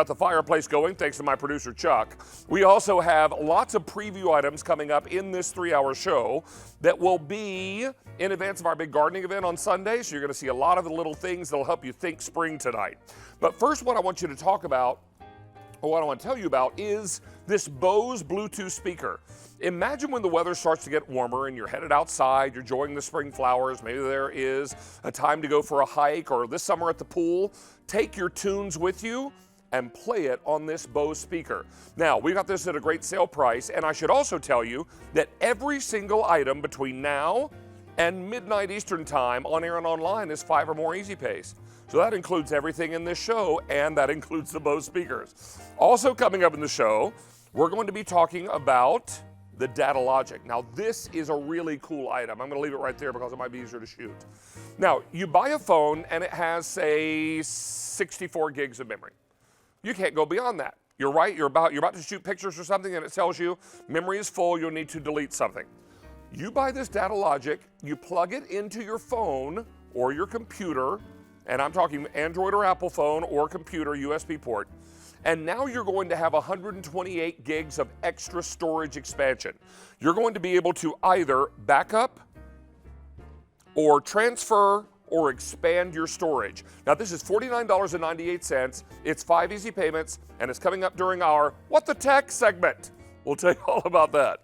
Got the fireplace going, thanks to my producer Chuck. We also have lots of preview items coming up in this 3-hour show that will be in advance of our big gardening event on Sunday. So you're going to see a lot of the little things that'll help you think spring tonight. But first, what I want you to talk about, or what I want to tell you about, is this Bose Bluetooth speaker. Imagine when the weather starts to get warmer and you're headed outside, you're enjoying the spring flowers, maybe there is a time to go for a hike, or this summer at the pool. Take your tunes with you and play it on this Bose speaker. Now, we got this at a great sale price, and I should also tell you that every single item between now and midnight Eastern time on air and online is 5 or more easy pays. So that includes everything in this show, and that includes the Bose speakers. Also coming up in the show, we're going to be talking about the Data Logic. Now, this is a really cool item. I'm gonna leave it right there because it might be easier to shoot. Now, you buy a phone and it has, say, 64 gigs of memory. You can't go beyond that. You're right, you're about to shoot pictures or something and it tells you memory is full, you'll need to delete something. You buy this Data Logic, you plug it into your phone or your computer, and I'm talking Android or Apple phone or computer USB port, and now you're going to have 128 gigs of extra storage expansion. You're going to be able to either back up or transfer or expand your storage. Now, this is $49.98. It's 5 easy payments, and it's coming up during our What the Tech segment. We'll tell you all about that.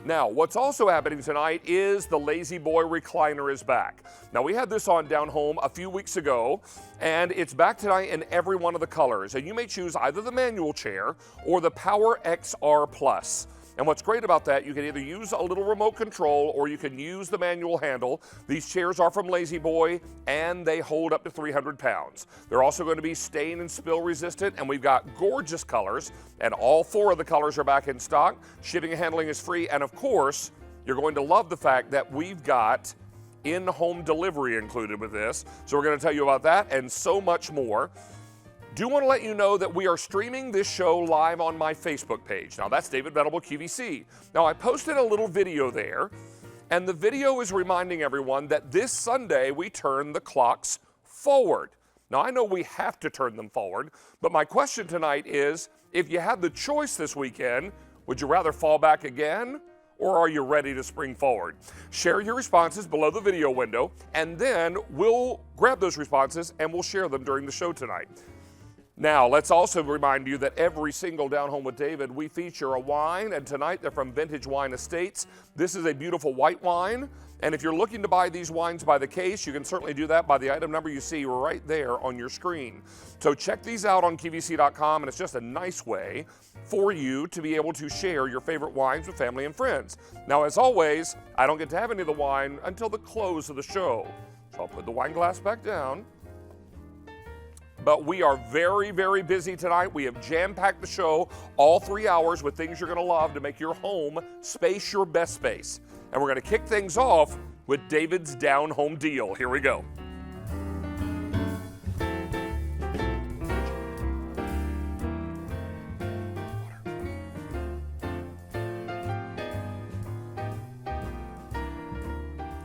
Now, what's also happening tonight is the Lazy Boy recliner is back. Now, we had this on Down Home a few weeks ago, and it's back tonight in every one of the colors. And you may choose either the manual chair or the Power XR Plus. And what's great about that, you can either use a little remote control or you can use the manual handle. These chairs are from Lazy Boy and they hold up to 300 pounds. They're also going to be stain and spill resistant, and we've got gorgeous colors, and all 4 of the colors are back in stock. Shipping and handling is free, and of course, you're going to love the fact that we've got in-home delivery included with this. So we're going to tell you about that and so much more. Do want to let you know that we are streaming this show live on my Facebook page. Now, that's David Venable QVC. Now, I posted a little video there, and the video is reminding everyone that this Sunday we turn the clocks forward. Now, I know we have to turn them forward, but my question tonight is, if you had the choice this weekend, would you rather fall back again, or are you ready to spring forward? Share your responses below the video window, and then we'll grab those responses and we'll share them during the show tonight. Now, let's also remind you that every single Down Home with David, we feature a wine, and tonight they're from Vintage Wine Estates. This is a beautiful white wine, and if you're looking to buy these wines by the case, you can certainly do that by the item number you see right there on your screen. So check these out on QVC.com, and it's just a nice way for you to be able to share your favorite wines with family and friends. Now, as always, I don't get to have any of the wine until the close of the show, so I'll put the wine glass back down. But we are very, very busy tonight. We have jam-packed the show all 3 hours with things you're going to love to make your home space your best space. And we're going to kick things off with David's Down Home deal. Here we go.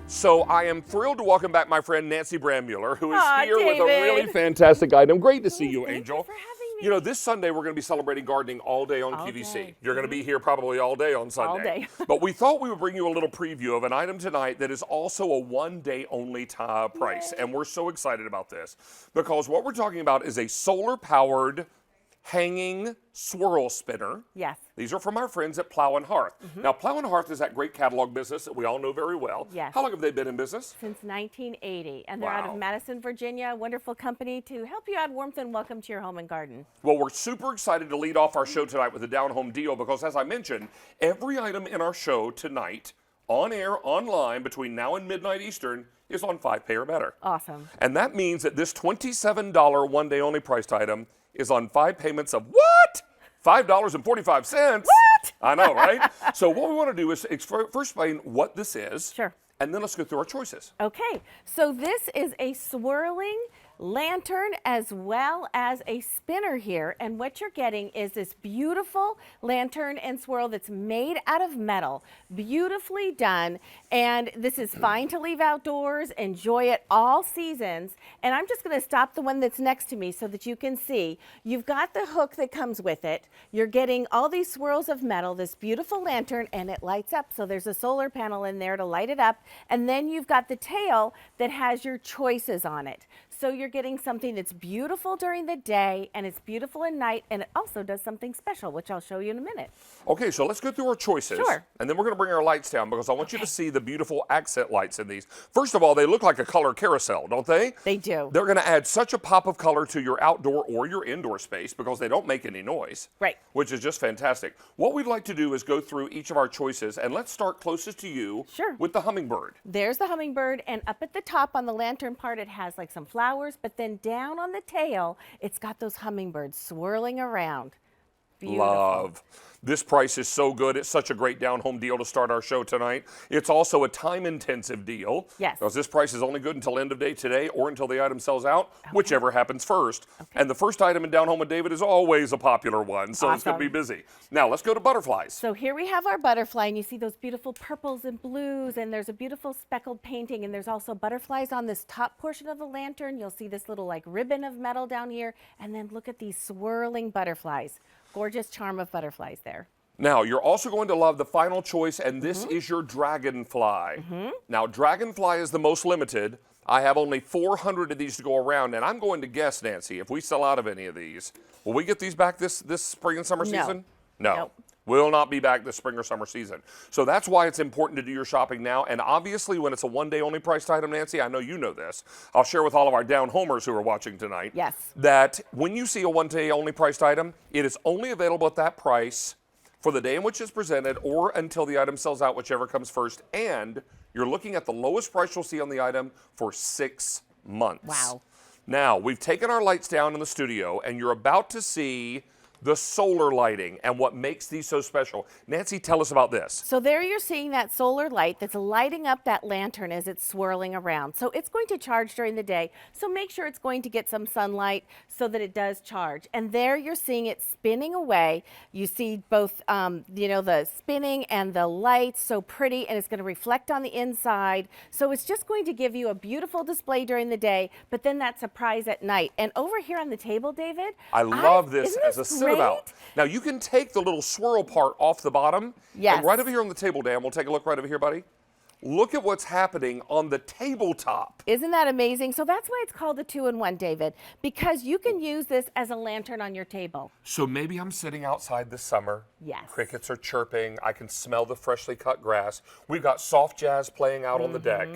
So I am thrilled to welcome back my friend Nancy Brandmuller, who is here David. with a really fantastic item. Great to see you, Angel. Thank you for having me. You know, this Sunday we're going to be celebrating gardening all day on QVC. Day. You're going to be here probably all day on Sunday. All day. But we thought we would bring you a little preview of an item tonight that is also a one-day only price. Yay. And we're so excited about this because what we're talking about is a solar-powered hanging swirl spinner. Yes. These are from our friends at Plow Hearth. Now, Plow Hearth is that great catalog business that we all know very well. Yes. How long have they been in business? Since 1980, and they're out Wow. of Madison, Virginia. Wonderful company to help you add warmth and welcome to your home and garden. Well, we're super excited to lead off our show tonight with a Down Home deal because, as I mentioned, every item in our show tonight, on air, online, between now and midnight Eastern, is on 5 pay or better. Awesome. And that means that this $27 one-day only priced item is on 5 payments of what? $5.45. What? I know, right? So what we want to do is first explain what this is. Sure. And then let's go through our choices. Okay, so this is a swirling lantern as well as a spinner here. And what you're getting is this beautiful lantern and swirl that's made out of metal, beautifully done. And this is fine to leave outdoors, enjoy it all seasons. And I'm just going to stop the one that's next to me so that you can see. You've got the hook that comes with it. You're getting all these swirls of metal, this beautiful lantern, and it lights up. So there's a solar panel in there to light it up. And then you've got the tail that has your choices on it. So you're getting something that's beautiful during the day and it's beautiful at night, and it also does something special, which I'll show you in a minute. Okay, so let's go through our choices. Sure. And then we're going to bring our lights down because I want you to see the beautiful accent lights in these. First of all, they look like a color carousel, don't they? They do. They're going to add such a pop of color to your outdoor or your indoor space because they don't make any noise. Right. Which is just fantastic. What we'd like to do is go through each of our choices, and let's start closest to you. Sure. With the hummingbird. There's the hummingbird, and up at the top on the lantern part, it has like some flowers, but then down on the tail, it's got those hummingbirds swirling around. Beautiful. Love. This price is so good. It's such a great down-home deal to start our show tonight. It's also a time-intensive deal. Yes. Because this price is only good until end of day today or until the item sells out, whichever happens first. Okay. And the first item in Down Home with David is always a popular one, so it's going to be busy. Now, let's go to butterflies. So here we have our butterfly, and you see those beautiful purples and blues, and there's a beautiful speckled painting, and there's also butterflies on this top portion of the lantern. You'll see this little like ribbon of metal down here, and then look at these swirling butterflies. Gorgeous charm of butterflies there. Now, you're also going to love the final choice, and this is your dragonfly. Now, dragonfly is the most limited. I have only 400 of these to go around, and I'm going to guess, Nancy, if we sell out of any of these, will we get these back this spring and summer season? No. Nope. Will not be back this spring or summer season. So that's why it's important to do your shopping now. And obviously, when it's a one-day only priced item, Nancy, I know you know this. I'll share with all of our down homers who are watching tonight. Yes. That when you see a one-day only priced item, it is only available at that price for the day in which it's presented or until the item sells out, whichever comes first. And you're looking at the lowest price you'll see on the item for 6 months. Wow. Now, we've taken our lights down in the studio, and you're about to see the solar lighting and what makes these so special. Nancy, tell us about this. So there you're seeing that solar light that's lighting up that lantern as it's swirling around. So it's going to charge during the day. So make sure it's going to get some sunlight so that it does charge. And there you're seeing it spinning away. You see both, the spinning and the lights, so pretty, and it's going to reflect on the inside. So it's just going to give you a beautiful display during the day, but then that surprise at night. And over here on the table, David, I love this isn't as a this sit about. Now, you can take the little swirl part off the bottom. Yes. And right over here on the table, Dan, we'll take a look right over here, buddy. Look at what's happening on the tabletop. Isn't that amazing? So that's why it's called the 2-in-1, David, because you can use this as a lantern on your table. So maybe I'm sitting outside this summer. Yes. Crickets are chirping. I can smell the freshly cut grass. We've got soft jazz playing out on the deck.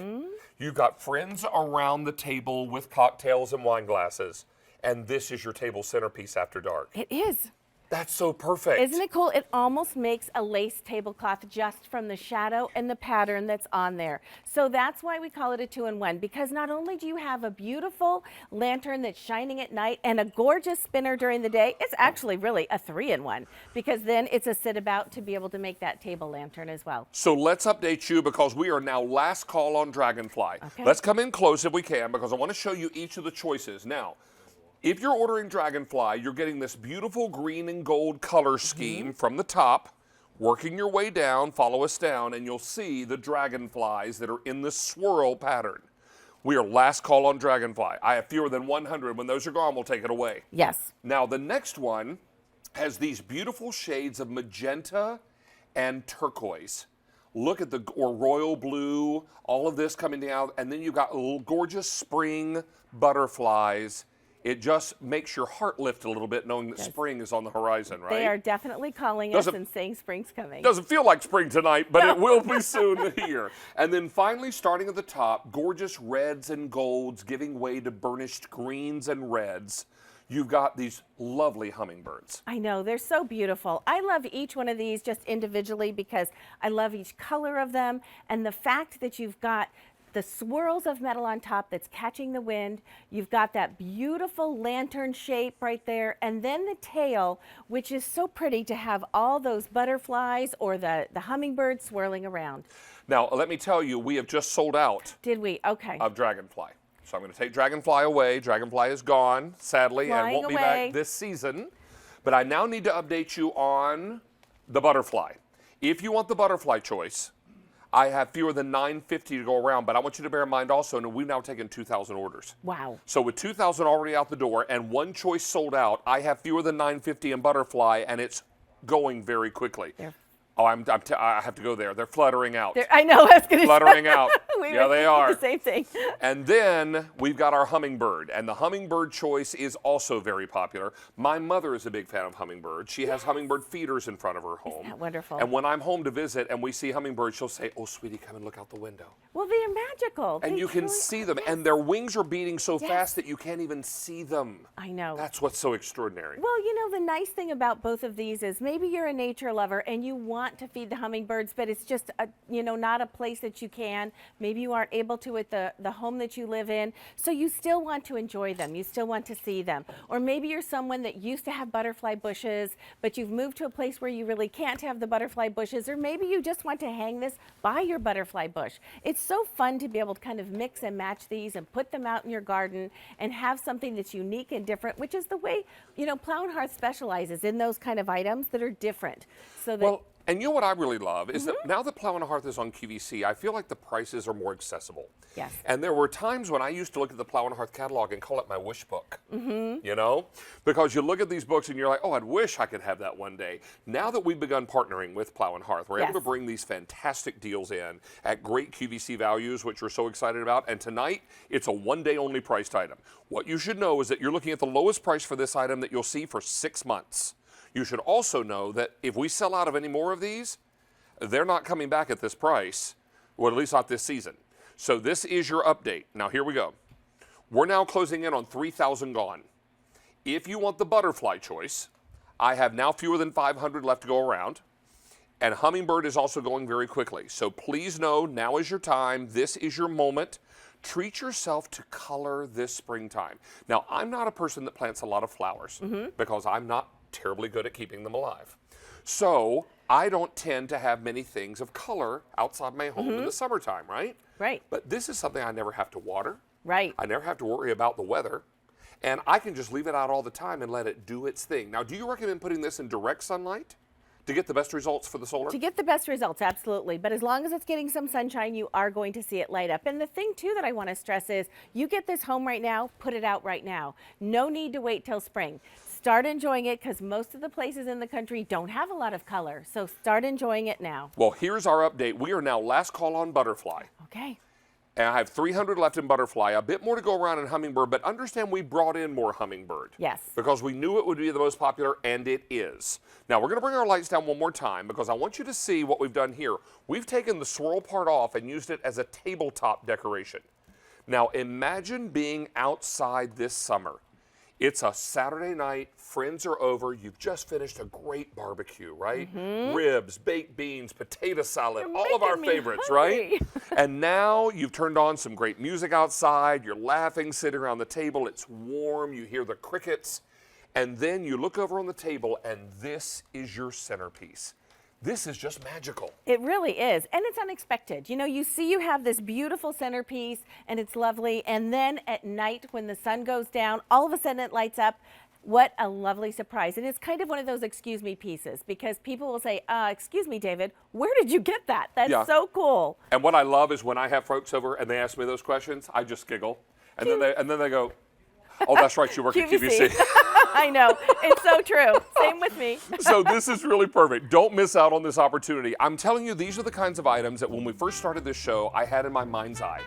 You've got friends around the table with cocktails and wine glasses. And this is your table centerpiece after dark. It is. That's so perfect. Isn't it cool? It almost makes a lace tablecloth just from the shadow and the pattern that's on there. So that's why we call it a 2-in-1, because not only do you have a beautiful lantern that's shining at night and a gorgeous spinner during the day, it's actually really a 3-in-1, because then it's a sit about to be able to make that table lantern as well. So let's update you because we are now last call on Dragonfly. Okay. Let's come in close if we can because I want to show you each of the choices. Now, if you're ordering Dragonfly, you're getting this beautiful green and gold color scheme from the top. Working your way down, follow us down, and you'll see the dragonflies that are in the swirl pattern. We are last call on Dragonfly. I have fewer than 100. When those are gone, we'll take it away. Yes. Now, the next one has these beautiful shades of magenta and turquoise. Look at or royal blue, all of this coming down, and then you've got little gorgeous spring butterflies. It just makes your heart lift a little bit knowing that spring is on the horizon, right? They are definitely calling us and saying spring's coming. Doesn't feel like spring tonight, but it will be soon here. And then finally, starting at the top, gorgeous reds and golds giving way to burnished greens and reds. You've got these lovely hummingbirds. I know, they're so beautiful. I love each one of these just individually because I love each color of them, and the fact that you've got the swirls of metal on top that's catching the wind. You've got that beautiful lantern shape right there, and then the tail, which is so pretty to have all those butterflies or the hummingbird swirling around. Now, let me tell you, we have just sold out. Did we? Okay. Of Dragonfly. So I'm going to take Dragonfly away. Dragonfly is gone, sadly, and Flying won't be away. back this season. But I now need to update you on the butterfly. If you want the butterfly choice, I have fewer than 950 to go around, but I want you to bear in mind also, and we've now taken 2,000 orders. Wow. So with 2,000 already out the door and one choice sold out, I have fewer than 950 in butterfly, and it's going very quickly. Oh, I have to go there. They're fluttering out. I know. I was going to Fluttering out. We Yeah, were they thinking are. the same thing. And then we've got our hummingbird, and the hummingbird choice is also very popular. My mother is a big fan of hummingbirds. She has hummingbird feeders in front of her home. Isn't that wonderful? And when I'm home to visit and we see hummingbirds, she'll say, "Oh, sweetie, come and look out the window." Well, they're magical. And They you can truly see are. them, and their wings are beating so fast that you can't even see them. I know. That's what's so extraordinary. Well, you know, the nice thing about both of these is maybe you're a nature lover and you want to feed the hummingbirds, but it's just, not a place that you can. Maybe you aren't able to at the home that you live in. So you still want to enjoy them. You still want to see them. Or maybe you're someone that used to have butterfly bushes, but you've moved to a place where you really can't have the butterfly bushes. Or maybe you just want to hang this by your butterfly bush. It's so fun to be able to kind of mix and match these and put them out in your garden and have something that's unique and different, which is the way, Plow Hearth specializes in those kind of items that are different. So that Well, and you know what I really love is that now that Plow Hearth is on QVC, I feel like the prices are more accessible. Yes. And there were times when I used to look at the Plow Hearth catalog and call it my wish book. Because you look at these books and you're like, oh, I'd wish I could have that one day. Now that we've begun partnering with Plow Hearth, we're able to bring these fantastic deals in at great QVC values, which we're so excited about. And tonight, it's a one-day only priced item. What you should know is that you're looking at the lowest price for this item that you'll see for 6 months. You should also know that if we sell out of any more of these, they're not coming back at this price, or at least not this season. So this is your update. Now here we go. We're now closing in on 3,000 gone. If you want the butterfly choice, I have now fewer than 500 left to go around. And hummingbird is also going very quickly. So please know now is your time. This is your moment. Treat yourself to color this springtime. Now, I'm not a person that plants a lot of flowers because I'm not terribly good at keeping them alive. So I don't tend to have many things of color outside my home in the summertime, right? Right. But this is something I never have to water. Right. I never have to worry about the weather. And I can just leave it out all the time and let it do its thing. Now, do you recommend putting this in direct sunlight to get the best results for the solar? To get the best results, absolutely. But as long as it's getting some sunshine, you are going to see it light up. And the thing, too, that I want to stress is you get this home right now, put it out right now. No need to wait till spring. Start enjoying it because most of the places in the country don't have a lot of color. So start enjoying it now. Well, here's our update. We are now last call on butterfly. Okay. And I have 300 left in butterfly, a bit more to go around in hummingbird, but understand we brought in more hummingbird. Yes. Because we knew it would be the most popular, and it is. Now, we're going to bring our lights down one more time because I want you to see what we've done here. We've taken the swirl part off and used it as a tabletop decoration. Now, imagine being outside this summer. It's a Saturday night, friends are over, you've just finished a great barbecue, right? Ribs, baked beans, potato salad, all of our favorites, right? And now you've turned on some great music outside, you're laughing, sitting around the table, it's warm, you hear the crickets, and then you look over on the table and this is your centerpiece. This is just magical. It really is, and it's unexpected. You see you have this beautiful centerpiece, and it's lovely, and then at night when the sun goes down, all of a sudden it lights up. What a lovely surprise. And it's kind of one of those excuse me pieces because people will say, excuse me, David, where did you get that? That's so cool. And what I love is when I have folks over and they ask me those questions, I just giggle. And then they go, oh, that's right, you work at QVC. I know. It's so true. Same with me. So this is really perfect. Don't miss out on this opportunity. I'm telling you, these are the kinds of items that when we first started this show, I had in my mind's eye.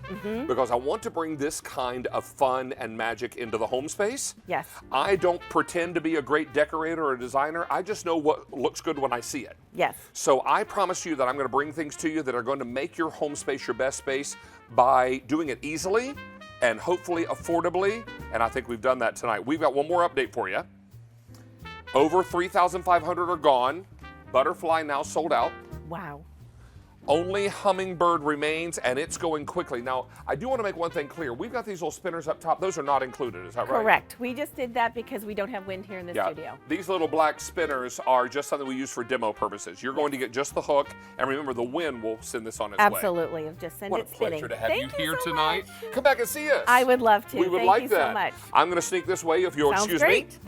Because I want to bring this kind of fun and magic into the home space. Yes. I don't pretend to be a great decorator or designer. I just know what looks good when I see it. Yes. So I promise you that I'm going to bring things to you that are going to make your home space your best space by doing it easily and hopefully affordably, and I think we've done that tonight. We've got one more update for you. Over 3,500 are gone. Butterfly now sold out. Wow. Only Hummingbird remains, and it's going quickly. Now, I do want to make one thing clear. We've got these little spinners up top. Those are not included, is that right? Correct. We just did that because we don't have wind here in the studio. These little black spinners are just something we use for demo purposes. You're going to get just the hook, and remember, the wind will send this on its way. Absolutely. Just send it spinning. What a pleasure to have you Thank here so tonight. much. Come back and see us. I would love to. We would Thank like you that. so much. I'm going to sneak this way if you'll Sounds excuse great.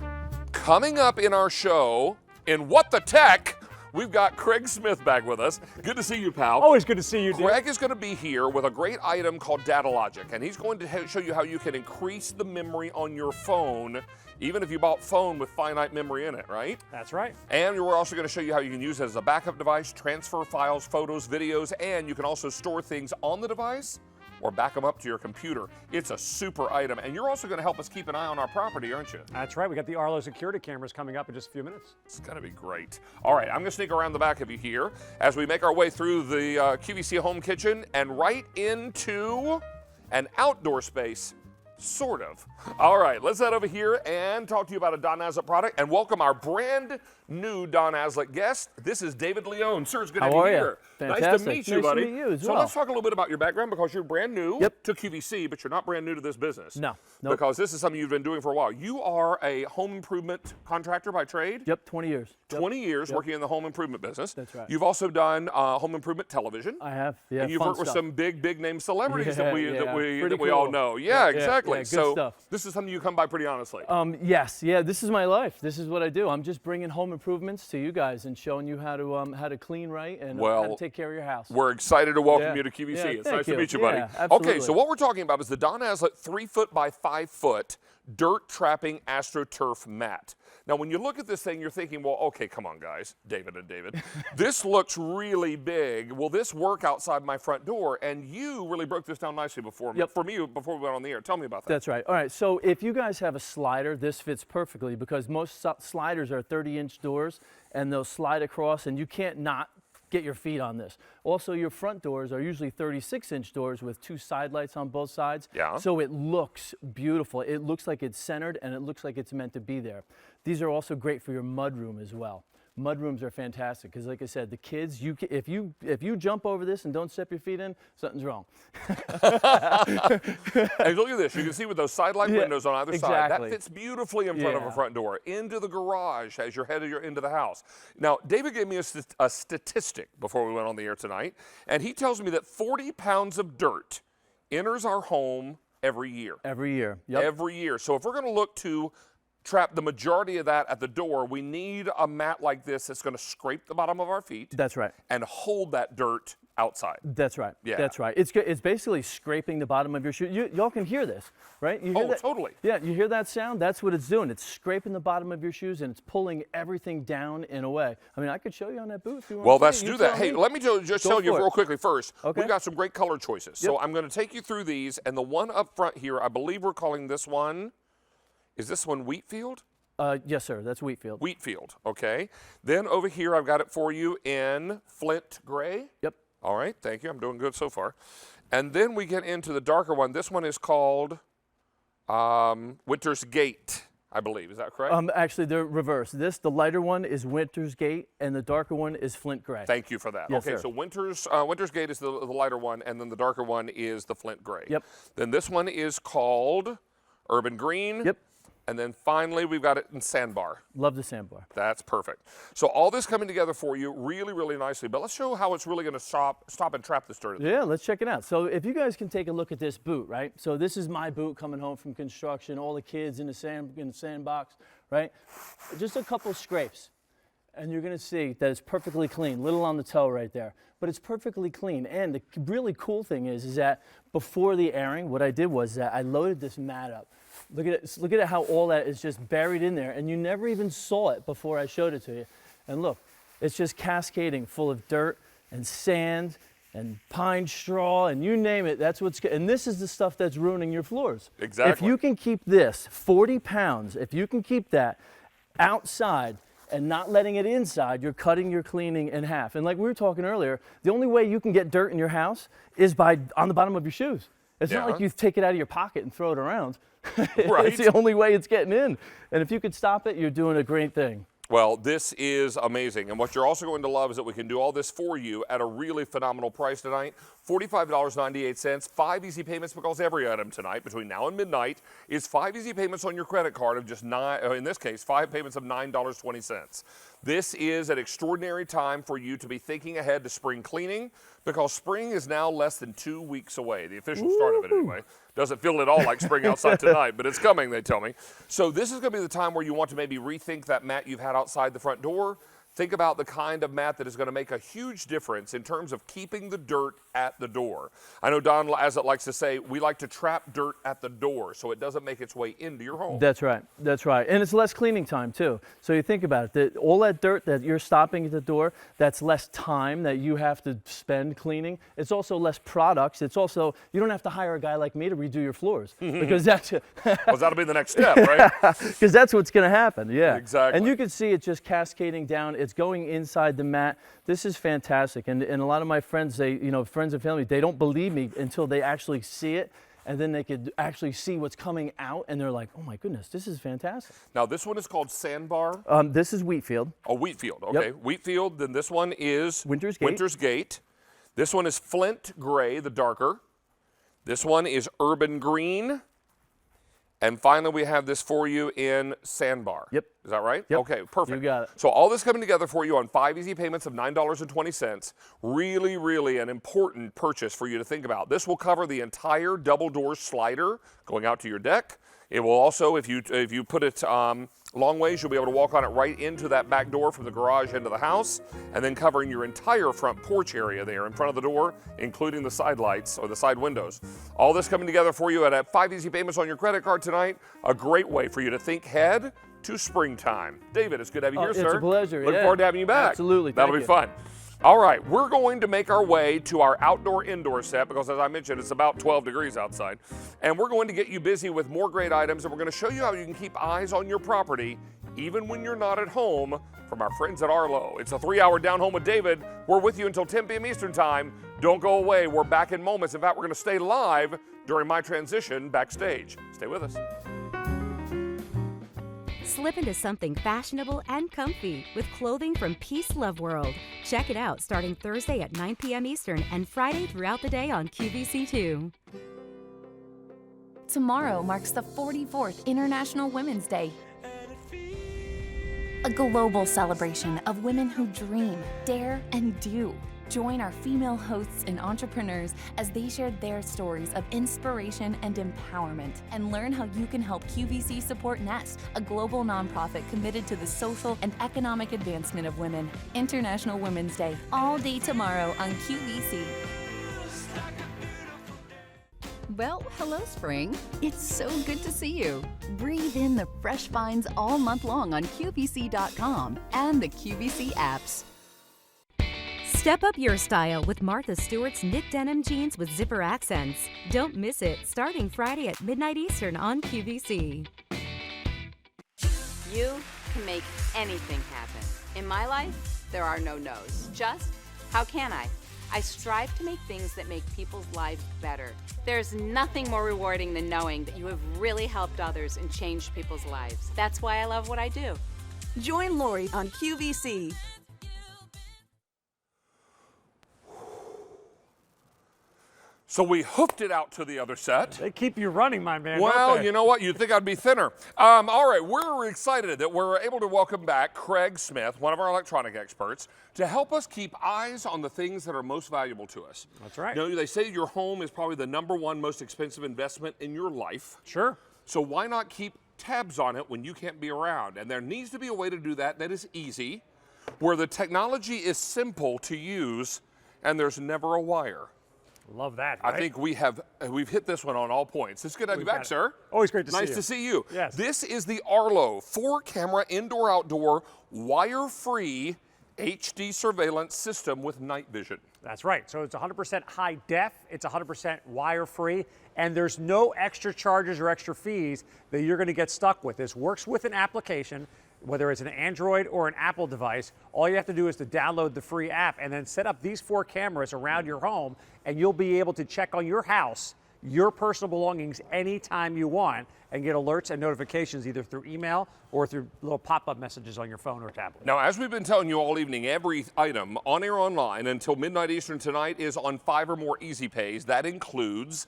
me. Coming up in our show, in What the Tech, we've got Craig Smith back with us. Good to see you, pal. Always good to see you, dude. Craig is going to be here with a great item called Data Logic, and he's going to show you how you can increase the memory on your phone, even if you bought phone with finite memory in it, right? That's right. And we're also going to show you how you can use it as a backup device, transfer files, photos, videos, and you can also store things on the device or back them up to your computer. It's a super item, and you're also going to help us keep an eye on our property, aren't you? That's right. We got the Arlo security cameras coming up in just a few minutes. It's going to be great. All right, I'm going to sneak around the back of you here as we make our way through the QVC home kitchen and right into an outdoor space. Sort of. All right, let's head over here and talk to you about a Don Aslett product and welcome our brand new Don Aslett guest. This is David Leone. Sir, it's good to have you here. Fantastic. Nice to meet you, buddy. Nice to meet you as so well. let's talk a little bit about your background because you're brand new Yep. to QVC, but you're not brand new to this business. No. Nope. Because this is something you've been doing for a while. You are a home improvement contractor by trade? Yep, 20 years. Yep. 20 years working in the home improvement business. That's right. You've also done home improvement television. I have. Yeah, And you've fun worked with stuff. some big name celebrities Yeah, that we Pretty all cool. know. Yeah, Yeah, exactly. yeah, good so stuff. this is something you come by pretty honestly. Yes, yeah, this is my life. This is what I do. I'm just bringing home improvements to you guys and showing you how to clean right and how to take care of your house. We're excited to welcome Yeah. you to QVC. Yeah, It's thank nice to you. meet you, buddy. Yeah, Okay, absolutely. so what we're talking about is the Don Aslett 3-foot by 5-foot dirt trapping AstroTurf mat. Now, when you look at this thing, you're thinking, well, okay, come on, guys, David and David. This looks really big. Will this work outside my front door? And you really broke this down nicely for me before we went on the air. Tell me about that. That's right. All right, so if you guys have a slider, this fits perfectly because most sliders are 30-inch doors and they'll slide across and you can't not get your feet on this. Also, your front doors are usually 36-inch doors with 2 side lights on both sides. Yeah. So it looks beautiful. It looks like it's centered and it looks like it's meant to be there. These are also great for your mud room as well. Mud rooms are fantastic because, like I said, the kids, if you jump over this and don't step your feet in, something's wrong. Hey, look at this. You can see with those sidelight windows on either side. That exactly. fits beautifully in front of a front door. Into the garage as you're headed into the house. Now, David gave me a statistic before we went on the air tonight, and he tells me that 40 pounds of dirt enters our home every year. Every year. Yep. Every year. So if we're going to look to trap the majority of that at the door, we need a mat like this that's going to scrape the bottom of our feet That's right. and hold that dirt outside. That's right. Yeah. That's right. It's basically scraping the bottom of your shoe. Y'all can hear this, right? You hear Oh, that? totally. Yeah, you hear that sound? That's what it's doing. It's scraping the bottom of your shoes and it's pulling everything down in a way. I mean, I could show you on that boot if you want. Well, to let's see it. do You that. tell Hey, me. let me just Go tell you for it. real quickly first. Okay. We've got some great color choices. So Yep. I'm going to take you through these, and the one up front here, I believe we're calling this one, is this one Wheatfield? Yes, sir. That's Wheatfield. Wheatfield, okay. Then over here, I've got it for you in Flint Gray. Yep. All right, thank you. I'm doing good so far. And then we get into the darker one. This one is called Winter's Gate, I believe. Is that correct? Actually, they're reversed. The lighter one is Winter's Gate, and the darker one is Flint Gray. Thank you for that. Yes, okay, sir. so Winter's Gate is the lighter one, and then the darker one is the Flint Gray. Yep. Then this one is called Urban Green. Yep. And then finally, we've got it in Sandbar. Love the sandbar. That's perfect. So all this coming together for you really, really nicely. But let's show how it's really going to stop and trap this dirt. Yeah, let's check it out. So if you guys can take a look at this boot, right? So this is my boot coming home from construction, all the kids in the sandbox, right? Just a couple scrapes. And you're gonna see that it's perfectly clean, little on the toe right there, but it's perfectly clean. And the really cool thing is that before the airing, what I did was that I loaded this mat up. Look at it, how all that is just buried in there, and you never even saw it before I showed it to you. And look, it's just cascading full of dirt and sand and pine straw and you name it. That's and this is the stuff that's ruining your floors. Exactly. If you can keep this 40 pounds, if you can keep that outside and not letting it inside, you're cutting your cleaning in half. And like we were talking earlier, the only way you can get dirt in your house is on the bottom of your shoes. It's not like you take it out of your pocket and throw it around. Right. It's the only way it's getting in. And if you could stop it, you're doing a great thing. Well, this is amazing. And what you're also going to love is that we can do all this for you at a really phenomenal price tonight. $45.98, 5 easy payments, because every item tonight between now and midnight is 5 easy payments on your credit card of just in this case, 5 payments of $9.20. This is an extraordinary time for you to be thinking ahead to spring cleaning, because spring is now less than 2 weeks away. The official start of it anyway. Doesn't feel at all like spring outside tonight, but it's coming, they tell me. So this is going to be the time where you want to maybe rethink that mat you've had outside the front door. Think about the kind of mat that is going to make a huge difference in terms of keeping the dirt at the door. I know Don, as it likes to say, we like to trap dirt at the door so it doesn't make its way into your home. That's right. That's right. And it's less cleaning time too. So you think about it, all that dirt that you're stopping at the door, that's less time that you have to spend cleaning. It's also less products. It's also, you don't have to hire a guy like me to redo your floors because that's well, that'll be the next step, right? because that's what's going to happen. Yeah. Exactly. And you can see it just cascading down. It's going inside the mat. This is fantastic. And a lot of my friends, friends and family, they don't believe me until they actually see it. And then they could actually see what's coming out. And they're like, oh my goodness, this is fantastic. Now, this one is called Sandbar. This is Wheatfield. Oh, Wheatfield. Okay. Yep. Wheatfield. Then this one is Winter's Gate. Winter's Gate. This one is Flint Gray, the darker. This one is Urban Green. And finally, we have this for you in Sandbar. Yep. Is that right? Yep. Okay, perfect. You got it. So all this coming together for you on 5 easy payments of $9.20. Really, really an important purchase for you to think about. This will cover the entire double door slider going out to your deck. It will also, if you put it long ways, you'll be able to walk on it right into that back door from the garage into the house, and then covering your entire front porch area there in front of the door, including the side lights or the side windows. All this coming together for you at 5 easy payments on your credit card tonight. A great way for you to think ahead to springtime. David, it's good to have you here, sir. It's a pleasure. Look forward to having you back. Absolutely. That'll be Thank fun. All right, we're going to make our way to our outdoor-indoor set because, as I mentioned, it's about 12 degrees outside. And we're going to get you busy with more great items, and we're going to show you how you can keep eyes on your property even when you're not at home from our friends at Arlo. It's a 3-hour Down Home with David. We're with you until 10 p.m. Eastern Time. Don't go away. We're back in moments. In fact, we're going to stay live during my transition backstage. Stay with us. Slip into something fashionable and comfy with clothing from Peace Love World. Check it out starting Thursday at 9 p.m. Eastern and Friday throughout the day on QVC2. Tomorrow marks the 44th International Women's Day. A global celebration of women who dream, dare, and do. Join our female hosts and entrepreneurs as they share their stories of inspiration and empowerment, and learn how you can help QVC support Nest, a global nonprofit committed to the social and economic advancement of women. International Women's Day, all day tomorrow on QVC. Well, hello, spring. It's so good to see you. Breathe in the fresh finds all month long on QVC.com and the QVC apps. Step up your style with Martha Stewart's knit denim jeans with zipper accents. Don't miss it starting Friday at midnight Eastern on QVC. You can make anything happen. In my life, there are no no's. Just, how can I? I strive to make things that make people's lives better. There's nothing more rewarding than knowing that you have really helped others and changed people's lives. That's why I love what I do. Join Lori on QVC. So we hooked it out to the other set. They keep you running, my man. Well, don't they? you know what? You'd think I'd be thinner. All right, we're excited that we're able to welcome back Craig Smith, one of our electronic experts, to help us keep eyes on the things that are most valuable to us. That's right. You know, they say your home is probably the #1 most expensive investment in your life. Sure. So why not keep tabs on it when you can't be around? And there needs to be a way to do that is easy, where the technology is simple to use and there's never a wire. Love that, right? I think we've hit this one on all points. It's good to have you back, sir. Always great to see you. Nice to see you. Yes. This is the Arlo 4-camera indoor-outdoor wire-free HD surveillance system with night vision. That's right. So it's 100% high def, it's 100% wire-free, and there's no extra charges or extra fees that you're going to get stuck with. This works with an application, whether it's an Android or an Apple device. All you have to do is to download the free app and then set up these 4 cameras around your home, and you'll be able to check on your house your personal belongings anytime you want and get alerts and notifications either through email or through little pop-up messages on your phone or tablet. Now, as we've been telling you all evening, every item on air online until midnight Eastern tonight is on 5 or more easy pays. That includes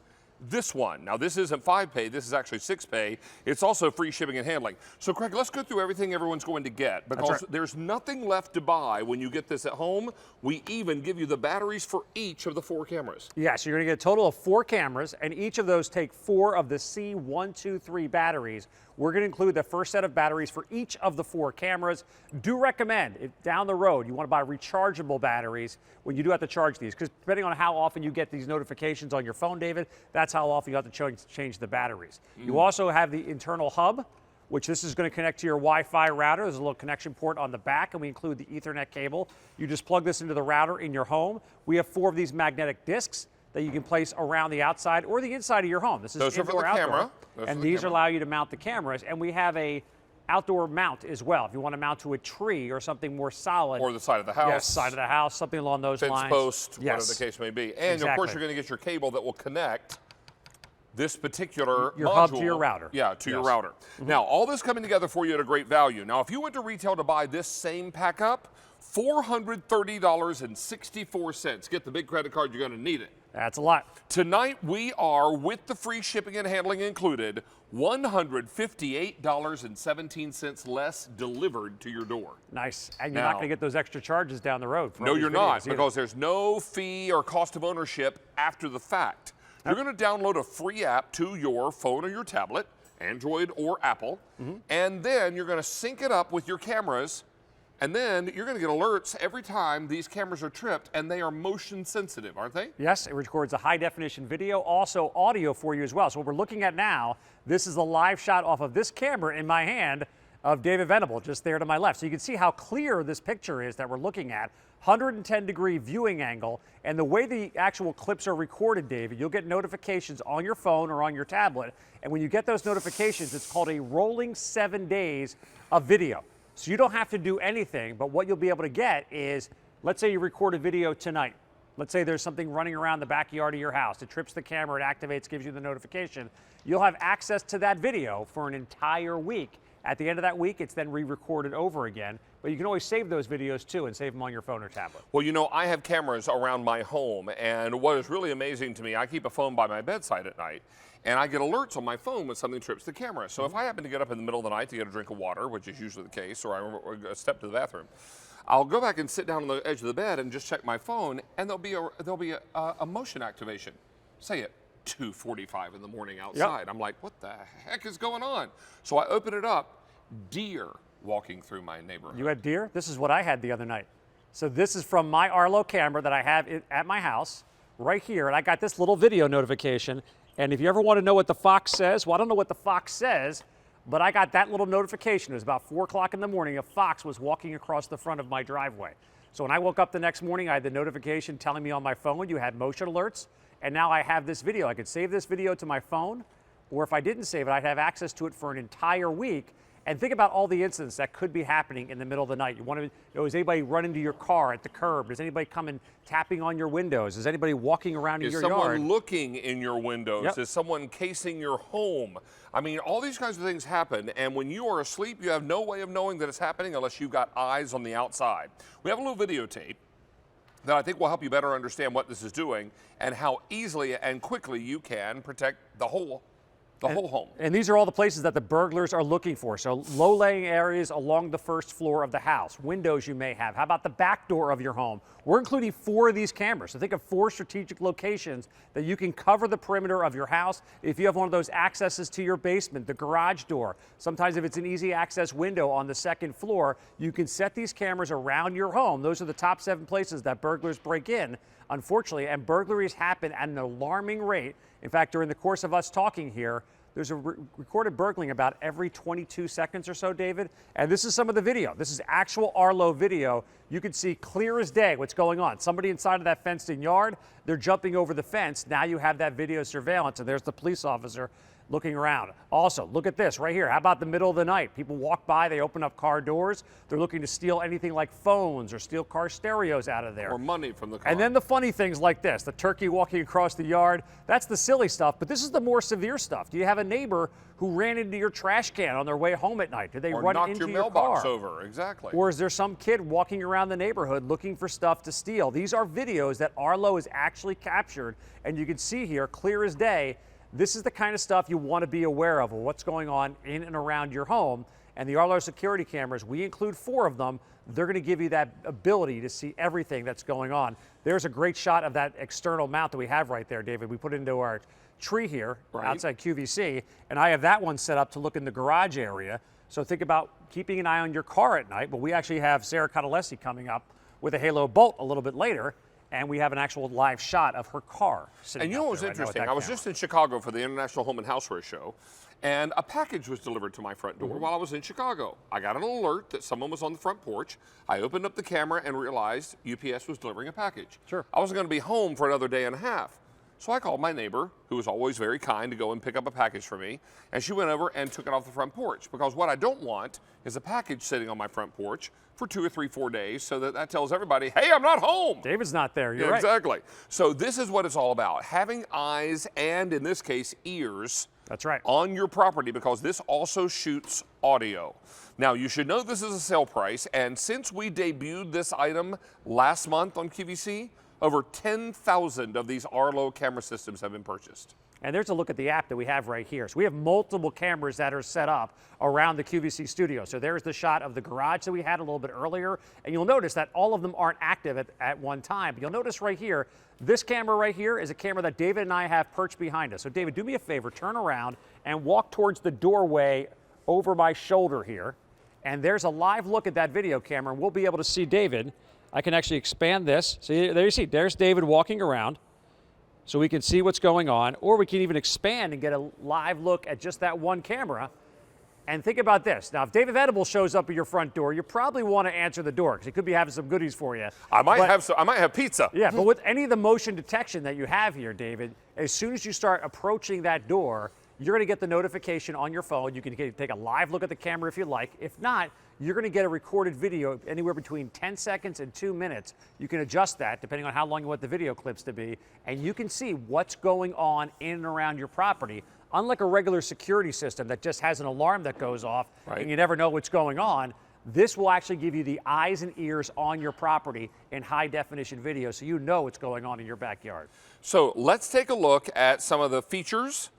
this one. Now, this isn't 5 pay, this is actually 6 pay. It's also free shipping and handling. So, Craig, let's go through everything everyone's going to get, because there's nothing left to buy when you get this at home. We even give you the batteries for each of the 4 cameras. Yeah, so you're going to get a total of 4 cameras, and each of those take 4 of the C123 batteries. We're going to include the first set of batteries for each of the 4 cameras. Do recommend, if down the road you want to buy rechargeable batteries when you do have to charge these, because depending on how often you get these notifications on your phone, David, that's how often you have to change the batteries. You also have the internal hub, which this is going to connect to your Wi-Fi router. There's a little connection port on the back, and we include the Ethernet cable. You just plug this into the router in your home. We have 4 of these magnetic discs that you can place around the outside or the inside of your home. This is Those are for the camera. And these allow you to mount the cameras. And we have a outdoor mount as well. If you want to mount to a tree or something more solid. Or the side of the house. Yes, side of the house, something along those fence lines. post, whatever the case may be. And of course, you're going to get your cable that will connect this particular your module, hub to your router. Yeah, to your router. Now, all this coming together for you at a great value. Now, if you went to retail to buy this same pack up, $430.64. Get the big credit card, you're going to need it. That's a lot. Tonight, we are, with the free shipping and handling included, $158.17 less delivered to your door. Nice. And you're not going to get those extra charges down the road. No, you're not, because there's no fee or cost of ownership after the fact. You're going to download a free app to your phone or your tablet, Android or Apple, and then you're going to sync it up with your cameras, and then you're going to get alerts every time these cameras are tripped, and they are motion sensitive, aren't they? Yes, it records a high definition video, also audio for you as well. So what we're looking at now, this is a live shot off of this camera in my hand of David Venable, just there to my left. So you can see how clear this picture is that we're looking at. 110-degree viewing angle, and the way the actual clips are recorded, David, you'll get notifications on your phone or on your tablet, and when you get those notifications, it's called a rolling 7 days of video. So you don't have to do anything, but what you'll be able to get is, let's say you record a video tonight. Let's say there's something running around the backyard of your house. It trips the camera, it activates, gives you the notification. You'll have access to that video for an entire week. At the end of that week, it's then re-recorded over again. But you can always save those videos too and save them on your phone or tablet. Well, you know, I have cameras around my home, and what is really amazing to me, I keep a phone by my bedside at night, and I get alerts on my phone when something trips the camera. So if I happen to get up in the middle of the night to get a drink of water, which is usually the case, or I step to the bathroom, I'll go back and sit down on the edge of the bed and just check my phone, and there'll be a motion activation. Say it. 2:45 in the morning outside. Yep. I'm like, what the heck is going on? So I open it up, deer walking through my neighborhood. You had deer? This is what I had the other night. So this is from my Arlo camera that I have at my house right here, and I got this little video notification. And if you ever want to know what the fox says, well, I don't know what the fox says, but I got that little notification. It was about 4 o'clock in the morning. A fox was walking across the front of my driveway. So when I woke up the next morning, I had the notification telling me on my phone you had motion alerts. And now I have this video. I could save this video to my phone, or if I didn't save it, I'd have access to it for an entire week. And think about all the incidents that could be happening in the middle of the night. You want to know, is anybody running to your car at the curb? Is anybody coming tapping on your windows? Is anybody walking around in your yard? Is someone looking in your windows? Yep. Is someone casing your home? I mean, all these kinds of things happen, and when you are asleep, you have no way of knowing that it's happening unless you've got eyes on the outside. We have a little videotape that I think will help you better understand what this is doing and how easily and quickly you can protect the whole home. And these are all the places that the burglars are looking for. So low-lying areas along the first floor of the house, windows you may have. How about the back door of your home? We're including 4 of these cameras. So think of 4 strategic locations that you can cover the perimeter of your house. If you have one of those accesses to your basement, the garage door, sometimes if it's an easy access window on the second floor, you can set these cameras around your home. Those are the top 7 places that burglars break in, unfortunately, and burglaries happen at an alarming rate. In fact, during the course of us talking here, there's a recorded burgling about every 22 seconds or so, David. And this is some of the video. This is actual Arlo video. You can see clear as day what's going on. Somebody inside of that fenced-in yard, they're jumping over the fence. Now you have that video surveillance, and there's the police officer looking around. Also, look at this right here. How about the middle of the night? People walk by, they open up car doors. They're looking to steal anything like phones or steal car stereos out of there. Or money from the car. And then the funny things like this, the turkey walking across the yard, that's the silly stuff, but this is the more severe stuff. Do you have a neighbor who ran into your trash can on their way home at night? Did they run knocked into your your mailbox car? over? Exactly. Or is there some kid walking around the neighborhood looking for stuff to steal? These are videos that Arlo has actually captured, and you can see here, clear as day, this is the kind of stuff you want to be aware of what's going on in and around your home. And the Arlo security cameras, we include 4 of them. They're going to give you that ability to see everything that's going on. There's a great shot of that external mount that we have right there, David. We put it into our tree here outside QVC, and I have that one set up to look in the garage area. So think about keeping an eye on your car at night. But we actually have Sarah Catalesi coming up with a Halo Bolt a little bit later, and we have an actual live shot of her car sitting And you know what was there right now with interesting? that I was camera. just in Chicago for the International Home and Houseware Show, and a package was delivered to my front door while I was in Chicago. I got an alert that someone was on the front porch. I opened up the camera and realized UPS was delivering a package. Sure. I wasn't going to be home for another day and a half. So I called my neighbor, who was always very kind, to go and pick up a package for me, and she went over and took it off the front porch, because what I don't want is a package sitting on my front porch for 2 or 3, 4 days, so that tells everybody, hey, I'm not home. David's not there. You're Yeah, right. exactly. So this is what it's all about, having eyes and, in this case, ears That's right. on your property, because this also shoots audio. Now, you should know this is a sale price, and since we debuted this item last month on QVC, over 10,000 of these Arlo camera systems have been purchased. And there's a look at the app that we have right here. So we have multiple cameras that are set up around the QVC studio. So there's the shot of the garage that we had a little bit earlier. And you'll notice that all of them aren't active at one time. But you'll notice right here, this camera right here is a camera that David and I have perched behind us. So David, do me a favor, turn around and walk towards the doorway over my shoulder here. And there's a live look at that video camera, and we'll be able to see David. I can actually expand this. So there you see, there's David walking around. So we can see what's going on, or we can even expand and get a live look at just that one camera. And think about this. Now, if David Venable shows up at your front door, you probably want to answer the door, because he could be having some goodies for you. I might have pizza. Yeah, but with any of the motion detection that you have here, David, as soon as you start approaching that door, you're going to get the notification on your phone. You can take a live look at the camera if you like. If not, you're going to get a recorded video anywhere between 10 seconds and 2 minutes. You can adjust that depending on how long you want the video clips to be, and you can see what's going on in and around your property. Unlike a regular security system that just has an alarm that goes off and you never know what's going on, this will actually give you the eyes and ears on your property in high definition video, so you know what's going on in your backyard. So let's take a look at some of the features.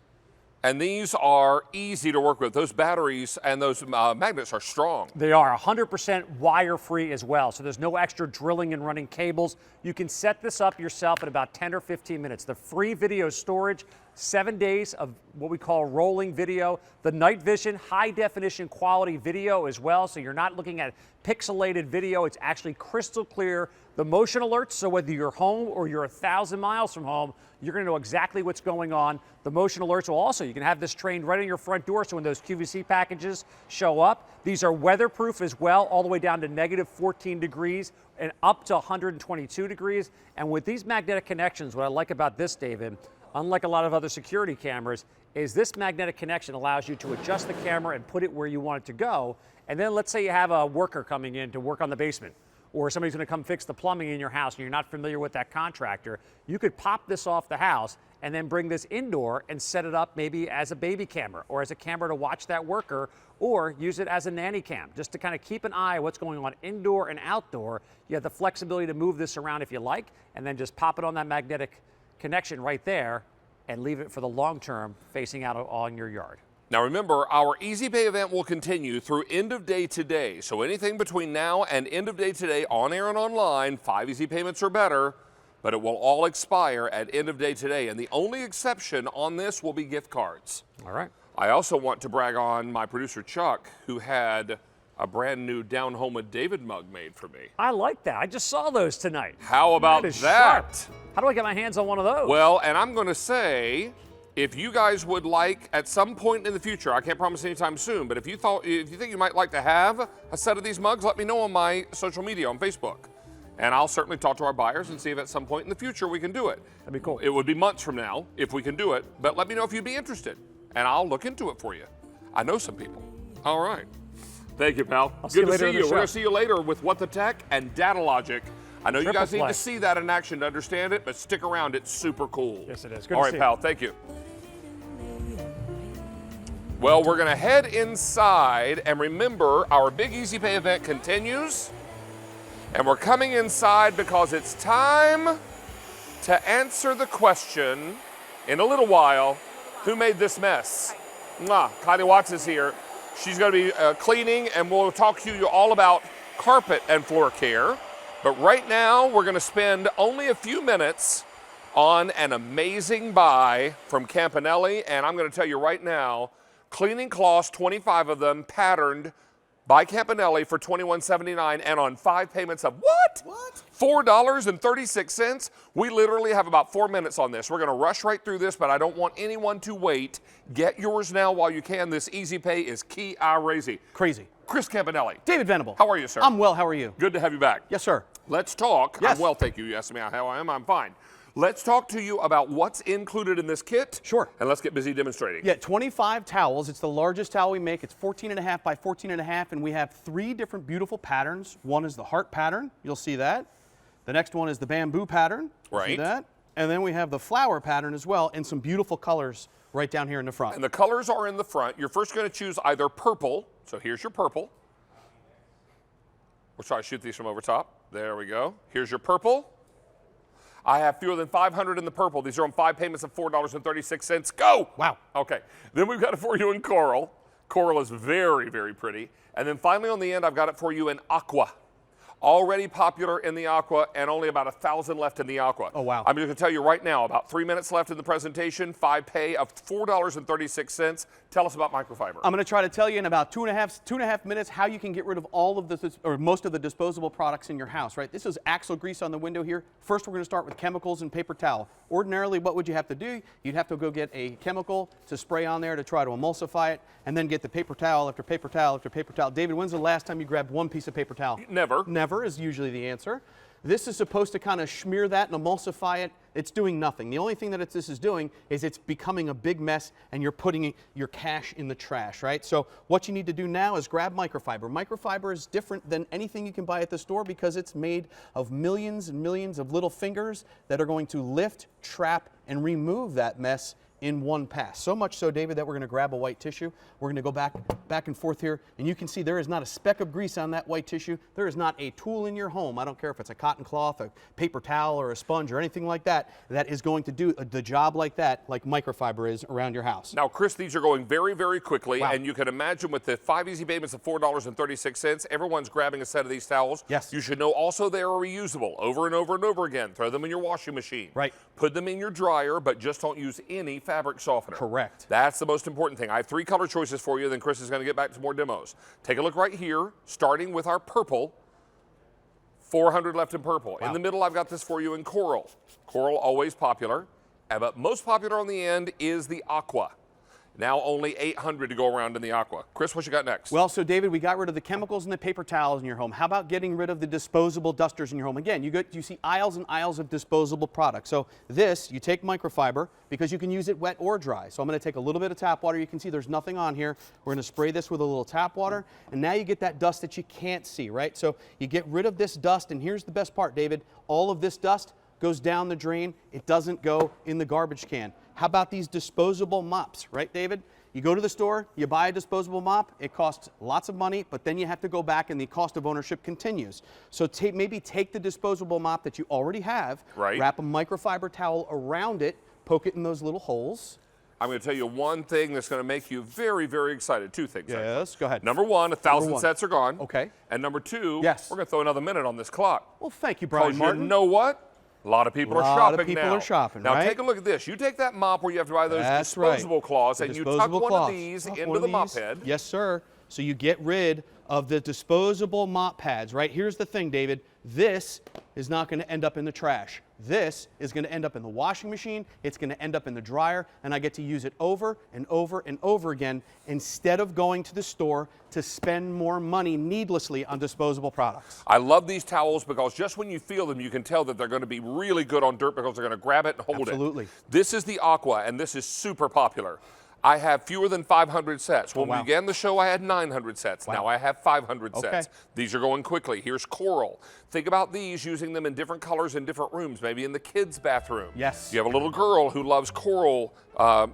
And these are easy to work with. Those batteries and those magnets are strong. They are 100% wire-free as well, so there's no extra drilling and running cables. You can set this up yourself in about 10 or 15 minutes. The free video storage, 7 days of what we call rolling video. The night vision, high-definition quality video as well, so you're not looking at pixelated video. It's actually crystal clear. The motion alerts, so whether you're home or you're 1,000 miles from home, you're going to know exactly what's going on. The motion alerts will also, you can have this trained right on your front door, so when those QVC packages show up, these are weatherproof as well, all the way down to negative 14 degrees and up to 122 degrees. And with these magnetic connections, what I like about this, David, unlike a lot of other security cameras, is this magnetic connection allows you to adjust the camera and put it where you want it to go. And then let's say you have a worker coming in to work on the basement, or somebody's going to come fix the plumbing in your house and you're not familiar with that contractor. You could pop this off the house and then bring this indoor and set it up maybe as a baby camera or as a camera to watch that worker, or use it as a nanny cam just to kind of keep an eye on what's going on indoor and outdoor. You have the flexibility to move this around if you like, and then just pop it on that magnetic connection right there and leave it for the long term facing out on your yard. Now remember, our Easy Pay event will continue through end of day today. So anything between now and end of day today, on air and online, 5 easy payments or better, but it will all expire at end of day today. And the only exception on this will be gift cards. All right. I also want to brag on my producer Chuck, who had a brand new Down Home with David mug made for me. I like that. I just saw those tonight. How about That is that? sharp. How do I get my hands on one of those? Well, and I'm going to say, if you guys would like at some point in the future, I can't promise anytime soon, but if you think you might like to have a set of these mugs, let me know on my social media on Facebook. And I'll certainly talk to our buyers and see if at some point in the future we can do it. That'd be cool. It would be months from now if we can do it, but let me know if you'd be interested. and I'll look into it for you. I know some people. All right. Thank you, pal. I'll see you Good to later see in the you. We're show. going to see you later with What the Tech and Data Logic. I know you Triple guys need play. to see that in action to understand it, but stick around. It's super cool. Yes, it is. Good All to right, see you. pal. Thank you. Well, we're going to head inside, and remember, our Big Easy Pay event continues, and we're coming inside because it's time to answer the question in a little while, who made this mess? Kylie Watts is here. She's going to be cleaning, and we'll talk to you all about carpet and floor care. But right now, we're going to spend only a few minutes on an amazing buy from Campanelli, and I'm going to tell you right now, cleaning cloths, 25 of them, patterned by Campanelli for $21.79 and on 5 payments of what? $4.36. We literally have about 4 minutes on this. We're going to rush right through this, but I don't want anyone to wait. Get yours now while you can. This easy pay is crazy. Chris Campanelli. David Venable. How are you, sir? I'm well. How are you? Good to have you back. Yes, sir. Let's talk. Yes. I'm well, thank you. You asked me how I am. I'm fine. Let's talk to you about what's included in this kit. Sure. And let's get busy demonstrating. Yeah, 25 towels. It's the largest towel we make. It's 14.5 by 14.5, and we have 3 different beautiful patterns. One is the heart pattern. You'll see that. The next one is the bamboo pattern. You'll see Right. that. And then we have the flower pattern as well, and some beautiful colors right down here in the front. And the colors are in the front. You're first going to choose either purple. So here's your purple. We'll try to shoot these from over top. There we go. Here's your purple. I have fewer than 500 in the purple. These are on 5 payments of $4.36. Go! Wow. Okay. Then we've got it for you in coral. Coral is very, very pretty. And then finally on the end, I've got it for you in aqua. Already popular in the aqua, and only about 1,000 left in the aqua. Oh, wow. I'm going to tell you right now, about 3 minutes left in the presentation, 5 pay of $4.36. Tell us about microfiber. I'm going to try to tell you in about two and a half minutes how you can get rid of all of the, or most of the disposable products in your house, right? This is axle grease on the window here. First, we're going to start with chemicals and paper towel. Ordinarily, what would you have to do? You'd have to go get a chemical to spray on there to try to emulsify it, and then get the paper towel after paper towel after paper towel. David, when's the last time you grabbed one piece of paper towel? Never. Never is usually the answer. This is supposed to kind of smear that and emulsify it. It's doing nothing. The only thing that this is doing is it's becoming a big mess, and you're putting your cash in the trash, right? So what you need to do now is grab microfiber. Microfiber is different than anything you can buy at the store because it's made of millions and millions of little fingers that are going to lift, trap, and remove that mess in one pass. So much so, David, that we're going to grab a white tissue. We're going to go back and forth here, and you can see there is not a speck of grease on that white tissue. There is not a tool in your home, I don't care if it's a cotton cloth, a paper towel, or a sponge, or anything like that, that is going to do the job like that, like microfiber is around your house. Now, Chris, these are going very, very quickly, Wow. and you can imagine with the 5 easy payments of $4.36, everyone's grabbing a set of these towels. Yes. You should know also they are reusable over and over and over again. Throw them in your washing machine. Right. Put them in your dryer, but just don't use any fabric softener. Correct. That's the most important thing. I have 3 color choices for you, then Chris is going to get back to more demos. Take a look right here, starting with our purple. 400 left in purple. Wow. In the middle, I've got this for you in coral. Coral, always popular. But most popular on the end is the aqua. Now only 800 to go around in the aqua. Chris, what you got next? Well, so David, we got rid of the chemicals and the paper towels in your home. How about getting rid of the disposable dusters in your home? Again, you see aisles and aisles of disposable products. So this, you take microfiber because you can use it wet or dry. So I'm going to take a little bit of tap water. You can see there's nothing on here. We're going to spray this with a little tap water, and now you get that dust that you can't see, right? So you get rid of this dust, and here's the best part, David. All of this dust goes down the drain. It doesn't go in the garbage can. How about these disposable mops, right, David? You go to the store, you buy a disposable mop, it costs lots of money, but then you have to go back and the cost of ownership continues. So maybe take the disposable mop that you already have, Right. wrap a microfiber towel around it, poke it in those little holes. I'm going to tell you one thing that's going to make you very, very excited. 2 things. actually. Yes, go ahead. Number 1, 1,000 one. sets are gone. Okay. And number 2, Yes. we're going to throw another minute on this clock. Well, thank you, Brian Because Martin. you know what? A lot of people are Lot shopping of people now. are shopping, Now right? take a look at this. You take that mop where you have to buy those That's right. disposable claws, The and you tuck disposable one of cloths. these Tuck into one of the mop these. head. Yes, sir. So you get rid of the disposable mop pads, right? Here's the thing, David. This is not going to end up in the trash. This is going to end up in the washing machine. It's going to end up in the dryer, and I get to use it over and over and over again instead of going to the store to spend more money needlessly on disposable products. I love these towels because just when you feel them, you can tell that they're going to be really good on dirt because they're going to grab it and hold Absolutely. it. This is the aqua, and this is super popular. I have fewer than 500 sets. When wow. we began the show, I had 900 sets. Wow. Now I have 500 Okay. sets. These are going quickly. Here's coral. Think about these, using them in different colors in different rooms, maybe in the kids' bathroom. Yes. You have a little girl who loves coral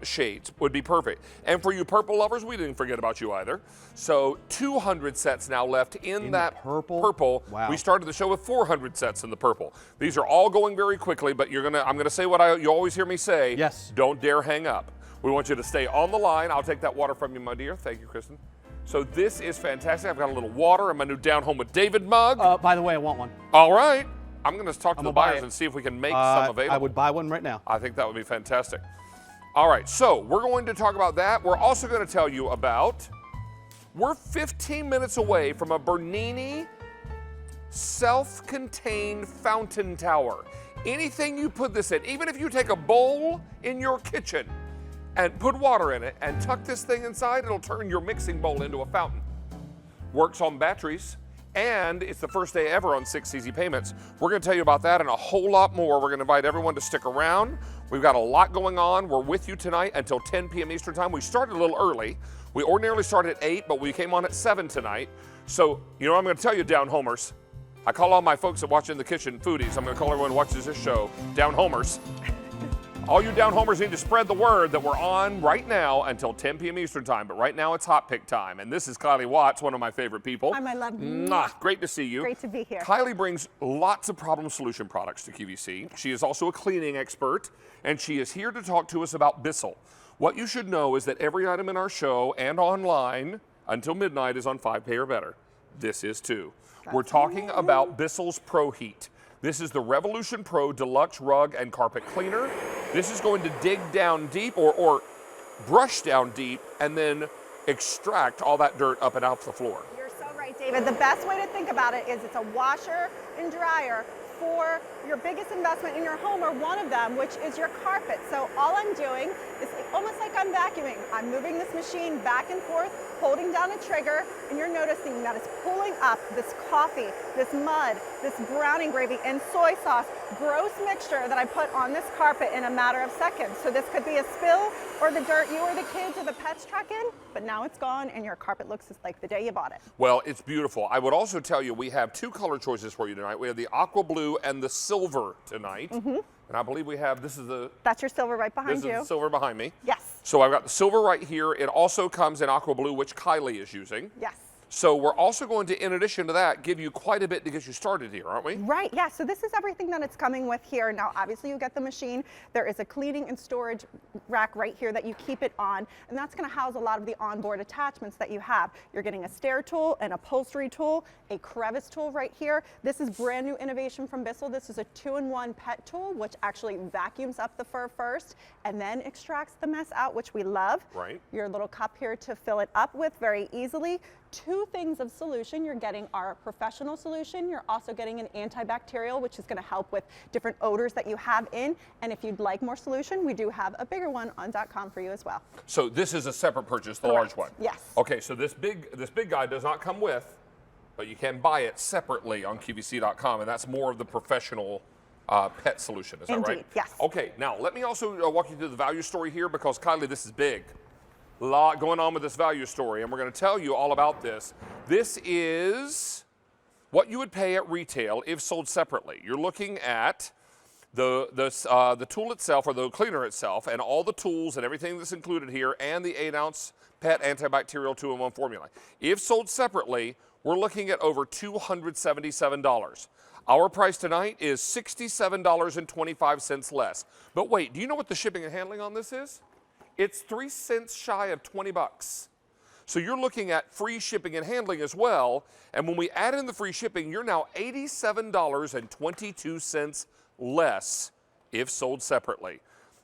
shades, would be perfect. And for you purple lovers, we didn't forget about you either. So 200 sets now left in that purple. Wow. We started the show with 400 sets in the purple. These are all going very quickly, but I'm gonna say what you always hear me say. Yes. Don't dare hang up. We want you to stay on the line. I'll take that water from you, my dear. Thank you, Kristen. So this is fantastic. I've got a little water in my new Down Home with David mug. By the way, I want one. All right. I'm going to talk to I'm the gonna buy buyers it. and see if we can make some available. I would buy one right now. I think that would be fantastic. All right, so we're going to talk about that. We're also going to tell you about, we're 15 minutes away from a Bernini self-contained fountain tower. Anything you put this in, even if you take a bowl in your kitchen and put water in it and tuck this thing inside, it'll turn your mixing bowl into a fountain. Works on batteries, and it's the first day ever on 6 easy payments. We're gonna tell you about that and a whole lot more. We're gonna invite everyone to stick around. We've got a lot going on. We're with you tonight until 10 p.m. Eastern time. We started a little early. We ordinarily start at 8, but we came on at 7 tonight. So, you know what I'm gonna tell you, Down Homers? I call all my folks that watch in the kitchen foodies. I'm gonna call everyone who watches this show Down Homers. All you Down Homers need to spread the word that we're on right now until 10 p.m. Eastern time. But right now it's hot pick time. And this is Kylie Watts, one of my favorite people. Hi, my love. Mwah. Great to see you. Great to be here. Kylie brings lots of problem solution products to QVC. She is also a cleaning expert, and she is here to talk to us about Bissell. What you should know is that every item in our show and online until midnight is on 5 pay or better. This is too. We're talking about Bissell's Pro Heat. This is the Revolution Pro Deluxe Rug and Carpet Cleaner. This is going to dig down deep or brush down deep and then extract all that dirt up and off the floor. You're so right, David. The best way to think about it is it's a washer and dryer for your biggest investment in your home, or one of them, which is your carpet. So all I'm doing is almost like I'm vacuuming. I'm moving this machine back and forth, holding down a trigger, and you're noticing that it's pulling up this coffee, this mud, this browning gravy, and soy sauce, gross mixture that I put on this carpet in a matter of seconds. So this could be a spill or the dirt you or the kids or the pets truck in, but now it's gone and your carpet looks just like the day you bought it. Well, it's beautiful. I would also tell you we have 2 color choices for you tonight. We have the aqua blue and the silver tonight. And I believe we have, That's your silver right behind this you. is the silver behind me. Yes. So I've got the silver right here. It also comes in aqua blue, which Kylie is using. Yes. So we're also going to, in addition to that, give you quite a bit to get you started here, aren't we? Right, yeah, so this is everything that it's coming with here. Now, obviously you get the machine. There is a cleaning and storage rack right here that you keep it on, and that's gonna house a lot of the onboard attachments that you have. You're getting a stair tool, an upholstery tool, a crevice tool right here. This is brand new innovation from Bissell. This is a 2-in-1 pet tool, which actually vacuums up the fur first and then extracts the mess out, which we love. Right. Your little cup here to fill it up with very easily. 2 things of solution. You're getting our professional solution. You're also getting an antibacterial, which is going to help with different odors that you have in. And if you'd like more solution, we do have a bigger one on .com for you as well. So this is a separate purchase, the Correct. large one. Yes. Okay, so this big guy does not come with, but you can buy it separately on QVC.com, and that's more of the professional pet solution. Is that right? Indeed, yes. Okay, now let me also walk you through the value story here, because Kylie, this is big. A lot going on with this value story, and we're going to tell you all about this. This is what you would pay at retail if sold separately. You're looking at the tool itself, or the cleaner itself, and all the tools and everything that's included here, and the 8-ounce pet antibacterial 2-in-1 formula. If sold separately, we're looking at over $277. Our price tonight is $67.25 less. But wait, do you know what the shipping and handling on this is? It's 3 cents shy of 20 bucks. So you're looking at free shipping and handling as well. And when we add in the free shipping, you're now $87.22 less if sold separately.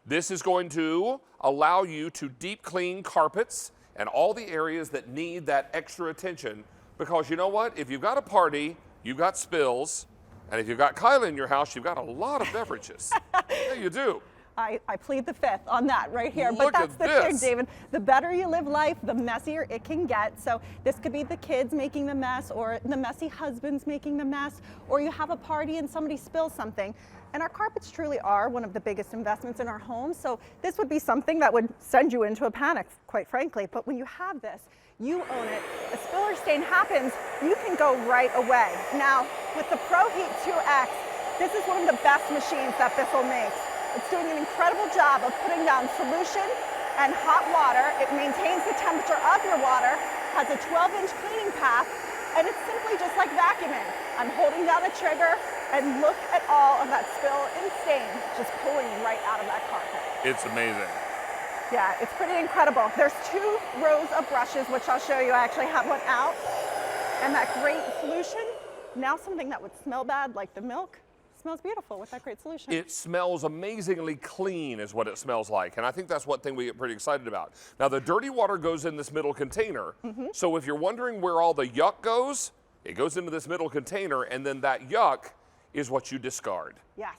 This is going to allow you to deep clean carpets and all the areas that need that extra attention. Because you know what? If you've got a party, you've got spills. And if you've got Kylie in your house, you've got a lot of beverages. Yeah, you do. I plead the fifth on that right here. Look But that's at the this. thing, David. The better you live life, the messier it can get. So this could be the kids making the mess, or the messy husbands making the mess, or you have a party and somebody spills something. And our carpets truly are one of the biggest investments in our homes. So this would be something that would send you into a panic, quite frankly. But when you have this, you own it. A spill or stain happens, you can go right away. Now, with the Pro Heat 2X, this is one of the best machines that Bissell makes. It's doing an incredible job of putting down solution and hot water. It maintains the temperature of your water, has a 12-inch cleaning path, and it's simply just like vacuuming. I'm holding down a trigger, and look at all of that spill and stain just pulling right out of that carpet. It's amazing. Yeah, it's pretty incredible. There's 2 rows of brushes, which I'll show you. I actually have one out. And that great solution, now something that would smell bad, like the milk, smells beautiful with that great solution. It smells amazingly clean is what it smells like. And I think that's one thing we get pretty excited about. Now, the dirty water goes in this middle container. So if you're wondering where all the yuck goes, it goes into this middle container, and then that yuck is what you discard. Yes.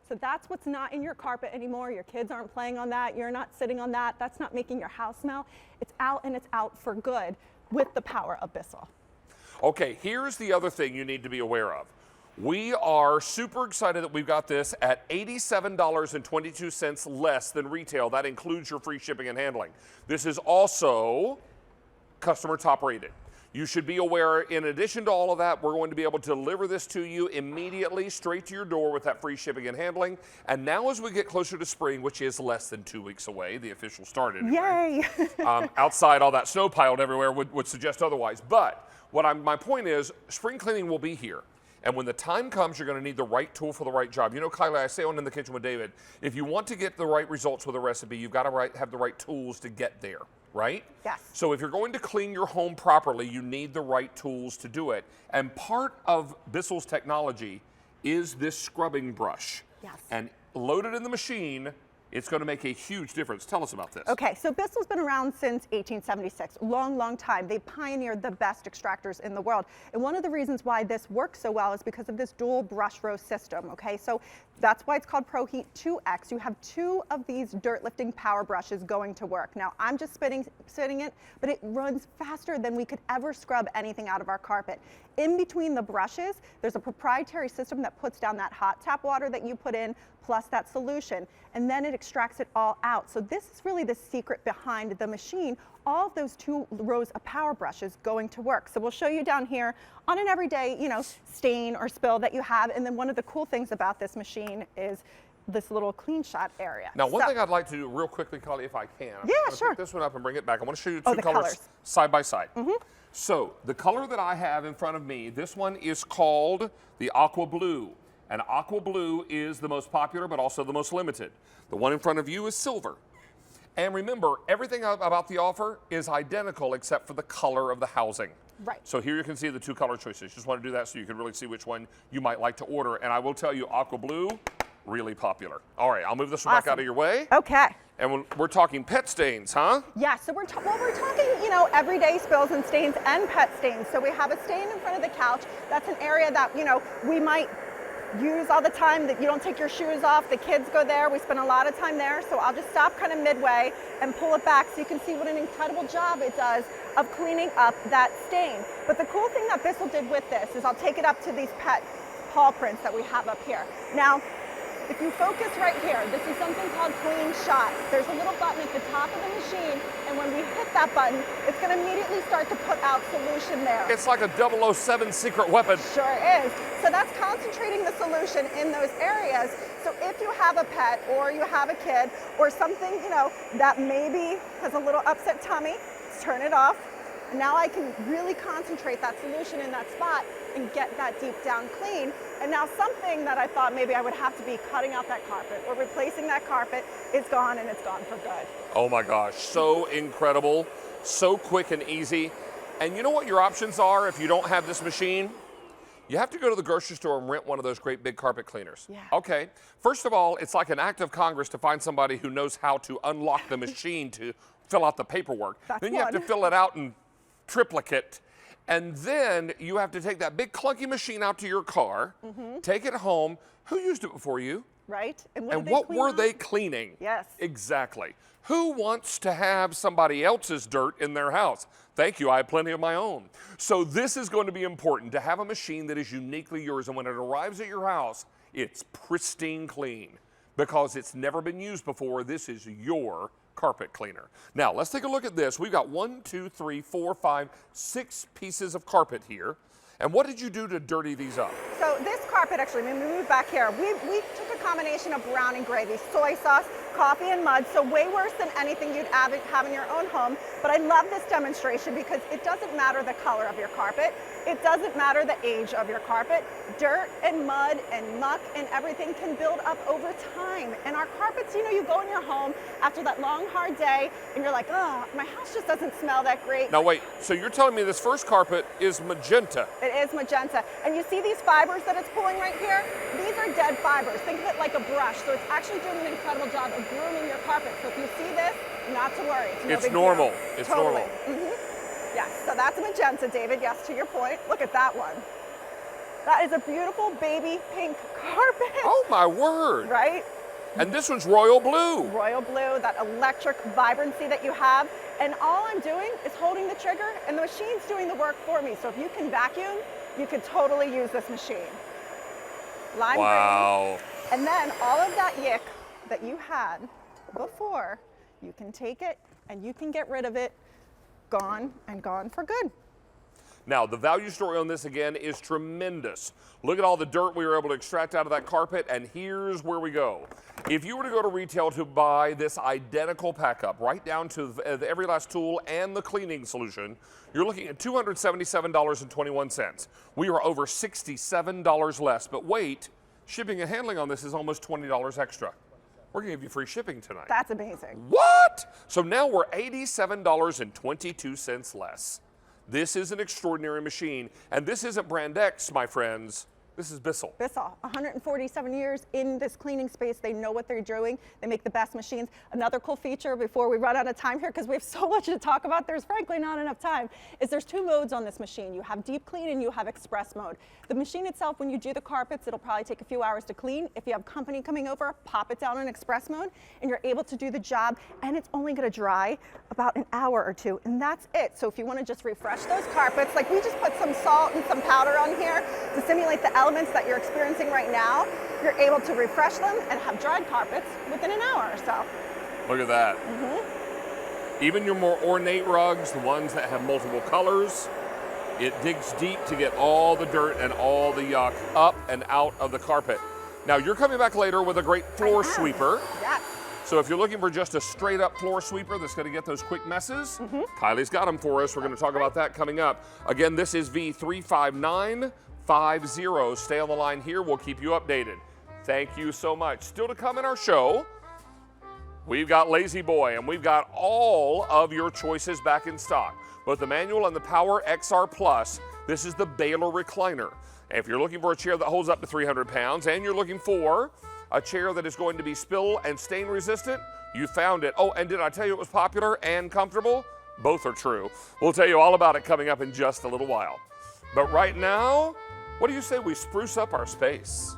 So that's what's not in your carpet anymore. Your kids aren't playing on that. You're not sitting on that. That's not making your house smell. It's out, and it's out for good with the power of Bissell. Okay, here's the other thing you need to be aware of. We are super excited that we've got this at $87.22 less than retail. That includes your free shipping and handling. This is also customer top rated. You should be aware, in addition to all of that, we're going to be able to deliver this to you immediately, straight to your door with that free shipping and handling. And now as we get closer to spring, which is less than 2 weeks away, the official start anyway. Yay! Outside, all that snow piled everywhere would suggest otherwise. But my point is, spring cleaning will be here. And when the time comes, you're going to need the right tool for the right job. You know, Kylie, I say on In the Kitchen with David, if you want to get the right results with a recipe, you've got to have the right tools to get there, right? Yes. So if you're going to clean your home properly, you need the right tools to do it. And part of Bissell's technology is this scrubbing brush. Yes. And loaded in the machine, it's going to make a huge difference. Tell us about this. Okay, so Bissell's been around since 1876, long, long time. They pioneered the best extractors in the world. And one of the reasons why this works so well is because of this dual brush row system, okay? So that's why it's called Pro Heat 2X. You have 2 of these dirt lifting power brushes going to work. Now, I'm just spitting it, but it runs faster than we could ever scrub anything out of our carpet. In between the brushes, there's a proprietary system that puts down that hot tap water that you put in, plus that solution, and then it extracts it all out. So this is really the secret behind the machine. All of those 2 rows of power brushes going to work. So we'll show you down here on an everyday, stain or spill that you have. And then one of the cool things about this machine is this little clean shot area. Now, one thing I'd like to do real quickly, Kylie, if I can. Yeah, I'm sure. Pick this one up and bring it back. I want to show you 2 the colors colors. side by side. So the color that I have in front of me, this one is called the Aqua Blue. And Aqua Blue is the most popular, but also the most limited. The one in front of you is silver. And remember, everything about the offer is identical except for the color of the housing. Right. So here you can see the 2 color choices. Just want to do that so you can really see which one you might like to order. And I will tell you, Aqua Blue, really popular. All right, I'll move this one back out of your way. Okay. And we're talking pet stains, huh? Yeah, so we're talking, everyday spills and stains and pet stains. So we have a stain in front of the couch. That's an area that, we might use all the time, that you don't take your shoes off. The kids go there. We spend a lot of time there. So I'll just stop kind of midway and pull it back so you can see what an incredible job it does of cleaning up that stain. But the cool thing that Bissell did with this is I'll take it up to these pet paw prints that we have up here. Now, if you focus right here, this is something called Clean Shot. There's a little button at the top of the machine, and when we hit that button, it's going to immediately start to put out solution there. It's like a 007 secret weapon. Sure is. So that's concentrating the solution in those areas. So if you have a pet or you have a kid or something, that maybe has a little upset tummy, turn it off. And now I can really concentrate that solution in that spot and get that deep down clean. And now something that I thought maybe I would have to be cutting out that carpet or replacing that carpet is gone, and it's gone for good. Oh my gosh, so incredible, so quick and easy. And you know what your options are if you don't have this machine? You have to go to the grocery store and rent one of those great big carpet cleaners. Yeah. Okay, first of all, it's like an act of Congress to find somebody who knows how to unlock the machine to fill out the paperwork. Then you have to fill it out in triplicate. And then you have to take that big clunky machine out to your car, take it home. Who used it before you? right? And did what clean were off? they cleaning? Yes. Exactly. Who wants to have somebody else's dirt in their house? Thank you, I have plenty of my own. So this is going to be important, to have a machine that is uniquely yours, and when it arrives at your house, it's pristine clean. Because it's never been used before, this is your carpet cleaner. Now, let's take a look at this. We've got 1, 2, 3, 4, 5, 6 pieces of carpet here. And what did you do to dirty these up? So this carpet, actually, when we move back here, we took a combination of brown and gravy, soy sauce, coffee, and mud, so way worse than anything you'd have in your own home. But I love this demonstration because it doesn't matter the color of your carpet. It doesn't matter the age of your carpet. Dirt and mud and muck and everything can build up over time. And our carpets, you know, you go in your home after that long, hard day, and you're like, oh, my house just doesn't smell that great. Now wait, so you're telling me this first carpet is magenta? It is magenta. And you see these fibers that it's pulling right here? These are dead fibers. Think of it like a brush. So it's actually doing an incredible job of grooming your carpet. So if you see this, not to worry. It's no It's big normal. deal. It's Totally. normal. Yes, so that's a magenta, David. Yes, to your point. Look at that one. That is a beautiful baby pink carpet. Oh my word. Right? And this one's royal blue. Royal blue, that electric vibrancy that you have. And all I'm doing is holding the trigger and the machine's doing the work for me. So if you can vacuum, you could totally use this machine. Lime Wow. green. And then all of that yick that you had before, you can take it and you can get rid of it. Gone and gone for good. Now, the value story on this again is tremendous. Look at all the dirt we were able to extract out of that carpet, and here's where we go. If you were to go to retail to buy this identical pack up, right down to the every last tool and the cleaning solution, you're looking at $277.21. We are over $67 less, but wait, shipping and handling on this is almost $20 extra. We're gonna give you free shipping tonight. That's amazing. What? So now we're $87.22 less. This is an extraordinary machine, and this isn't brand X, my friends. This is Bissell. Bissell, 147 years in this cleaning space. They know what they're doing. They make the best machines. Another cool feature before we run out of time here, because we have so much to talk about, there's frankly not enough time, is there's 2 modes on this machine. You have deep clean and you have express mode. The machine itself, when you do the carpets, it'll probably take a few hours to clean. If you have company coming over, pop it down in express mode and you're able to do the job, and it's only gonna dry about an hour or 2, and that's it. So if you wanna just refresh those carpets, like we just put some salt and some powder on here to simulate the elements that you're experiencing right now, you're able to refresh them and have dried carpets within an hour or so. Look at that. Even your more ornate rugs, the ones that have multiple colors, it digs deep to get all the dirt and all the yuck up and out of the carpet. Now you're coming back later with a great floor sweeper. Yes. So if you're looking for just a straight up floor sweeper that's going to get those quick messes, Kylie's got them for us. We're going to talk about that coming up. Again, this is V35950. Stay on the line here. We'll keep you updated. Thank you so much. Still to come in our show, we've got Lazy Boy, and we've got all of your choices back in stock. Both the manual and the Power XR Plus. This is the Baylor recliner. And if you're looking for a chair that holds up to 300 pounds and you're looking for a chair that is going to be spill and stain resistant, you found it. Oh, and did I tell you it was popular and comfortable? Both are true. We'll tell you all about it coming up in just a little while. But right now, what do you say we spruce up our space?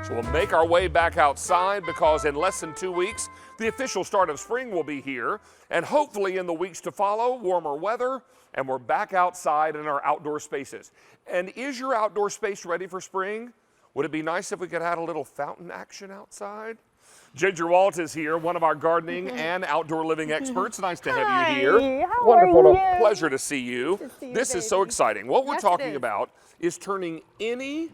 So we'll make our way back outside, because in less than 2 weeks, the official start of spring will be here. And hopefully in the weeks to follow, warmer weather, and we're back outside in our outdoor spaces. And is your outdoor space ready for spring? Would it be nice if we could have a little fountain action outside? Ginger Walt is here, one of our gardening and outdoor living experts. Nice to have you here. How Wonderful. are you? Pleasure to see you. To see you, This is so baby. exciting. What we're Yes, it talking is. about is turning any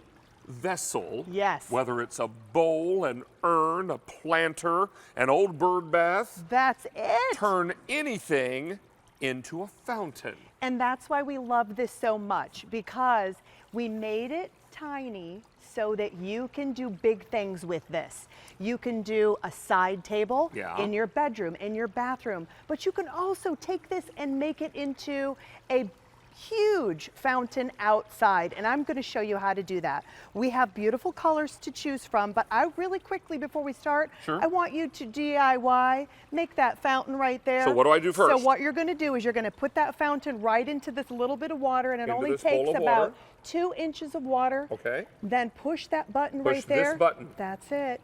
vessel, Yes. whether it's a bowl, an urn, a planter, an old bird bath, That's it. turn anything into a fountain. And that's why we love this so much, because we made it tiny so that you can do big things with this. You can do a side table in your bedroom, in your bathroom, but you can also take this and make it into a huge fountain outside, and I'm going to show you how to do that. We have beautiful colors to choose from, but I really quickly, before we start, I want you to DIY, make that fountain right there. So what do I do first? So what you're going to do is you're going to put that fountain right into this little bit of water, and it only takes about 2 inches of water. Okay. Then push that button right there. Push this button. That's it.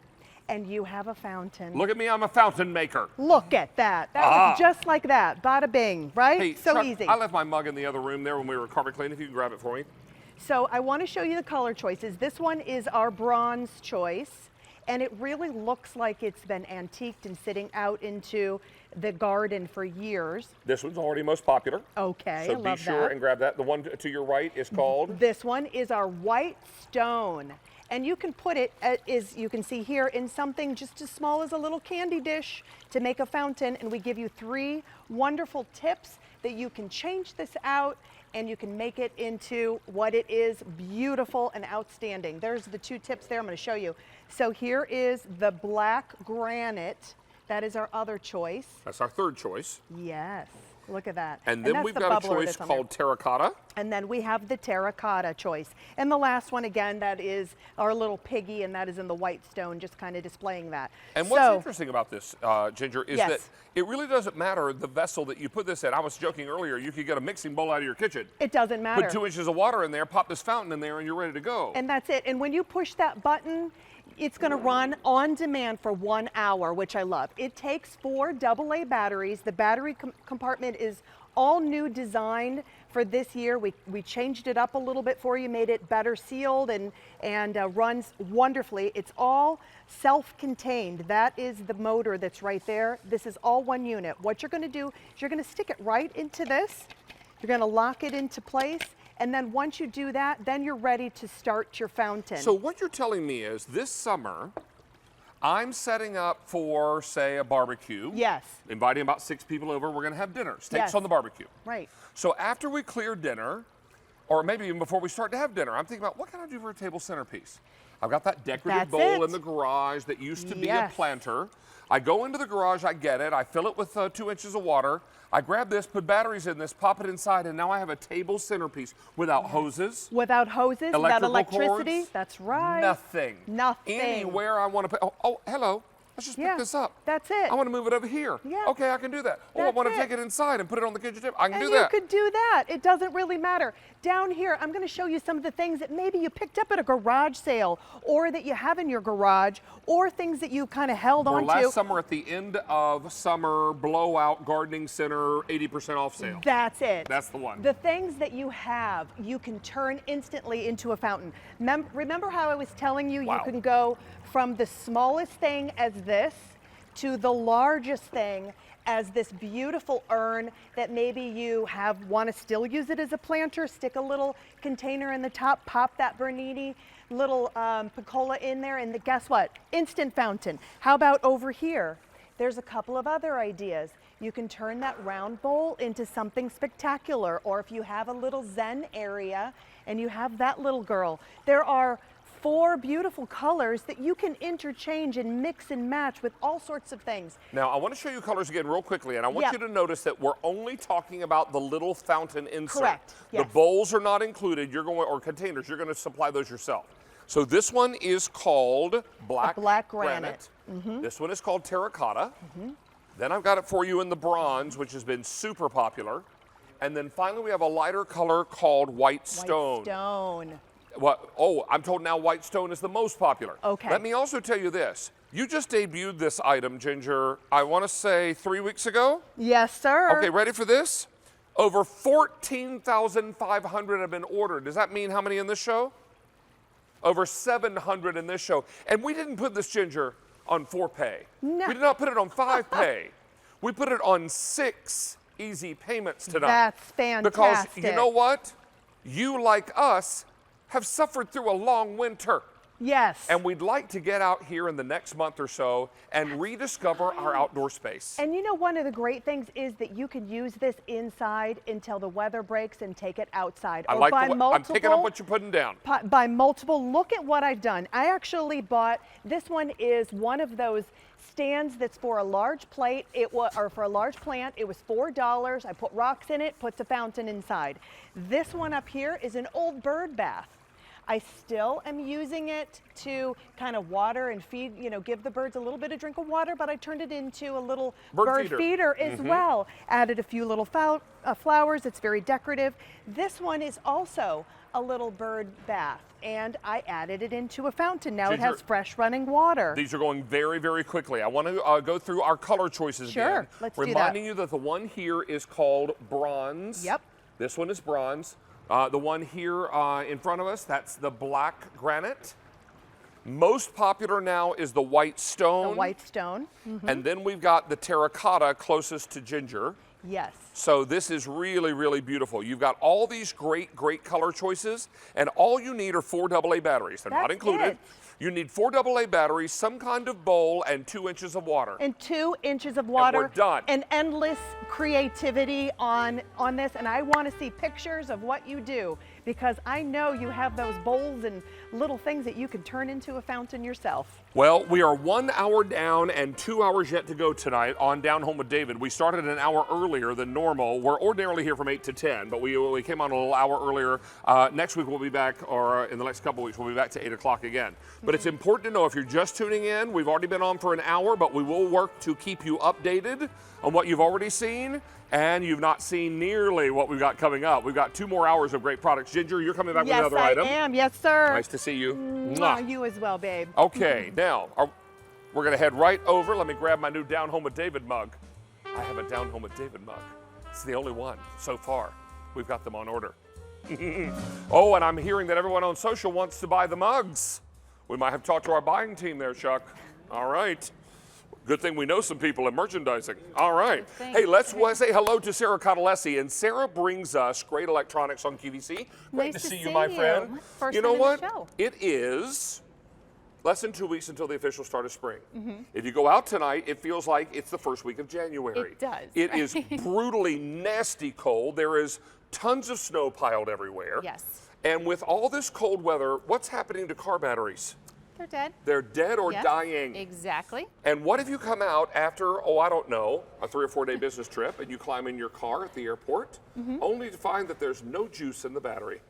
And you have a fountain. Look at me, I'm a fountain maker. Look at that. That was just like that. Bada bing, right? Hey, so Chuck, easy. I left my mug in the other room there when we were carpet cleaning. If you can grab it for me. So I want to show you the color choices. This one is our bronze choice, and it really looks like it's been antiqued and sitting out into the garden for years. This one's already most popular. Okay, so I love be sure that. and grab that. The one to your right is called? This one is our white stone. And you can put it, as you can see here, in something just as small as a little candy dish to make a fountain. And we give you 3 wonderful tips that you can change this out and you can make it into what it is, beautiful and outstanding. There's the 2 tips there I'm going to show you. So here is the black granite. That is our other choice. That's our third choice. Yes. Look at that. And then we've got a choice called terracotta. And then we have the terracotta choice. And the last one, again, that is our little piggy, and that is in the white stone, just kind of displaying that. And what's interesting about this, Ginger, is that it really doesn't matter the vessel that you put this in. I was joking earlier, you could get a mixing bowl out of your kitchen. It doesn't matter. Put 2 inches of water in there, pop this fountain in there, and you're ready to go. And that's it. And when you push that button, it's going to run on demand for 1 hour, which I love. It takes 4 AA batteries. The battery compartment is all new designed for this year. We changed it up a little bit for you, made it better sealed and runs wonderfully. It's all self-contained. That is the motor that's right there. This is all one unit. What you're going to do is you're going to stick it right into this. You're going to lock it into place. And then once you do that, then you're ready to start your fountain. So what you're telling me is this summer, I'm setting up for, say, a barbecue. Yes. Inviting about 6 people over. We're going to have dinner. Steaks on the barbecue. Right. So after we clear dinner, or maybe even before we start to have dinner, I'm thinking about what can I do for a table centerpiece? I've got that decorative bowl in the garage that used to be a planter. I go into the garage, I get it, I fill it with 2 inches of water. I grab this, put batteries in this, pop it inside, and now I have a table centerpiece without hoses. Without hoses, without electricity. Cords, that's right. Nothing. Nothing. Anywhere I want to put, oh, hello. Let's just pick this up. That's it. I want to move it over here. Yeah. Okay, I can do that. Oh, I want to take it inside and put it on the kitchen table. I can do that. And you could do that. It doesn't really matter. Down here, I'm going to show you some of the things that maybe you picked up at a garage sale or that you have in your garage or things that you kind of held on to. Last summer at the end of summer blowout gardening center 80% off sale. That's it. That's the one. The things that you have, you can turn instantly into a fountain. Remember how I was telling you you can go from the smallest thing as this to the largest thing as this beautiful urn that maybe you want to still use it as a planter, stick a little container in the top, pop that Bernini little piccola in there, and guess what? Instant fountain. How about over here? There's a couple of other ideas. You can turn that round bowl into something spectacular, or if you have a little Zen area and you have that little girl, there are 4 beautiful colors that you can interchange and mix and match with all sorts of things. Now, I want to show you colors again real quickly, and I want you to notice that we're only talking about the little fountain insert. Correct. The bowls are not included. You're going, or containers, you're going to supply those yourself. So this one is called black granite. This one is called terracotta. Then I've got it for you in the bronze, which has been super popular. And then finally we have a lighter color called white stone. White stone. What? Oh, I'm told now white stone is the most popular. Okay. Let me also tell you this. You just debuted this item, Ginger, I want to say 3 weeks ago? Yes, sir. Okay, ready for this? Over 14,500 have been ordered. Does that mean how many in this show? Over 700 in this show. And we didn't put this, Ginger, on 4-pay. No. We did not put it on 5-pay. We put it on 6 easy payments tonight. That's fantastic. Because you know what? You, like us, have suffered through a long winter. Yes. And we'd like to get out here in the next month or so and rediscover our outdoor space. And you know, one of the great things is that you can use this inside until the weather breaks and take it outside. I like I'm picking up what you're putting down. By multiple, look at what I've done. I actually bought, this one is one of those stands that's for a large plate, or for a large plant. It was $4. I put rocks in it, puts a fountain inside. This one up here is an old bird bath. I still am using it to kind of water and feed, you know, give the birds a little bit of drink of water, but I turned it into a little bird feeder as well. Added a few little flowers. It's very decorative. This one is also a little bird bath, and I added it into a fountain. Now it has fresh running water. These are going very, very quickly. I want to go through our color choices again. Sure, let's do that. Reminding you that the one here is called bronze. Yep. This one is bronze. The one here in front of us, that's the black granite. Most popular now is the white stone. The white stone. And then we've got the terracotta closest to ginger. Yes. So this is really, really beautiful. You've got all these great, great color choices, and all you need are 4 AA batteries. They're not included. It. You need 4 AA batteries, some kind of bowl, and 2 inches of water. And 2 inches of water. And we're done. And endless creativity on this. And I want to see pictures of what you do, because I know you have those bowls and little things that you can turn into a fountain yourself. Well, we are 1 hour down and 2 hours yet to go tonight on Down Home with David. We started an hour earlier than normal. We're ordinarily here from 8 to 10, but we came on a little hour earlier. Next week we'll be back, or in the next couple weeks, we'll be back to 8 o'clock again. But it's important to know, if you're just tuning in, we've already been on for an hour, but we will work to keep you updated on what you've already seen, and you've not seen nearly what we've got coming up. We've got 2 more hours of great products. Ginger, you're coming back with another item. Yes, I am. Yes, sir. Nice to see you. Mwah. You as well, babe. Okay, now we're going to head right over. Let me grab my new Down Home with David mug. I have a Down Home with David mug. It's the only one so far. We've got them on order. Oh, and I'm hearing that everyone on social wants to buy the mugs. We might have talked to our buying team there, Chuck. All right. Good thing we know some people in merchandising. All right. Hey, let's say hello to Sarah Cotalesi. And Sarah brings us great electronics on QVC. Great to see you, my friend. You know what? It is less than 2 weeks until the official start of spring. If you go out tonight, it feels like it's the first week of January. It does. It is brutally nasty cold. There is tons of snow piled everywhere. Yes. And with all this cold weather, what's happening to car batteries? They're dead. They're dead or dying. Exactly. And what if you come out after, I don't know, a 3 or 4 day business trip, and you climb in your car at the airport, only to find that there's no juice in the battery.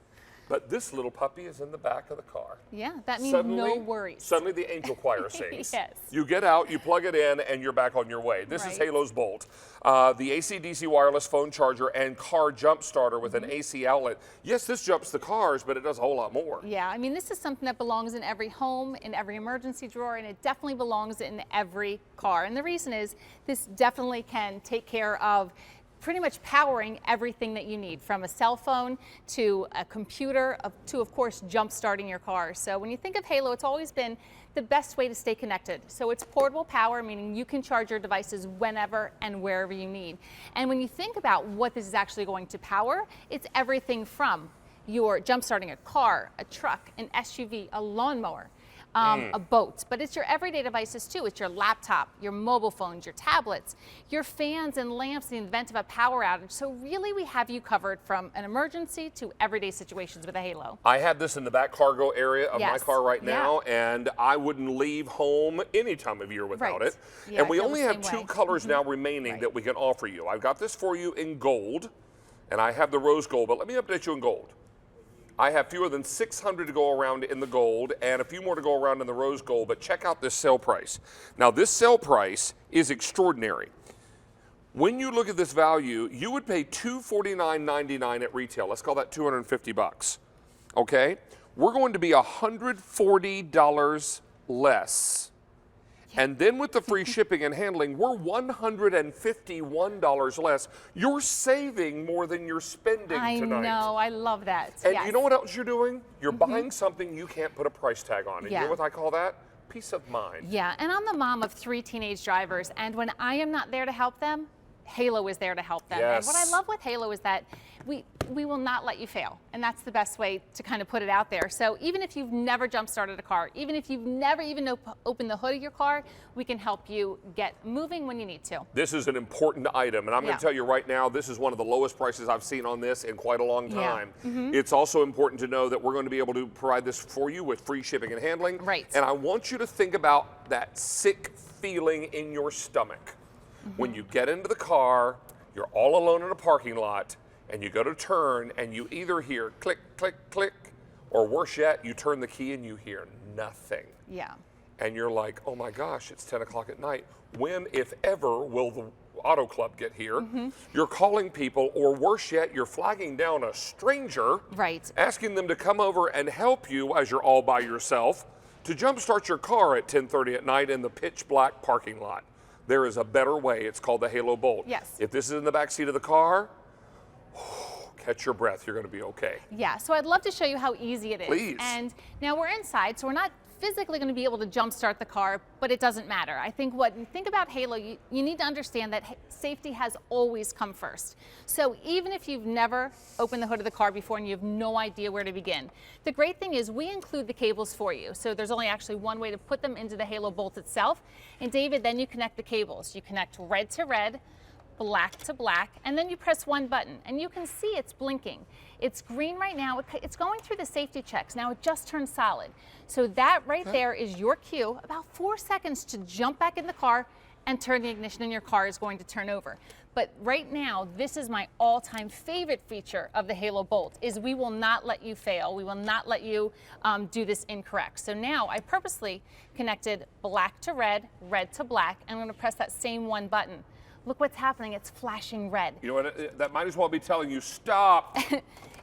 But this little puppy is in the back of the car. Yeah, that means no worries. Suddenly the angel choir sings. Yes. You get out, you plug it in, and you're back on your way. This is Halo's Bolt, the AC/DC wireless phone charger and car jump starter with an AC outlet. Yes, this jumps the cars, but it does a whole lot more. Yeah, I mean, this is something that belongs in every home, in every emergency drawer, and it definitely belongs in every car. And the reason is this definitely can take care of pretty much powering everything that you need, from a cell phone to a computer to, of course, jump starting your car. So when you think of Halo, it's always been the best way to stay connected. So it's portable power, meaning you can charge your devices whenever and wherever you need. And when you think about what this is actually going to power, it's everything from your jump starting a car, a truck, an SUV, a lawnmower, a boat, but it's your everyday devices too. It's your laptop, your mobile phones, your tablets, your fans and lamps in the event of a power outage. So really we have you covered from an emergency to everyday situations with a Halo. I have this in the back cargo area of my car right now, and I wouldn't leave home any time of year without it. Yeah, and we only have 2 colors now remaining that we can offer you. I've got this for you in gold, and I have the rose gold, but let me update you in gold. I have fewer than 600 to go around in the gold and a few more to go around in the rose gold, but check out this sale price. Now, this sale price is extraordinary. When you look at this value, you would pay $249.99 at retail. Let's call that $250, okay? We're going to be $140 less. And then with the free shipping and handling, we're $151 less. You're saving more than you're spending tonight. I know, I love that. And you know what else you're doing? You're buying something you can't put a price tag on. And you know what I call that? Peace of mind. Yeah, and I'm the mom of 3 teenage drivers, and when I am not there to help them, Halo is there to help them. Yes. And what I love with Halo is that we will not let you fail. And that's the best way to kind of put it out there. So even if you've never jump started a car, even if you've never even opened the hood of your car, we can help you get moving when you need to. This is an important item, and I'm going to tell you right now, this is one of the lowest prices I've seen on this in quite a long time. It's also important to know that we're going to be able to provide this for you with free shipping and handling. Right. And I want you to think about that sick feeling in your stomach. When you get into the car, you're all alone in a parking lot, and you go to turn, and you either hear click, click, click, or worse yet, you turn the key and you hear nothing. Yeah. And you're like, oh my gosh, it's 10 o'clock at night. When, if ever, will the auto club get here? You're calling people, or worse yet, you're flagging down a stranger, asking them to come over and help you as you're all by yourself to jumpstart your car at 10:30 at night in the pitch black parking lot. There is a better way. It's called the Halo Bolt. Yes. If this is in the back seat of the car, catch your breath. You're going to be okay. Yeah, so I'd love to show you how easy it is. Please. And now we're inside, so we're not physically going to be able to jumpstart the car, but it doesn't matter. I think think about Halo, you need to understand that safety has always come first. So even if you've never opened the hood of the car before and you have no idea where to begin, the great thing is we include the cables for you. So there's only actually one way to put them into the Halo Bolt itself. And David, then you connect the cables. You connect red to red, black to black, and then you press one button and you can see it's blinking. It's green right now. It's going through the safety checks. Now it just turned solid. So that right there is your cue, about 4 seconds to jump back in the car and turn the ignition, and your car is going to turn over. But right now, this is my all-time favorite feature of the Halo Bolt, is we will not let you fail. We will not let you do this incorrect. So now I purposely connected black to red, red to black, and I'm going to press that same one button. Look what's happening, it's flashing red. You know what, that might as well be telling you, stop.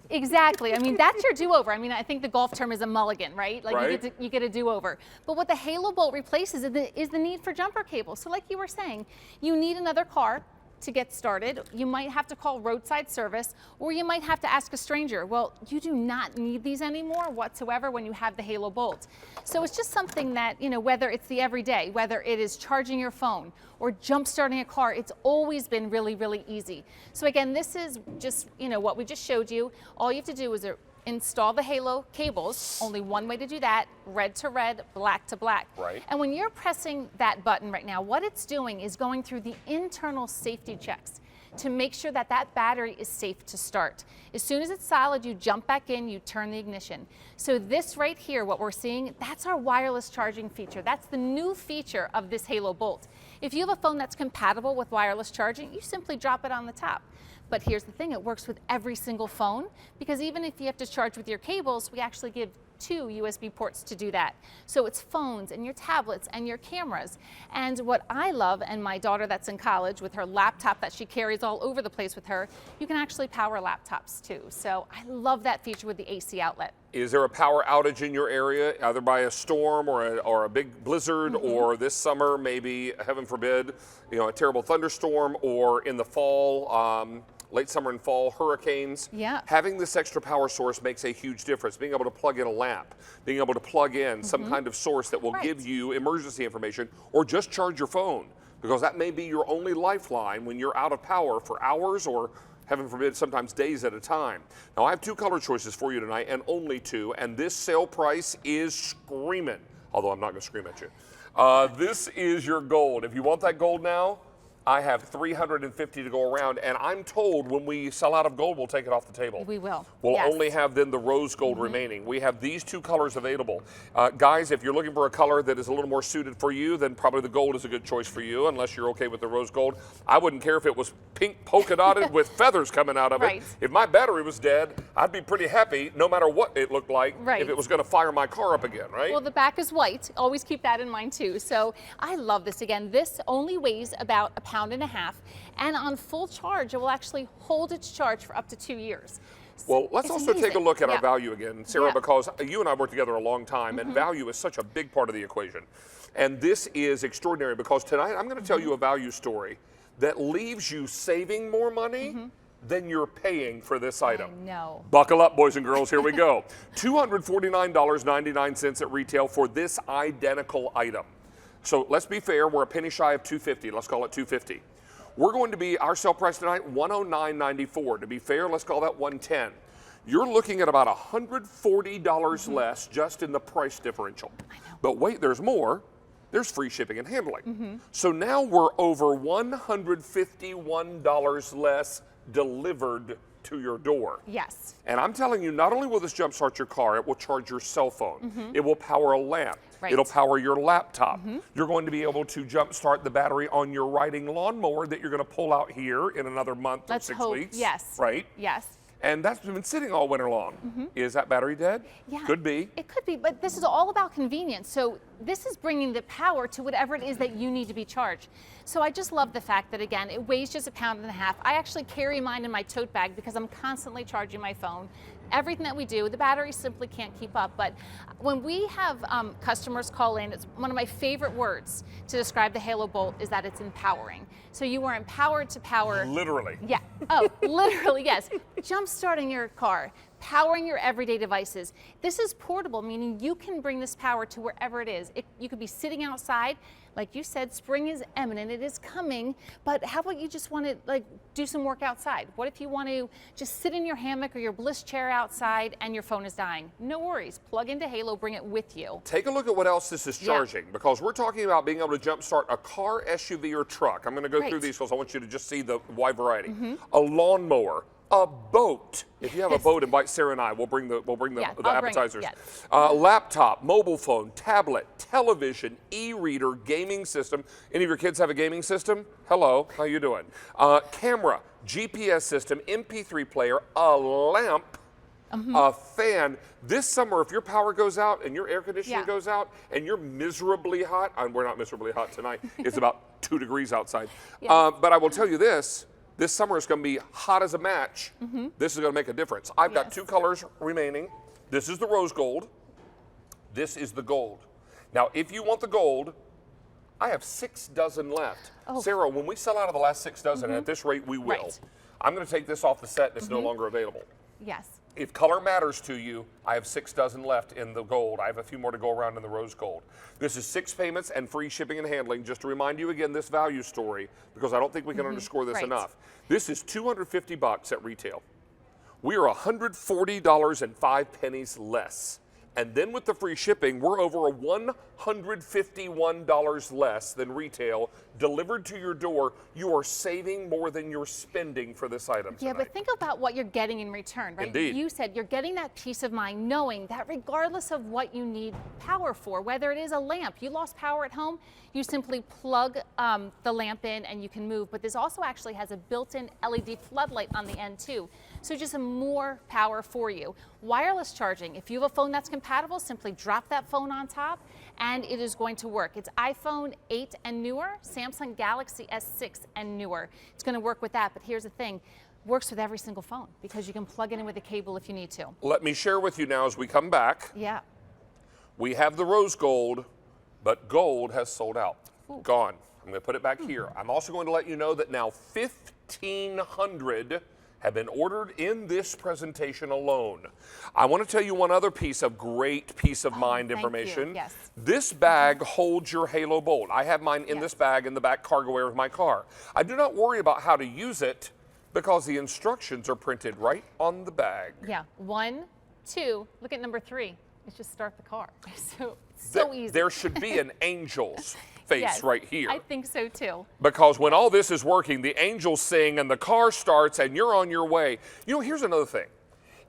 Exactly, I mean, that's your do-over. I mean, I think the golf term is a mulligan, right? Like you get a do-over. But what the Halo Bolt replaces is the need for jumper cables. So like you were saying, you need another car to get started. You might have to call roadside service, or you might have to ask a stranger. Well, you do not need these anymore whatsoever when you have the Halo Bolt. So it's just something that, you know, whether it's the everyday, whether it is charging your phone or jump starting a car, it's always been really, really easy. So again, this is just, you know, what we just showed you. All you have to do is install the Halo cables. Only one way to do that, red to red, black to black. Right. And when you're pressing that button right now, what it's doing is going through the internal safety checks to make sure that that battery is safe to start. As soon as it's solid, you jump back in, you turn the ignition. So this right here, what we're seeing, that's our wireless charging feature. That's the new feature of this Halo Bolt. If you have a phone that's compatible with wireless charging, you simply drop it on the top. But here's the thing, it works with every single phone, because even if you have to charge with your cables, we actually give 2 USB ports to do that. So it's phones and your tablets and your cameras. And what I love, and my daughter that's in college with her laptop that she carries all over the place with her, you can actually power laptops too. So I love that feature with the AC outlet. Is there a power outage in your area, either by a storm or a big blizzard, or this summer, maybe, heaven forbid, you know, a terrible thunderstorm, or in the fall, late summer and fall, hurricanes? Yeah. Having this extra power source makes a huge difference. Being able to plug in a lamp, being able to plug in some kind of source that will give you emergency information, or just charge your phone, because that may be your only lifeline when you're out of power for hours, or heaven forbid, sometimes days at a time. Now, I have 2 color choices for you tonight, and only 2, and this sale price is screaming, although I'm not going to scream at you. This is your gold. If you want that gold now, I have 350 to go around, and I'm told when we sell out of gold, we'll take it off the table. We will. We'll only have then the rose gold remaining. We have these 2 colors available. Guys, if you're looking for a color that is a little more suited for you, then probably the gold is a good choice for you, unless you're okay with the rose gold. I wouldn't care if it was pink polka dotted with feathers coming out of it. If my battery was dead, I'd be pretty happy no matter what it looked like if it was going to fire my car up again, right? Well, the back is white. Always keep that in mind too. So I love this. Again, this only weighs about 1.5 pounds, and on full charge, it will actually hold its charge for up to 2 years. Well, let's also take a look at our Yeah. value again, Sarah, Yeah. because you and I worked together a long time, and value is such a big part of the equation. And this is extraordinary, because tonight I'm going to tell you a value story that leaves you saving more money than you're paying for this item. No. Buckle up, boys and girls, here we go. $249.99 at retail for this identical item. So let's be fair, we're a penny shy of $250. Let's call it $250. We're going to be, our sale price tonight, $109.94. To be fair, let's call that $110. You're looking at about $140 less just in the price differential. I know. But wait, there's more. There's free shipping and handling. So now we're over $151 less delivered to your door. Yes. And I'm telling you, not only will this jumpstart your car, it will charge your cell phone. It will power a lamp. Right. It'll power your laptop. You're going to be able to jumpstart the battery on your riding lawnmower that you're going to pull out here in another month Let's or 6 hope. weeks. Yes. Right? Yes. And that's been sitting all winter long. Is that battery dead? Yeah. Could be. It could be, but this is all about convenience. So this is bringing the power to whatever it is that you need to be charged. So I just love the fact that, again, it weighs just 1.5 pounds. I actually carry mine in my tote bag because I'm constantly charging my phone. Everything that we do, the battery simply can't keep up. But when we have customers call in, it's one of my favorite words to describe the Halo Bolt is that it's empowering. So you are empowered to power. Literally. Yeah. Oh, literally, yes. Jump starting your car, powering your everyday devices. This is portable, meaning you can bring this power to wherever it is. You could be sitting outside. Like you said, spring is imminent, it is coming, but how about you just want to do some work outside? What if you want to just sit in your hammock or your bliss chair outside and your phone is dying? No worries, plug into Halo, bring it with you. Take a look at what else this is charging, because we're talking about being able to jumpstart a car, SUV, or truck. I'm going to go through these because I want you to just see the wide variety. A lawnmower, a boat. If you have a boat, invite Sarah and I. We'll bring the appetizers. Laptop, mobile phone, tablet, television, e-reader, gaming system. Any of your kids have a gaming system? Hello, how you doing? Camera, GPS system, MP3 player, a lamp, a fan. This summer, if your power goes out and your air conditioning goes out and you're miserably hot, we're not miserably hot tonight. It's about 2 degrees outside. But I will tell you this summer is going to be hot as a match. This is going to make a difference. I've got 2 colors remaining. This is the rose gold. This is the gold. Now, if you want the gold, I have 6 dozen left. Sarah, when we sell out of the last 6 dozen, at this rate we will. I'm going to take this off the set and it's no longer available. Yes. If color matters to you, I have 6 dozen left in the gold. I have a few more to go around in the rose gold. This is 6 payments and free shipping and handling. Just to remind you again, this value story, because I don't think we can underscore this enough. This is $250 at retail. We are $140.05 less. And then with the free shipping, we're over $151 less than retail delivered to your door. You are saving more than you're spending for this item tonight. Yeah, but think about what you're getting in return, right? Indeed. You said you're getting that peace of mind knowing that regardless of what you need power for, whether it is a lamp, you lost power at home, you simply plug the lamp in and you can move. But this also actually has a built-in LED floodlight on the end too. So just more power for you. Wireless charging. If you have a phone that's compatible, simply drop that phone on top and it is going to work. It's iPhone 8 and newer, Samsung Galaxy S6 and newer. It's going to work with that, but here's the thing. Works with every single phone because you can plug it in with a cable if you need to. Let me share with you now as we come back. Yeah. We have the rose gold, but gold has sold out. Gone. I'm going to put it back here. I'm also going to let you know that now 1,500 have been ordered in this presentation alone. I want to tell you one other piece of great peace of mind information. Yes. This bag holds your Halo Bolt. I have mine in this bag in the back cargo area of my car. I do not worry about how to use it because the instructions are printed right on the bag. Yeah. 1, 2, look at number 3. It's just start the car. So easy. There should be an angel's face right here. I think so too. Because when all this is working, the angels sing and the car starts and you're on your way. You know, here's another thing.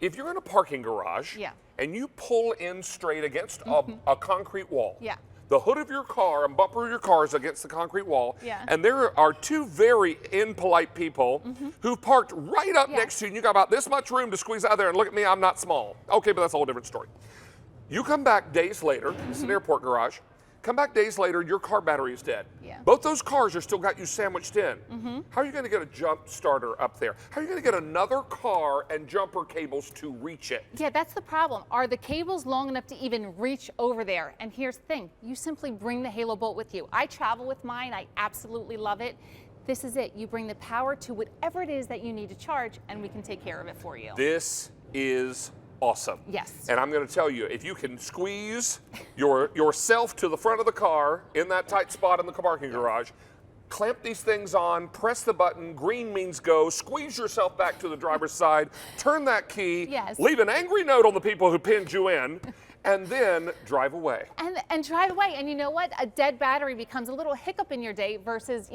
If you're in a parking garage and you pull in straight against a concrete wall, the hood of your car and bumper of your car is against the concrete wall, and there are 2 very impolite people who parked right up next to you and you got about this much room to squeeze out of there, and look at me, I'm not small. Okay, but that's a whole different story. You come back days later, it's an airport garage, come back days later, your car battery is dead. Both those cars are still got you sandwiched in. How are you going to get a jump starter up there? How are you going to get another car and jumper cables to reach it? Yeah, that's the problem. Are the cables long enough to even reach over there? And here's the thing, you simply bring the Halo Bolt with you. I travel with mine, I absolutely love it. This is it, you bring the power to whatever it is that you need to charge and we can take care of it for you. This is awesome. Yes. And I'm going to tell you, if you can squeeze yourself to the front of the car in that tight spot in the parking garage, clamp these things on, press the button, green means go, squeeze yourself back to the driver's side, turn that key, Yes. leave an angry note on the people who pinned you in, and then drive away. And drive away. And you know what? A dead battery becomes a little hiccup in your day versus,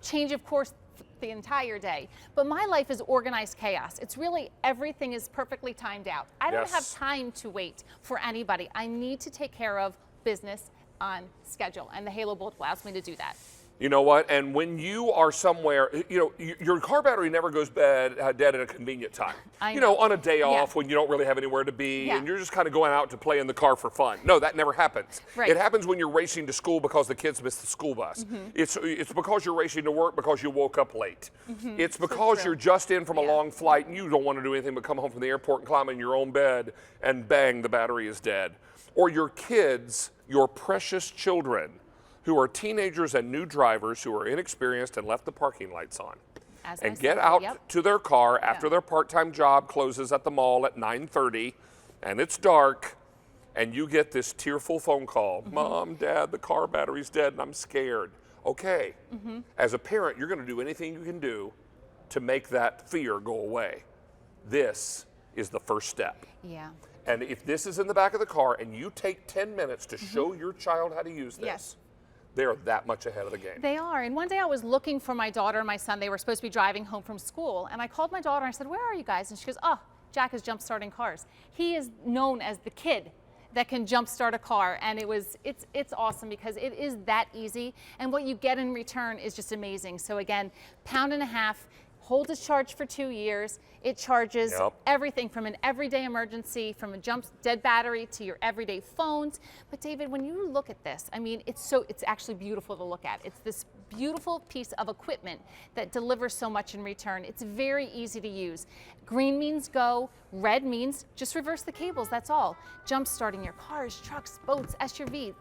change of course the entire day. But my life is organized chaos. It's really everything is perfectly timed out. I don't have time to wait for anybody. I need to take care of business on schedule, and the Halo Bolt allows me to do that. You know what? And when you are somewhere, your car battery never goes dead at a convenient time. I know. On a day off when you don't really have anywhere to be and you're just kind of going out to play in the car for fun. No, that never happens. Right. It happens when you're racing to school because the kids missed the school bus. It's because you're racing to work because you woke up late. It's because you're just in from a long flight and you don't want to do anything but come home from the airport and climb in your own bed and bang, the battery is dead. Or your kids, your precious children, who are teenagers and new drivers who are inexperienced and left the parking lights on. And get out to their car after their part-time job closes at the mall at 9:30 and it's dark and you get this tearful phone call. Mom, Dad, the car battery's dead and I'm scared. Okay, as a parent, you're gonna do anything you can do to make that fear go away. This is the first step. Yeah. And if this is in the back of the car and you take 10 minutes to show your child how to use this, they're that much ahead of the game. They are. And one day I was looking for my daughter and my son. They were supposed to be driving home from school. And I called my daughter and I said, where are you guys? And she goes, oh, Jack is jump starting cars. He is known as the kid that can jump start a car. And it's awesome because it is that easy. And what you get in return is just amazing. So again, £1.50. Hold its charge for 2 years. It charges everything from an everyday emergency, from a dead battery to your everyday phones. But David, when you look at this, I mean, it's actually beautiful to look at. It's this beautiful piece of equipment that delivers so much in return. It's very easy to use. Green means go, red means just reverse the cables, that's all. Jump starting your cars, trucks, boats, SUVs,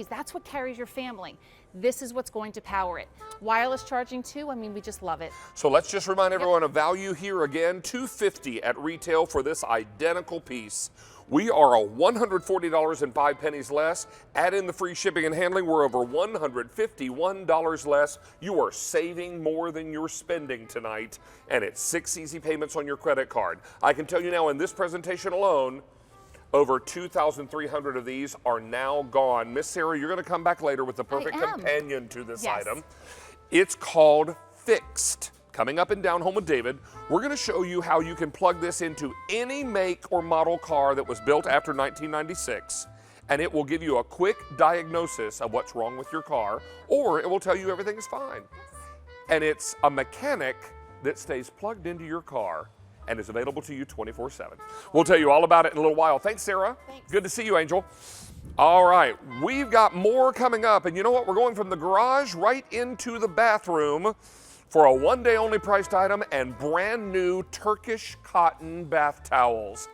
that's what carries your family. This is what's going to power it. Wireless charging too, I mean, we just love it. So let's just remind everyone of value here again, $250 at retail for this identical piece. We are $140.05 less. Add in the free shipping and handling, we're over $151 less. You are saving more than you're spending tonight, and it's 6 easy payments on your credit card. I can tell you now in this presentation alone, over 2,300 of these are now gone. Miss Sarah, you're going to come back later with the perfect companion to this item. It's called Fixed. Coming up in Down Home with David, we're going to show you how you can plug this into any make or model car that was built after 1996, and it will give you a quick diagnosis of what's wrong with your car, or it will tell you everything is fine. And it's a mechanic that stays plugged into your car and is available to you 24/7. We'll tell you all about it in a little while. Thanks, Sarah. Thanks. Good to see you, Angel. All right, we've got more coming up, and you know what? We're going from the garage right into the bathroom for a one-day only priced item and brand new Turkish cotton bath towels.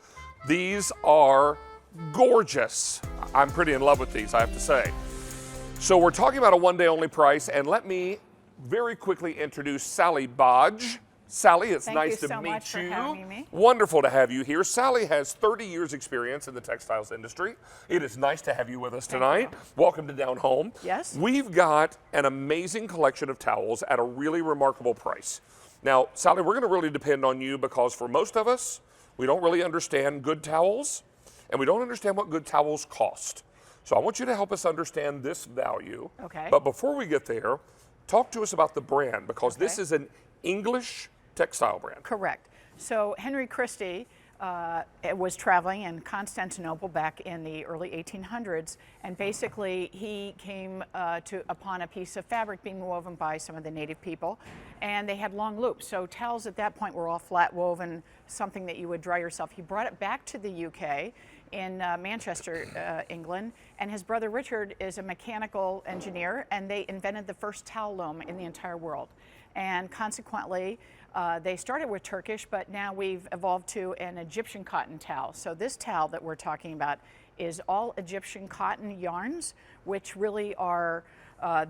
These are gorgeous. I'm pretty in love with these, I have to say. So we're talking about a one-day only price, and let me very quickly introduce Sally Bodge. Sally, it's nice to meet you. Wonderful to have you here. Sally has 30 years experience in the textiles industry. It is nice to have you with us tonight. Welcome to Down Home. Yes. We've got an amazing collection of towels at a really remarkable price. Now, Sally, we're going to really depend on you because for most of us, we don't really understand good towels and we don't understand what good towels cost. So I want you to help us understand this value. Okay. But before we get there, talk to us about the brand because this is an English textile brand. Correct. So Henry Christy was traveling in Constantinople back in the early 1800s, and basically he came upon a piece of fabric being woven by some of the native people, and they had long loops. So towels at that point were all flat woven, something that you would dry yourself. He brought it back to the UK in Manchester, England, and his brother Richard is a mechanical engineer, and they invented the first towel loom in the entire world. And consequently, they started with Turkish, but now we've evolved to an Egyptian cotton towel. So this towel that we're talking about is all Egyptian cotton yarns, which really are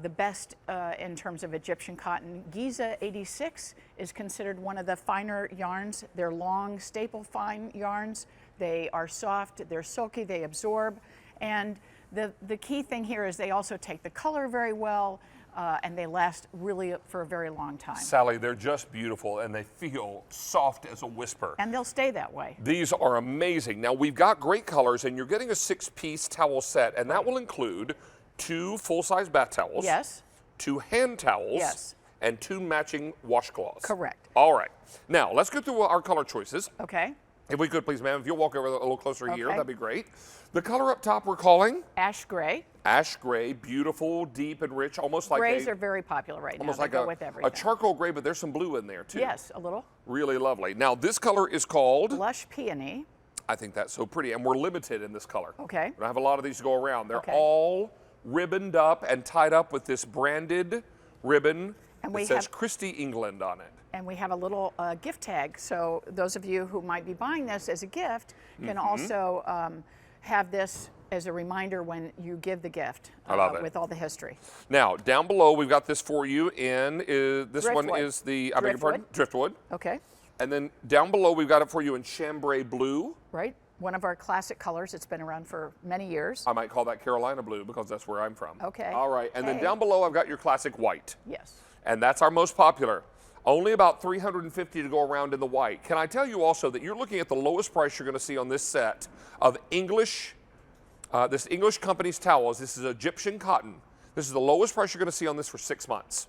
the best in terms of Egyptian cotton. Giza 86 is considered one of the finer yarns. They're long, staple fine yarns. They are soft, they're silky, they absorb. And the key thing here is they also take the color very well. and they last really for a very long time. Sally, they're just beautiful, and they feel soft as a whisper. And they'll stay that way. These are amazing. Now, we've got great colors, and you're getting a 6-piece towel set, and that will include 2 full-size bath towels. Yes. 2 hand towels. Yes. And 2 matching washcloths. Correct. All right. Now, let's go through our color choices. Okay. If we could, please, ma'am, if you'll walk over a little closer here, Okay. that'd be great. The color up top we're calling? Ash gray. Ash gray, beautiful, deep and rich, almost like Grays are very popular right now. almost They like go with a everything. charcoal gray, but there's some blue in there, too. Yes, a little. Really lovely. Now, this color is called? Blush peony. I think that's so pretty, and we're limited in this color. Okay. We don't have a lot of these to go around. They're Okay. all ribboned up and tied up with this branded ribbon And that we says have- Christy England on it. And we have a little gift tag. So those of you who might be buying this as a gift can also have this as a reminder when you give the gift I love it. with all the history. Now, down below, we've got this for you in, this one Driftwood. is the, I beg your pardon? Driftwood. Okay. And then down below, we've got it for you in chambray blue. Right. One of our classic colors. It's been around for many years. I might call that Carolina blue because that's where I'm from. Okay. All right. And then Hey. down below, I've got your classic white. Yes. And that's our most popular. Only about 350 to go around in the white. Can I tell you also that you're looking at the lowest price you're going to see on this set of this English company's towels. This is Egyptian cotton. This is the lowest price you're going to see on this for 6 months.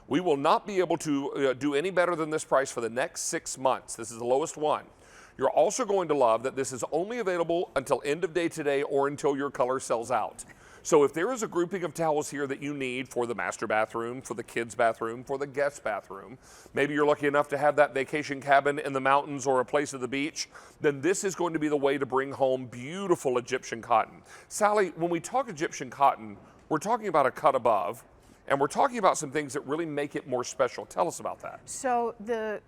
We will not be able to do any better than this price for the next 6 months. This is the lowest one. You're also going to love that this is only available until end of day today or until your color sells out. So if there is a grouping of towels here that you need for the master bathroom, for the kids' bathroom, for the guest bathroom, maybe you're lucky enough to have that vacation cabin in the mountains or a place at the beach, then this is going to be the way to bring home beautiful Egyptian cotton. Sally, when we talk Egyptian cotton, we're talking about a cut above, and we're talking about some things that really make it more special. Tell us about that. So the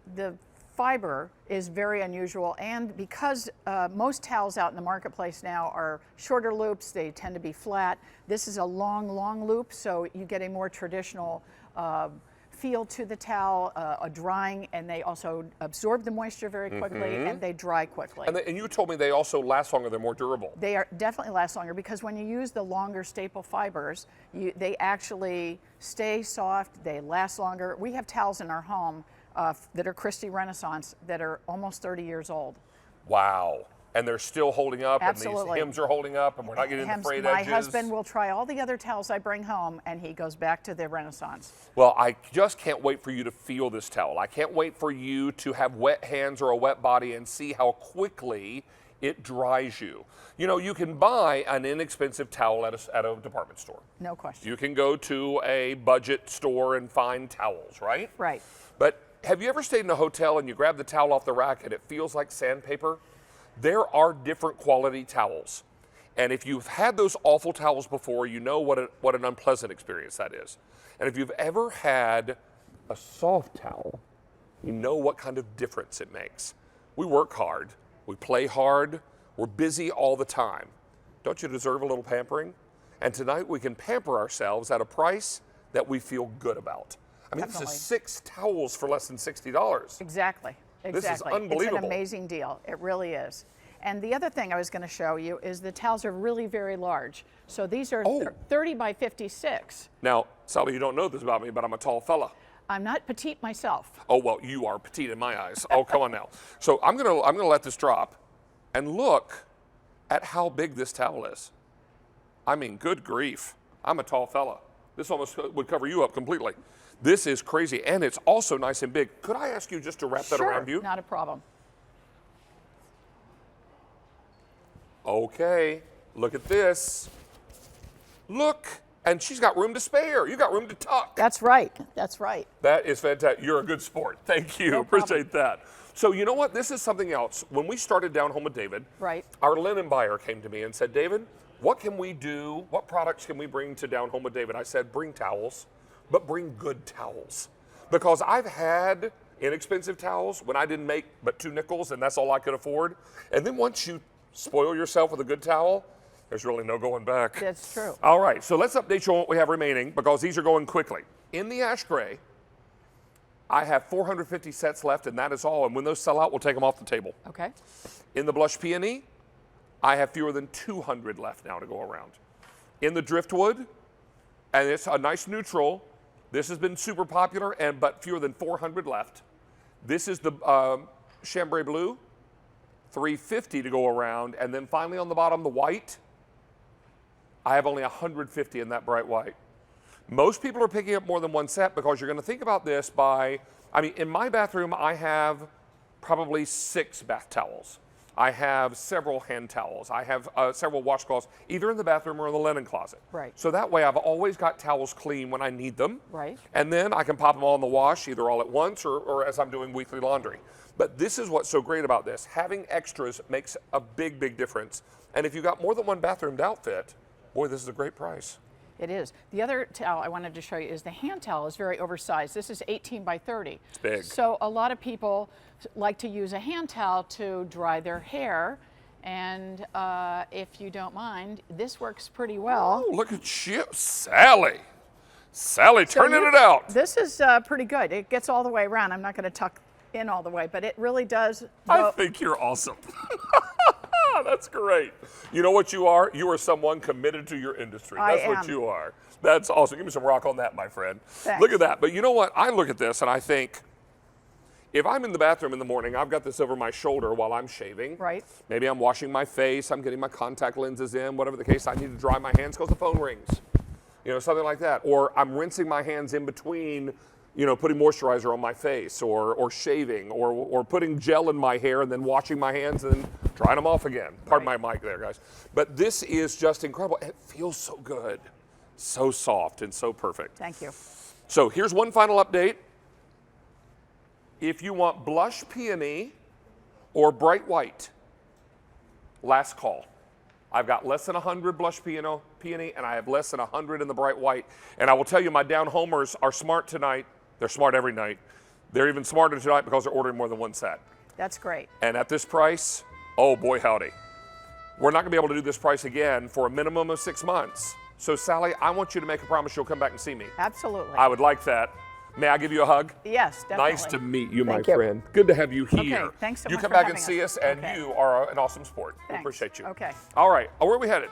fiber is very unusual, and because most towels out in the marketplace now are shorter loops, they tend to be flat. This is a long loop, so you get a more traditional feel to the towel, a drying, and they also absorb the moisture very quickly, and they dry quickly. And you told me they also last longer, they're more durable. They are definitely last longer because when you use the longer staple fibers, they actually stay soft, they last longer. We have towels in our home that are Christy Renaissance that are almost 30 years old. Wow. And they're still holding up, Absolutely. and these hems are holding up, and we're not getting the frayed My edges. husband will try all the other towels I bring home, and he goes back to the Renaissance. Well, I just can't wait for you to feel this towel. I can't wait for you to have wet hands or a wet body and see how quickly it dries you. You know, you can buy an inexpensive towel at a department store. No question. You can go to a budget store and find towels, right? Right. But have you ever stayed in a hotel and you grab the towel off the rack and it feels like sandpaper? There are different quality towels. And if you've had those awful towels before, you know what an unpleasant experience that is. And if you've ever had a soft towel, you know what kind of difference it makes. We work hard, we play hard, we're busy all the time. Don't you deserve a little pampering? And tonight we can pamper ourselves at a price that we feel good about. I mean, Definitely. this is 6 towels for less than $60. Exactly. This is Exactly. unbelievable. It's an amazing deal. It really is. And the other thing I was going to show you is the towels are really very large. So these are 30 by 56. Now, Sally, you don't know this about me, but I'm a tall fella. I'm not petite myself. Oh, well, you are petite in my eyes. Oh, come on now. So I'm gonna let this drop and look at how big this towel is. I mean, good grief. I'm a tall fella. This almost would cover you up completely. This is crazy, and it's also nice and big. Could I ask you just to wrap that around you? Not a problem. Okay, look at this. Look, and she's got room to spare. You got room to tuck. That's right. That's right. That is fantastic. You're a good sport. Thank you. No problem. Appreciate that. So you know what? This is something else. When we started Down Home with David, Right. our linen buyer came to me and said, David, what can we do? What products can we bring to Down Home with David? I said, bring towels, but bring good towels. Because I've had inexpensive towels when I didn't make but 2 nickels and that's all I could afford. And then once you spoil yourself with a good towel, there's really no going back. That's true. All right, so let's update you on what we have remaining because these are going quickly. In the ash gray, I have 450 sets left, and that is all. And when those sell out, we'll take them off the table. Okay. In the blush peony, I have fewer than 200 left now to go around. In the driftwood, and it's a nice neutral, This has been super popular, but fewer than 400 left. This is the chambray blue, $350 to go around. And then finally on the bottom, the white. I have only 150 in that bright white. Most people are picking up more than one set because you're going to think about this in my bathroom, I have probably 6 bath towels. I have several hand towels. I have several washcloths, either in the bathroom or in the linen closet. Right. So that way I've always got towels clean when I need them. Right. And then I can pop them all in the wash, either all at once or as I'm doing weekly laundry. But this is what's so great about this. Having extras makes a big, big difference. And if you've got more than one bathroomed outfit, boy, this is a great price. It is. The other towel I wanted to show you is the hand towel is very oversized. This is 18 by 30. It's big. So a lot of people like to use a hand towel to dry their hair. And if you don't mind, this works pretty well. Oh, look at you, Sally. Sally, turning it out. This is pretty good. It gets all the way around. I'm not going to tuck in all the way, but it really does. I think you're awesome. That's great. You know what you are? You are someone committed to your industry. That's what you are. That's awesome. Give me some rock on that, my friend. Thanks. Look at that. But you know what? I look at this and I think, if I'm in the bathroom in the morning, I've got this over my shoulder while I'm shaving. Right. Maybe I'm washing my face, I'm getting my contact lenses in, whatever the case, I need to dry my hands because the phone rings. You know, something like that. Or I'm rinsing my hands in between, you know, putting moisturizer on my face or shaving or putting gel in my hair and then washing my hands and then drying them off again. Pardon my mic there, guys. But this is just incredible. It feels so good, so soft and so perfect. Thank you. So here's one final update. If you want blush peony or bright white, last call. I've got less than 100 blush peony and I have less than 100 in the bright white. And I will tell you, my down homers are smart tonight. They're smart every night. They're even smarter tonight because they're ordering more than one set. That's great. And at this price, oh boy howdy. We're not gonna be able to do this price again for a minimum of 6 months. So Sally, I want you to make a promise you'll come back and see me. Absolutely. I would like that. May I give you a hug? Yes, definitely. Nice to meet you, my Thank you. friend. Good to have you here. Okay, thanks so you much come for back having and see us. us, and Okay. you are an awesome sport. We Thanks. appreciate you. Okay. All right. Oh, where are we headed?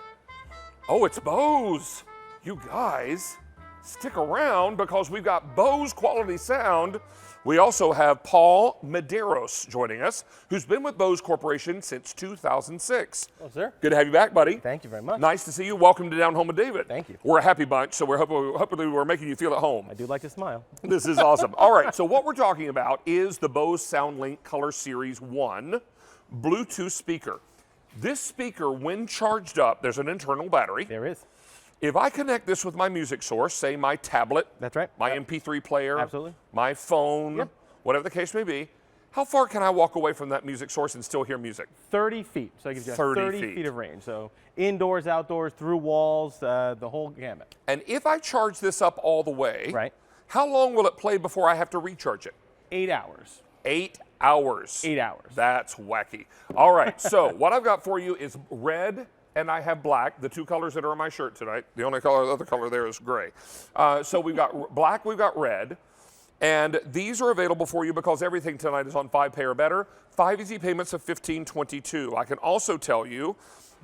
Oh, it's Bose. You guys, stick around because we've got Bose quality sound. We also have Paul Medeiros joining us, who's been with Bose Corporation since 2006. Oh, sir. Good to have you back, buddy. Thank you very much. Nice to see you. Welcome to Down Home with David. Thank you. We're a happy bunch, so hopefully we're making you feel at home. I do like to smile. This is awesome. All right, so what we're talking about is the Bose SoundLink Color Series 1 Bluetooth speaker. This speaker, when charged up, there's an internal battery. There is. If I connect this with my music source, say my tablet, that's right, my MP3 player, absolutely, my phone, whatever the case may be, how far can I walk away from that music source and still hear music? 30 feet. So it gives you 30 feet of range. So indoors, outdoors, through walls, the whole gamut. And if I charge this up all the way, right, how long will it play before I have to recharge it? 8 hours. 8 hours. 8 hours. That's wacky. All right, so what I've got for you is red and I have black, the two colors that are on my shirt tonight. The only other color there is gray. So we've got black, we've got red. And these are available for you because everything tonight is on 5 pay or better. 5 easy payments of $15.22. I can also tell you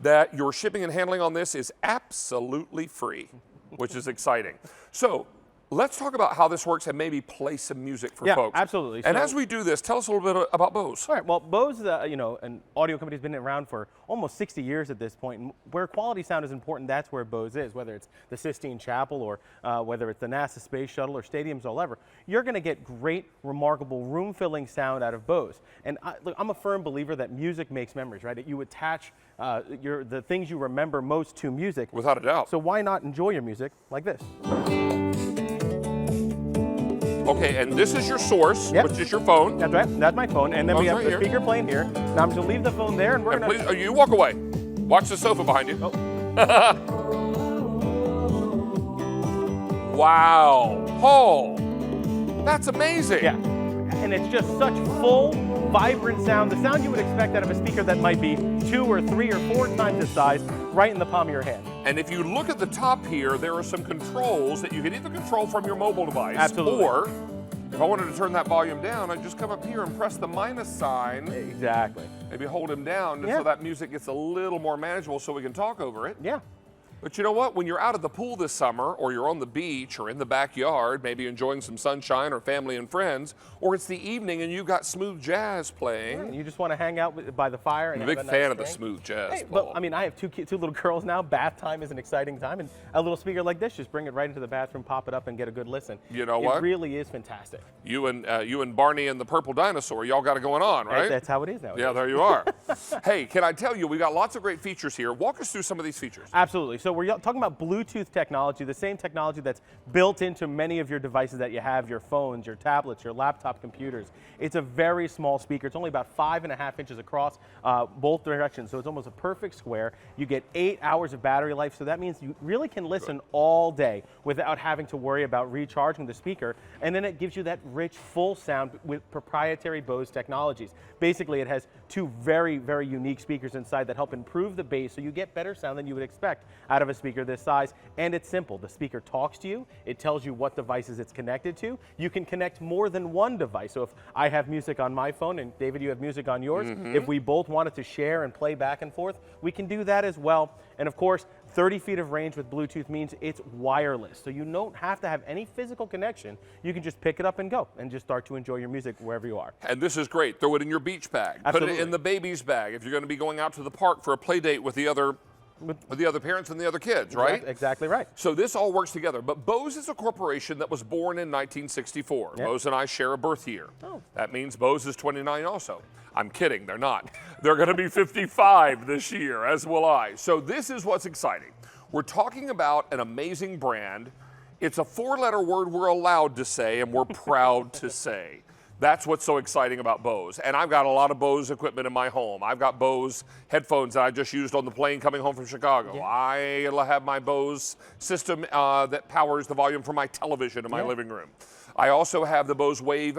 that your shipping and handling on this is absolutely free, which is exciting. So let's talk about how this works and maybe play some music for folks. Yeah, absolutely. And so, as we do this, tell us a little bit about Bose. All right, well, Bose, you know, an audio company has been around for almost 60 years at this point. And where quality sound is important, that's where Bose is, whether it's the Sistine Chapel or whether it's the NASA Space Shuttle or stadiums all over. You're going to get great, remarkable, room-filling sound out of Bose. And look, I'm a firm believer that music makes memories, right? That you attach the things you remember most to music. Without a doubt. So why not enjoy your music like this? Okay, and this is your source, which is your phone. That's right, that's my phone. And then we have the speaker playing here. Now I'm just gonna leave the phone there and we're gonna... Please, you walk away. Watch the sofa behind you. Wow, Paul, that's amazing. Yeah, and it's just such full, vibrant sound. The sound you would expect out of a speaker that might be 2 or 3 or 4 times its size, right in the palm of your hand. And if you look at the top here, there are some controls that you can either control from your mobile device, absolutely, or if I wanted to turn that volume down, I'd just come up here and press the minus sign. Exactly. Maybe hold him down so that music gets a little more manageable so we can talk over it. Yeah. But you know what? When you're out at the pool this summer, or you're on the beach, or in the backyard, maybe enjoying some sunshine or family and friends, or it's the evening and you've got smooth jazz playing. You just want to hang out by the fire. And I'm a big have a fan nice of the drink. smooth jazz. Hey, Paul. but I mean, I have two little girls now. Bath time is an exciting time, and a little speaker like this, just bring it right into the bathroom, pop it up, and get a good listen. You know what? It really is fantastic. You and Barney and the purple dinosaur, y'all got it going on, right? That's how it is now. Yeah, there you are. Hey, can I tell you, we got lots of great features here. Walk us through some of these features. Absolutely. So we're talking about Bluetooth technology, the same technology that's built into many of your devices that you have, your phones, your tablets, your laptop computers. It's a very small speaker. It's only about 5.5 inches across both directions, so it's almost a perfect square. You get 8 hours of battery life, so that means you really can listen all day without having to worry about recharging the speaker. And then it gives you that rich, full sound with proprietary Bose technologies. Basically, it has two very, very unique speakers inside that help improve the bass, so you get better sound than you would expect out of a speaker this size. And it's simple. The speaker talks to you. It tells you what devices it's connected to. You can connect more than one device. So if I have music on my phone and David, you have music on yours, if we both wanted to share and play back and forth, we can do that as well. And of course, 30 feet of range with Bluetooth means it's wireless. So you don't have to have any physical connection. You can just pick it up and go and just start to enjoy your music wherever you are. And this is great. Throw it in your beach bag. Absolutely. Put it in the baby's bag if you're going to be going out to the park for a play date with the other parents and the other kids, right? Exactly right. So this all works together. But Bose is a corporation that was born in 1964. Yep. Bose and I share a birth year. Oh. That means Bose is 29 also. I'm kidding, they're not. They're going to be 55 this year, as will I. So this is what's exciting. We're talking about an amazing brand. It's a 4-letter word we're allowed to say and we're proud to say. That's what's so exciting about Bose. And I've got a lot of Bose equipment in my home. I've got Bose headphones that I just used on the plane coming home from Chicago. Yeah. I have my Bose system that powers the volume from my television in my living room. I also have the Bose Wave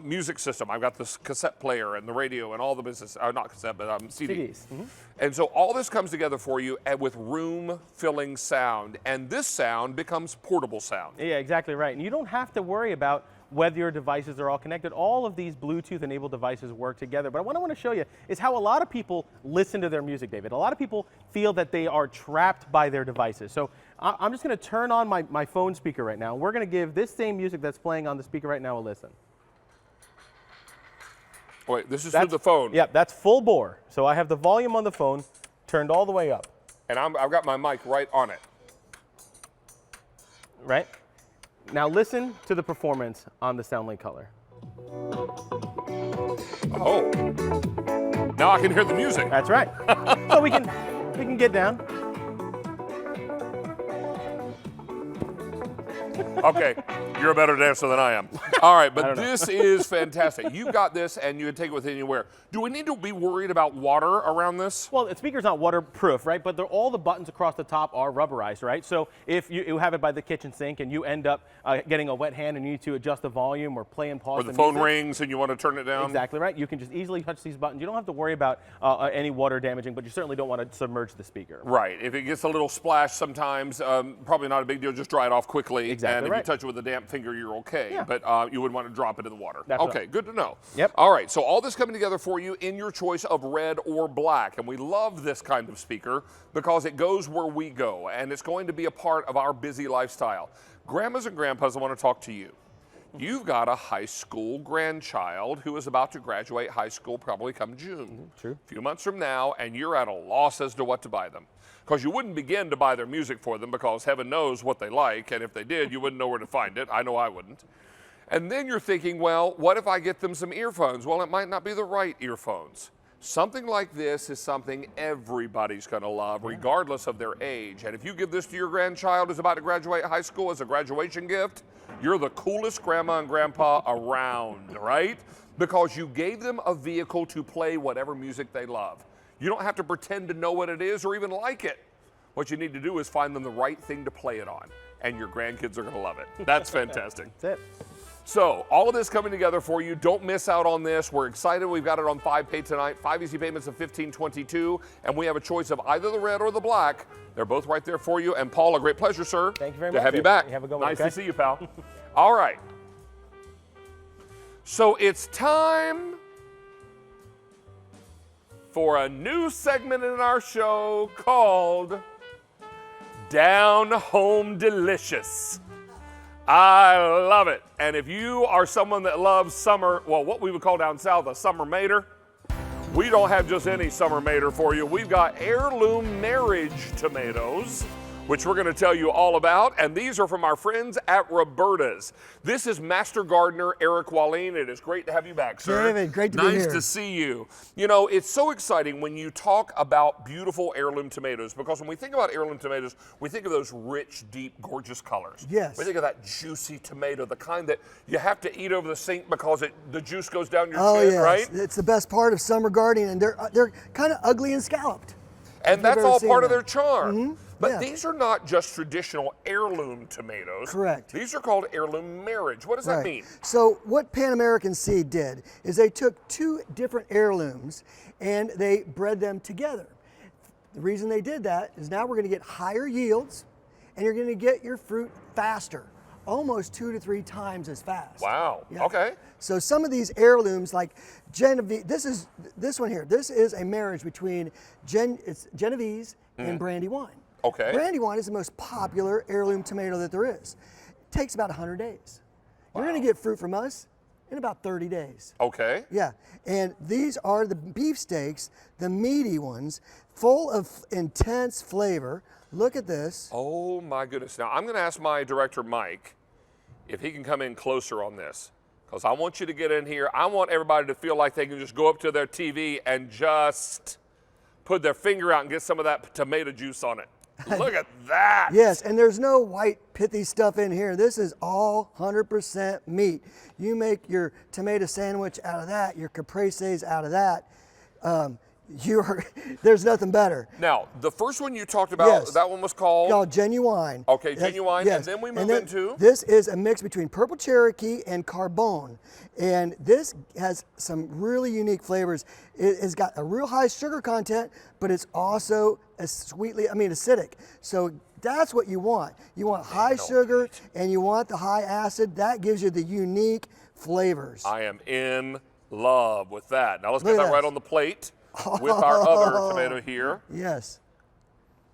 music system. I've got this cassette player and the radio and all the business, not cassette, but CD. CDs. And so all this comes together for you with room-filling sound. And this sound becomes portable sound. Yeah, exactly right. And you don't have to worry about whether your devices are all connected. All of these Bluetooth-enabled devices work together. But what I want to show you is how a lot of people listen to their music, David. A lot of people feel that they are trapped by their devices. So I'm just going to turn on my phone speaker right now. We're going to give this same music that's playing on the speaker right now a listen. Wait, this is through the phone. Yeah, that's full bore. So I have the volume on the phone turned all the way up. And I've got my mic right on it. Right? Now listen to the performance on the SoundLink Color. Oh. Now I can hear the music. That's right. So we can get down. Okay, you're a better dancer than I am. All right, but this is fantastic. You got this and you can take it with anywhere. Do we need to be worried about water around this? Well, the speaker's not waterproof, right? But all the buttons across the top are rubberized, right? So if you have it by the kitchen sink and you end up getting a wet hand and you need to adjust the volume or play and pause Or the phone rings and you want to turn it down? Exactly right. You can just easily touch these buttons. You don't have to worry about any water damaging, but you certainly don't want to submerge the speaker. Right. If it gets a little splash sometimes, probably not a big deal. Just dry it off quickly. Exactly And if right. you touch it with a damp finger, you're okay. Yeah. But you wouldn't want to drop it in the water. That's okay, right. good to know. Yep. All right, so all this coming together for you in your choice of red or black. And we love this kind of speaker because it goes where we go. And it's going to be a part of our busy lifestyle. Grandmas and grandpas, I want to talk to you. You've got a high school grandchild who is about to graduate high school probably come June. True. A few months from now, and you're at a loss as to what to buy them. Because you wouldn't begin to buy their music for them because heaven knows what they like, and if they did, you wouldn't know where to find it. I know I wouldn't. And then you're thinking, well, what if I get them some earphones? Well, it might not be the right earphones. Something like this is something everybody's going to love, regardless of their age. And if you give this to your grandchild who's about to graduate high school as a graduation gift, you're the coolest grandma and grandpa around, right? Because you gave them a vehicle to play whatever music they love. You don't have to pretend to know what it is or even like it. What you need to do is find them the right thing to play it on, and your grandkids are going to love it. That's fantastic. That's it. So, all of this coming together for you. Don't miss out on this. We're excited. We've got it on 5 Pay tonight. 5 easy payments of $15.22, and we have a choice of either the red or the black. They're both right there for you. And Paul, a great pleasure, sir. Thank you very to much. have you back. Have a good one. Nice Okay? to see you, pal. All right. So it's time for a new segment in our show called Down home delicious. I love it. And if you are someone that loves summer, well, what we would call down south a summer mater, we don't have just any summer mater for you. We've got heirloom marriage tomatoes, which we're going to tell you all about. And these are from our friends at Roberta's. This is Master Gardener Eric Wallin. It is great to have you back, sir. David, great to be here. Nice to see you. You know, it's so exciting when you talk about beautiful heirloom tomatoes, because when we think about heirloom tomatoes, we think of those rich, deep, gorgeous colors. Yes. We think of that juicy tomato, the kind that you have to eat over the sink because the juice goes down your chin, yes. right? It's the best part of summer gardening, and they're kind of ugly and scalloped. And that's all part of their charm. Mm-hmm. But these are not just traditional heirloom tomatoes. Correct. These are called heirloom marriage. What does that mean? So what Pan American Seed did is they took two different heirlooms and they bred them together. The reason they did that is now we're going to get higher yields and you're going to get your fruit faster, almost 2 to 3 times as fast. Wow. Yeah. Okay. So some of these heirlooms, like Genovese, this one here. This is a marriage between Genovese and Brandywine. Okay. Brandywine is the most popular heirloom tomato that there is. It takes about 100 days. You're going to get fruit from us in about 30 days. Okay. Yeah, and these are the beefsteaks, the meaty ones, full of intense flavor. Look at this. Oh my goodness. Now I'm going to ask my director, Mike, if he can come in closer on this, because I want you to get in here. I want everybody to feel like they can just go up to their TV and just put their finger out and get some of that tomato juice on it. Look at that. Yes, and there's no white pithy stuff in here. This is all 100% meat. You make your tomato sandwich out of that, your capreses out of that. There's nothing better. Now, the first one you talked about, that one was called? Genuine. Okay, Genuine, yes. And then we move into? This is a mix between Purple Cherokee and Carbone. And this has some really unique flavors. It has got a real high sugar content, but it's also acidic. So that's what you want. You want high sugar and you want the high acid. That gives you the unique flavors. I am in love with that. Now let's get that right on the plate with our other tomato here. Yes.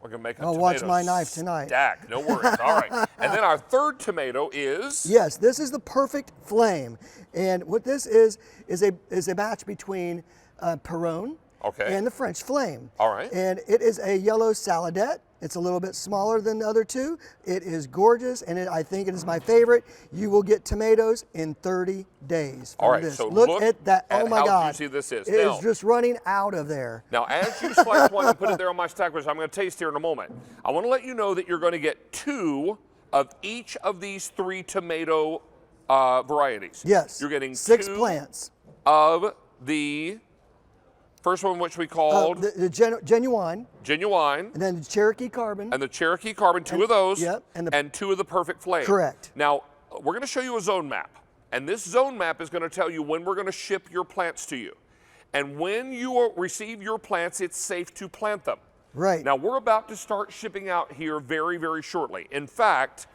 We're going to make a tomato watch my knife tonight. Stack. No worries. All right. And then our third tomato is? Yes, this is the Perfect Flame. And what this is a match between Perone and the French Flame. All right. And it is a yellow saladette. It's a little bit smaller than the other two. It is gorgeous, and I think it is my favorite. You will get tomatoes in 30 days from All right, this. so look at that. Oh my how God. juicy this is. It is just running out of there. Now, as you slice one and put it there on my stack, which I'm going to taste here in a moment, I want to let you know that you're going to get 2 of each of these 3 tomato varieties. Yes. You're getting 6 2 plants of the first one, which we called the Genuine. Genuine. And then the Cherokee Carbon. And the Cherokee Carbon, 2 of those. Yep. And 2 of the Perfect Flame. Correct. Now, we're going to show you a zone map. And this zone map is going to tell you when we're going to ship your plants to you. And when you receive your plants, it's safe to plant them. Right. Now, we're about to start shipping out here very, very shortly. In fact,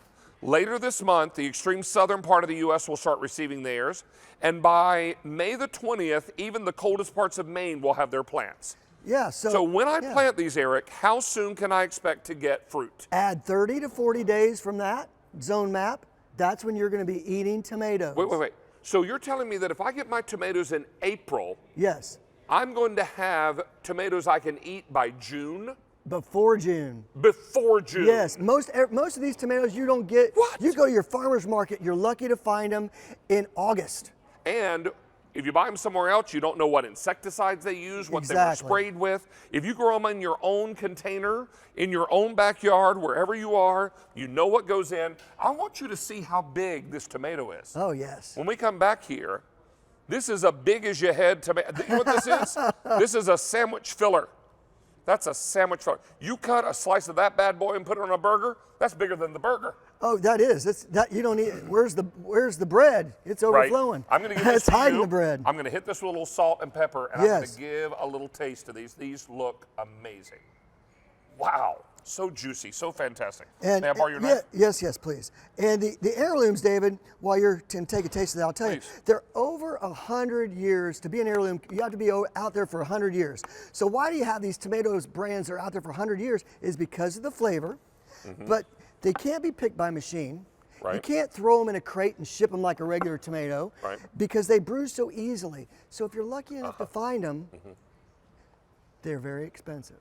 later this month, the extreme southern part of the U.S. will start receiving theirs. And by May the 20th, even the coldest parts of Maine will have their plants. Yeah. So when I plant these, Eric, how soon can I expect to get fruit? Add 30 to 40 days from that zone map. That's when you're going to be eating tomatoes. Wait. So you're telling me that if I get my tomatoes in April, yes, I'm going to have tomatoes I can eat by June? Before June. Before June. Yes, most of these tomatoes you don't get. What? You go to your farmer's market, you're lucky to find them in August. And if you buy them somewhere else, you don't know what insecticides they use, what they were sprayed with. If you grow them in your own container, in your own backyard, wherever you are, you know what goes in. I want you to see how big this tomato is. Oh, yes. When we come back here, this is a big as your head tomato. You know what this is? This is a sandwich filler. That's a sandwich filler. You cut a slice of that bad boy and put it on a burger, that's bigger than the burger. Oh, that is. That you don't need. Where's the bread? It's overflowing. Right. I'm going to give this it's to hiding you. the bread. I'm going to hit this with a little salt and pepper, and I'm going to give a little taste of these. These look amazing. Wow. So juicy, so fantastic. And may I borrow your knife? Yes, please. And the heirlooms, David, while you're to take a taste of that, I'll tell you, they're over 100 years. To be an heirloom, you have to be out there for 100 years. So why do you have these tomatoes brands that are out there for 100 years? Is because of the flavor, but they can't be picked by machine. Right. You can't throw them in a crate and ship them like a regular tomato because they bruise so easily. So if you're lucky enough to find them, they're very expensive.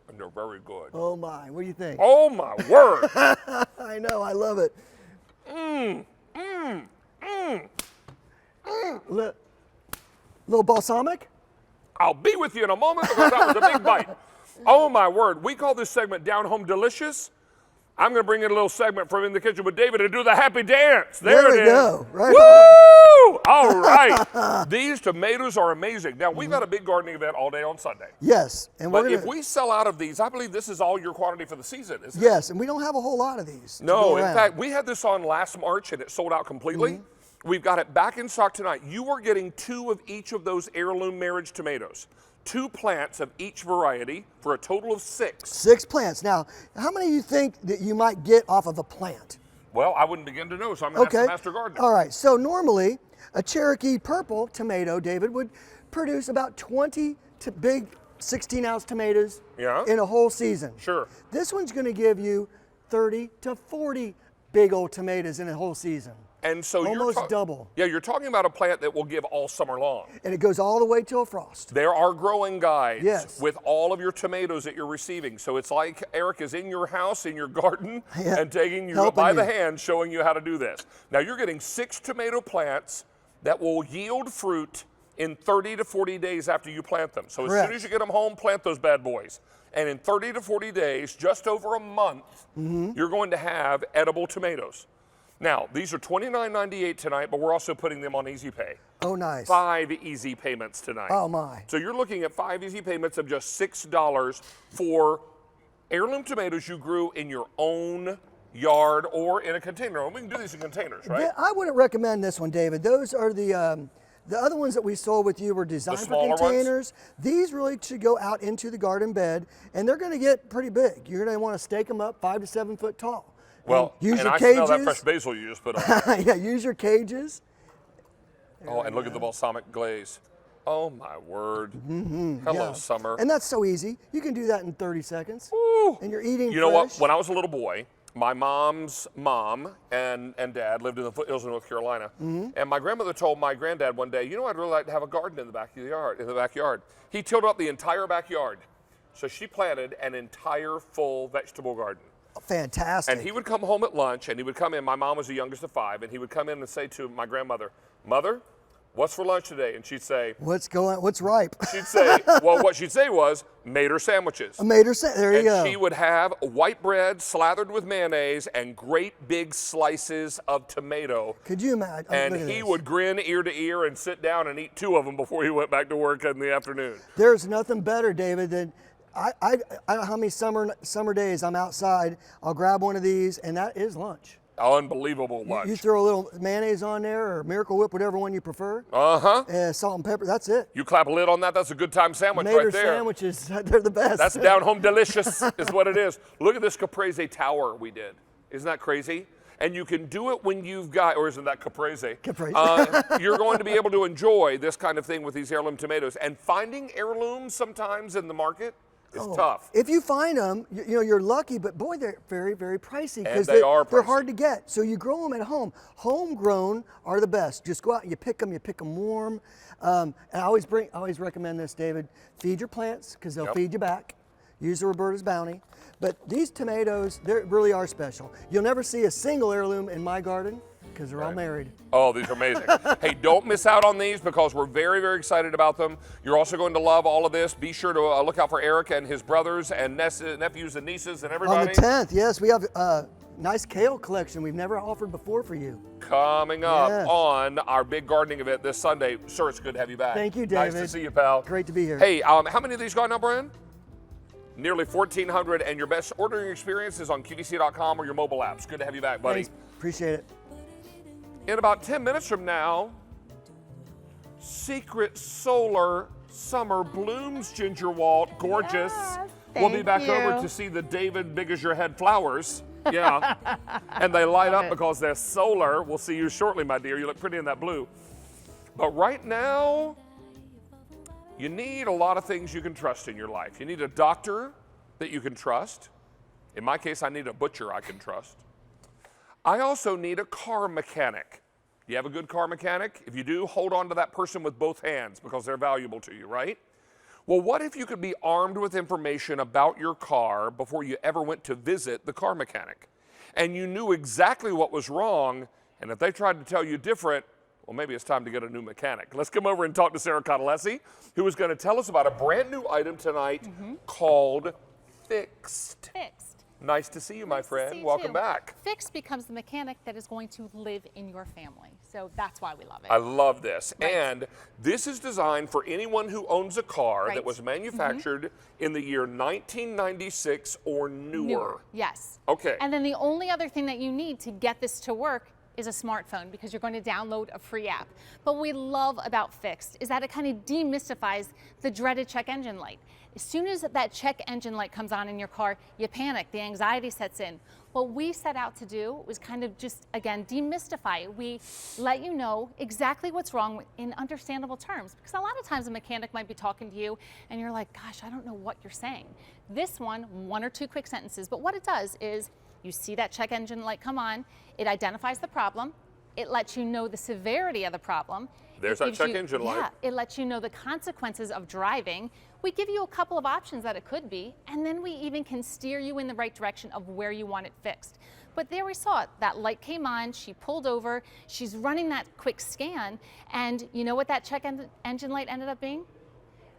And they're very good. Oh my, what do you think? Oh my word. I know, I love it. Little balsamic? I'll be with you in a moment because that was a big bite. Oh my word. We call this segment Down Home Delicious. I'm going to bring in a little segment from In the Kitchen with David and do the happy dance. There it is. Go. Right. Woo! All right. These tomatoes are amazing. Now, we've got a big gardening event all day on Sunday. Yes. And But if we sell out of these, I believe this is all your quantity for the season, isn't it? Yes, and we don't have a whole lot of these. No, in fact, we had this on last March and it sold out completely. We've got it back in stock tonight. You are getting 2 of each of those heirloom marriage tomatoes. 2 plants of each variety for a total of 6. 6 plants. Now, how many do you think that you might get off of a plant? Well, I wouldn't begin to know, so I'm going to ask the master gardener. All right, so normally a Cherokee purple tomato, David, would produce about 20 big 16-ounce tomatoes in a whole season. Sure. This one's going to give you 30 to 40 big old tomatoes in a whole season. And so almost double. Yeah, you're talking about a plant that will give all summer long. And it goes all the way till frost. There are growing guides Yes. with all of your tomatoes that you're receiving. So it's like Eric is in your house, in your garden, and taking you by the hand, showing you how to do this. Now you're getting 6 tomato plants that will yield fruit in 30 to 40 days after you plant them. So as soon as you get them home, plant those bad boys. And in 30 to 40 days, just over a month, you're going to have edible tomatoes. Now, these are $29.98 tonight, but we're also putting them on Easy Pay. Oh, nice. 5 easy payments tonight. Oh, my. So you're looking at 5 easy payments of just $6 for heirloom tomatoes you grew in your own yard or in a container. We can do these in containers, right? I wouldn't recommend this one, David. Those are the other ones that we sold with you were designed for containers. These really should go out into the garden bed, and they're going to get pretty big. You're going to want to stake them up 5 to 7 foot tall. Well, use your I cages. smell that fresh basil you just put on. Yeah, use your cages. Oh, and look at the balsamic glaze. Oh, my word. Hello, summer. And that's so easy. You can do that in 30 seconds. Woo. And you're eating You know what? When I was a little boy, my mom's mom and dad lived in the foothills of North Carolina. And my grandmother told my granddad one day, you know, I'd really like to have a garden in the backyard. He tilled up the entire backyard. So she planted an entire full vegetable garden. Fantastic. And he would come home at lunch, and he would come in. My mom was the youngest of 5, and he would come in and say to my grandmother, Mother, what's for lunch today? And she'd say, What's ripe? She'd say, well, what she'd say was, made her sandwiches. There you go. And she would have white bread slathered with mayonnaise and great big slices of tomato. Could you imagine? And he would grin ear to ear and sit down and eat 2 of them before he went back to work in the afternoon. There's nothing better, David, than I don't know how many summer days I'm outside. I'll grab one of these, and that is lunch. Unbelievable lunch. You throw a little mayonnaise on there, or Miracle Whip, whatever one you prefer. Salt and pepper. That's it. You clap a lid on that. That's a good time sandwich right there. Sandwiches, they're the best. That's down home delicious, is what it is. Look at this caprese tower we did. Isn't that crazy? And you can do it when you've got, or isn't that caprese? Caprese. You're going to be able to enjoy this kind of thing with these heirloom tomatoes. And finding heirlooms sometimes in the market is tough. If you find them, you're lucky, but boy, they're very, very pricey because they are pricey. They're hard to get. So you grow them at home. Homegrown are the best. Just go out and you pick them warm. And I always recommend this, David. Feed your plants because they'll feed you back. Use the Roberta's Bounty. But these tomatoes, they really are special. You'll never see a single heirloom in my garden because they're all married. Oh, these are amazing. Hey, don't miss out on these because we're very, very excited about them. You're also going to love all of this. Be sure to look out for Eric and his brothers and nephews and nieces and everybody. On the 10th, yes, we have a nice kale collection we've never offered before for you. Coming up on our big gardening event this Sunday. Sir, it's good to have you back. Thank you, David. Nice to see you, pal. Great to be here. Hey, how many of these gone now, Brian? Nearly 1,400, and your best ordering experience is on QVC.com or your mobile apps. Good to have you back, buddy. Thanks. Appreciate it. In about 10 minutes from now, Secret Solar Summer Blooms Ginger Walt. Gorgeous. We'll be back over to see the David Big as Your Head flowers. Yeah. And they light up because they're solar. We'll see you shortly, my dear. You look pretty in that blue. But right now, you need a lot of things you can trust in your life. You need a doctor that you can trust. In my case, I need a butcher I can trust. I also need a car mechanic. You have a good car mechanic? If you do, hold on to that person with both hands because they're valuable to you, right? Well, what if you could be armed with information about your car before you ever went to visit the car mechanic? And you knew exactly what was wrong, and if they tried to tell you different, well, maybe it's time to get a new mechanic. Let's come over and talk to Sarah Campanelli, who is going to tell us about a brand new item tonight called Fixed. Nice to see you, my friend. Welcome back. Fixed becomes the mechanic that is going to live in your family. So that's why we love it. I love this. Right. And this is designed for anyone who owns a car that was manufactured in the year 1996 or newer. Yes. Okay. And then the only other thing that you need to get this to work is a smartphone, because you're going to download a free app. But what we love about Fixed is that it kind of demystifies the dreaded check engine light. As soon as that check engine light comes on in your car, you panic, the anxiety sets in. What we set out to do was kind of just, again, demystify it. We let you know exactly what's wrong in understandable terms, because a lot of times a mechanic might be talking to you and you're like, gosh, I don't know what you're saying. This one or two quick sentences, but what it does is you see that check engine light come on, it identifies the problem, it lets you know the severity of the problem. There's that check engine light. Yeah, it lets you know the consequences of driving. We give you a couple of options that it could be, and then we even can steer you in the right direction of where you want it fixed. But there we saw it. That light came on, she pulled over, she's running that quick scan, and you know what that check engine light ended up being?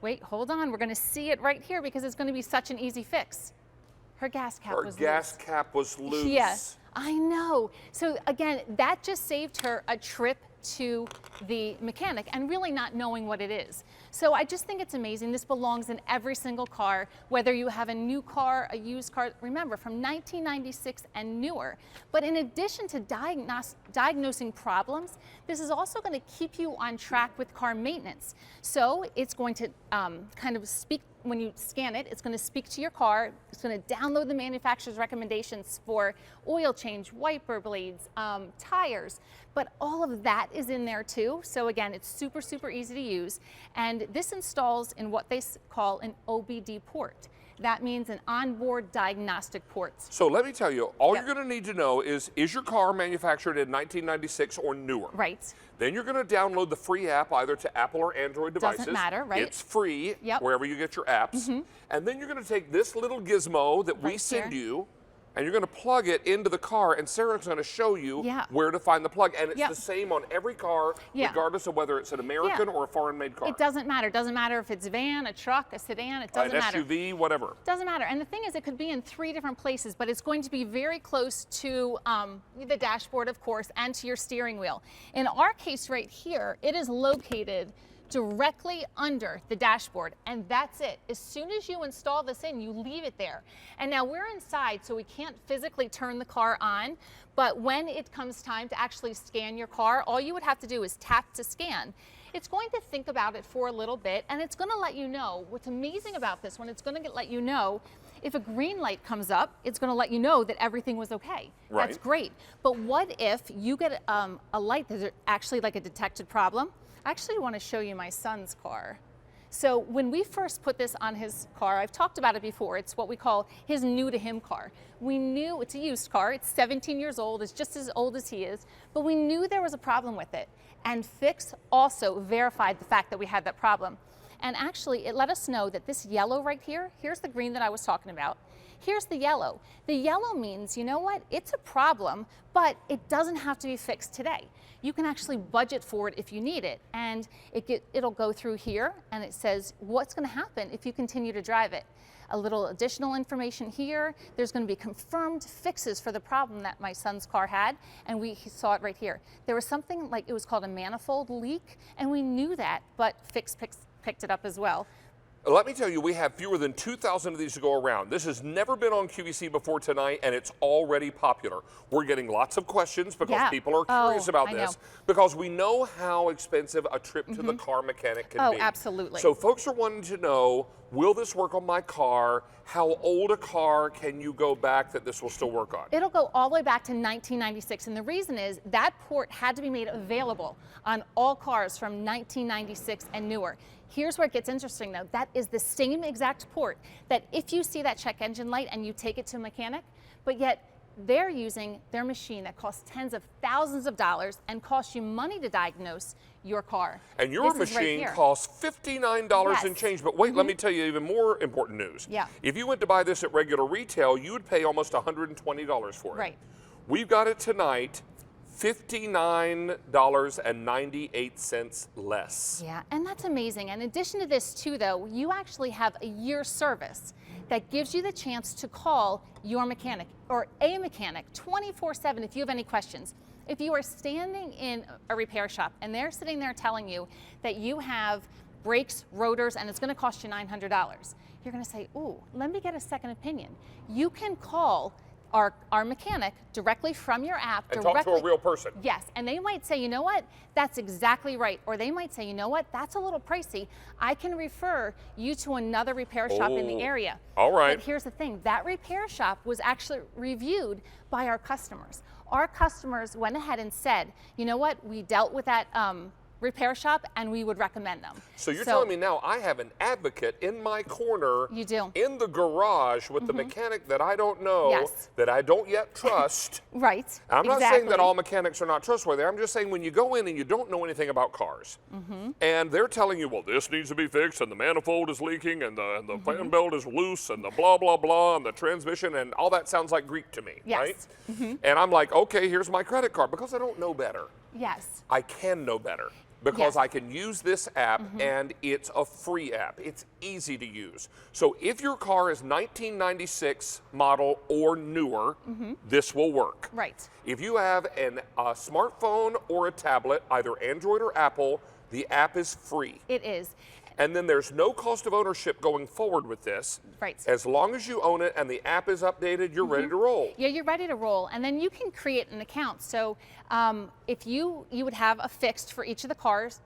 Wait, hold on, we're gonna see it right here because it's gonna be such an easy fix. Her gas cap was loose. Her gas cap was loose. Yes, I know. So again, that just saved her a trip to the mechanic and really not knowing what it is. So I just think it's amazing. This belongs in every single car, whether you have a new car, a used car, remember, from 1996 and newer. But in addition to diagnosing problems, this is also going to keep you on track with car maintenance. So it's going to kind of speak, when you scan it, it's going to speak to your car. It's going to download the manufacturer's recommendations for oil change, wiper blades, tires, but all of that is in there too. So again, it's super, super easy to use. And this installs in what they call an OBD port. That means an onboard diagnostic port. So let me tell you, all you're going to need to know is your car manufactured in 1996 or newer? Right. Then you're going to download the free app either to Apple or Android devices. Doesn't matter, right? It's free wherever you get your apps. And then you're going to take this little gizmo that we send you, and you're going to plug it into the car, and Sarah's going to show you where to find the plug. And it's the same on every car, regardless of whether it's an American or a foreign-made car. It doesn't matter. It doesn't matter if it's a van, a truck, a sedan. It doesn't matter. An SUV, whatever. Doesn't matter. And the thing is, it could be in 3 different places, but it's going to be very close to the dashboard, of course, and to your steering wheel. In our case right here, it is located directly under the dashboard, and that's it. As soon as you install this in, you leave it there. And now we're inside, so we can't physically turn the car on, but when it comes time to actually scan your car, all you would have to do is tap to scan. It's going to think about it for a little bit, and it's going to let you know. What's amazing about this one, it's going to let you know if a green light comes up, it's going to let you know that everything was okay. Right. That's great. But what if you get a light that's actually like a detected problem? I actually want to show you my son's car. So when we first put this on his car, I've talked about it before, it's what we call his new to him car. We knew it's a used car, it's 17 years old, it's just as old as he is, but we knew there was a problem with it. And Fix also verified the fact that we had that problem. And actually it let us know that this yellow right here, here's the green that I was talking about. Here's the yellow. The yellow means, you know what, it's a problem, but it doesn't have to be fixed today. You can actually budget for it if you need it. And it'll go through here and it says what's gonna happen if you continue to drive it. A little additional information here. There's gonna be confirmed fixes for the problem that my son's car had, and we saw it right here. There was something like, it was called a manifold leak, and we knew that, but Fix picked it up as well. Let me tell you, we have fewer than 2,000 of these to go around. This has never been on QVC before tonight, and it's already popular. We're getting lots of questions because people are curious about this, because we know how expensive a trip to the car mechanic can be. Oh, absolutely. So folks are wanting to know, will this work on my car? How old a car can you go back that this will still work on? It'll go all the way back to 1996, and the reason is that port had to be made available on all cars from 1996 and newer. Here's where it gets interesting though. That is the same exact port that if you see that check engine light and you take it to a mechanic, but yet they're using their machine that costs tens of thousands of dollars and costs you money to diagnose your car. And your machine costs $59 and change. But wait, let me tell you even more important news. Yeah. If you went to buy this at regular retail, you would pay almost $120 for it. Right. We've got it tonight, $59.98 less. Yeah, and that's amazing. In addition to this too though, you actually have a year's service that gives you the chance to call your mechanic or a mechanic 24/7 if you have any questions. If you are standing in a repair shop and they're sitting there telling you that you have brakes, rotors, and it's going to cost you $900, you're going to say, ooh, let me get a second opinion. You can call our mechanic directly from your app. And talk to a real person. Yes, and they might say, you know what, that's exactly right. Or they might say, you know what, that's a little pricey. I can refer you to another repair shop in the area. All right. But here's the thing, that repair shop was actually reviewed by our customers. Our customers went ahead and said, you know what, we dealt with that repair shop and we would recommend them. So you're telling me now I have an advocate in my corner. You do. In the garage with the mechanic that I don't know, that I don't yet trust. Right. I'm not saying that all mechanics are not trustworthy. I'm just saying when you go in and you don't know anything about cars, and they're telling you, well, this needs to be fixed, and the manifold is leaking, and the fan belt is loose, and the blah, blah, blah, and the transmission, and all that sounds like Greek to me, right? And I'm like, okay, here's my credit card, because I don't know better. Yes. I can know better. Because I can use this app and it's a free app. It's easy to use. So if your car is 1996 model or newer, this will work. Right. If you have a smartphone or a tablet, either Android or Apple, the app is free. It is. And then there's no cost of ownership going forward with this. Right. As long as you own it and the app is updated, you're ready to roll. Yeah, you're ready to roll. And then you can create an account. So if you would have a fixed for each of the cars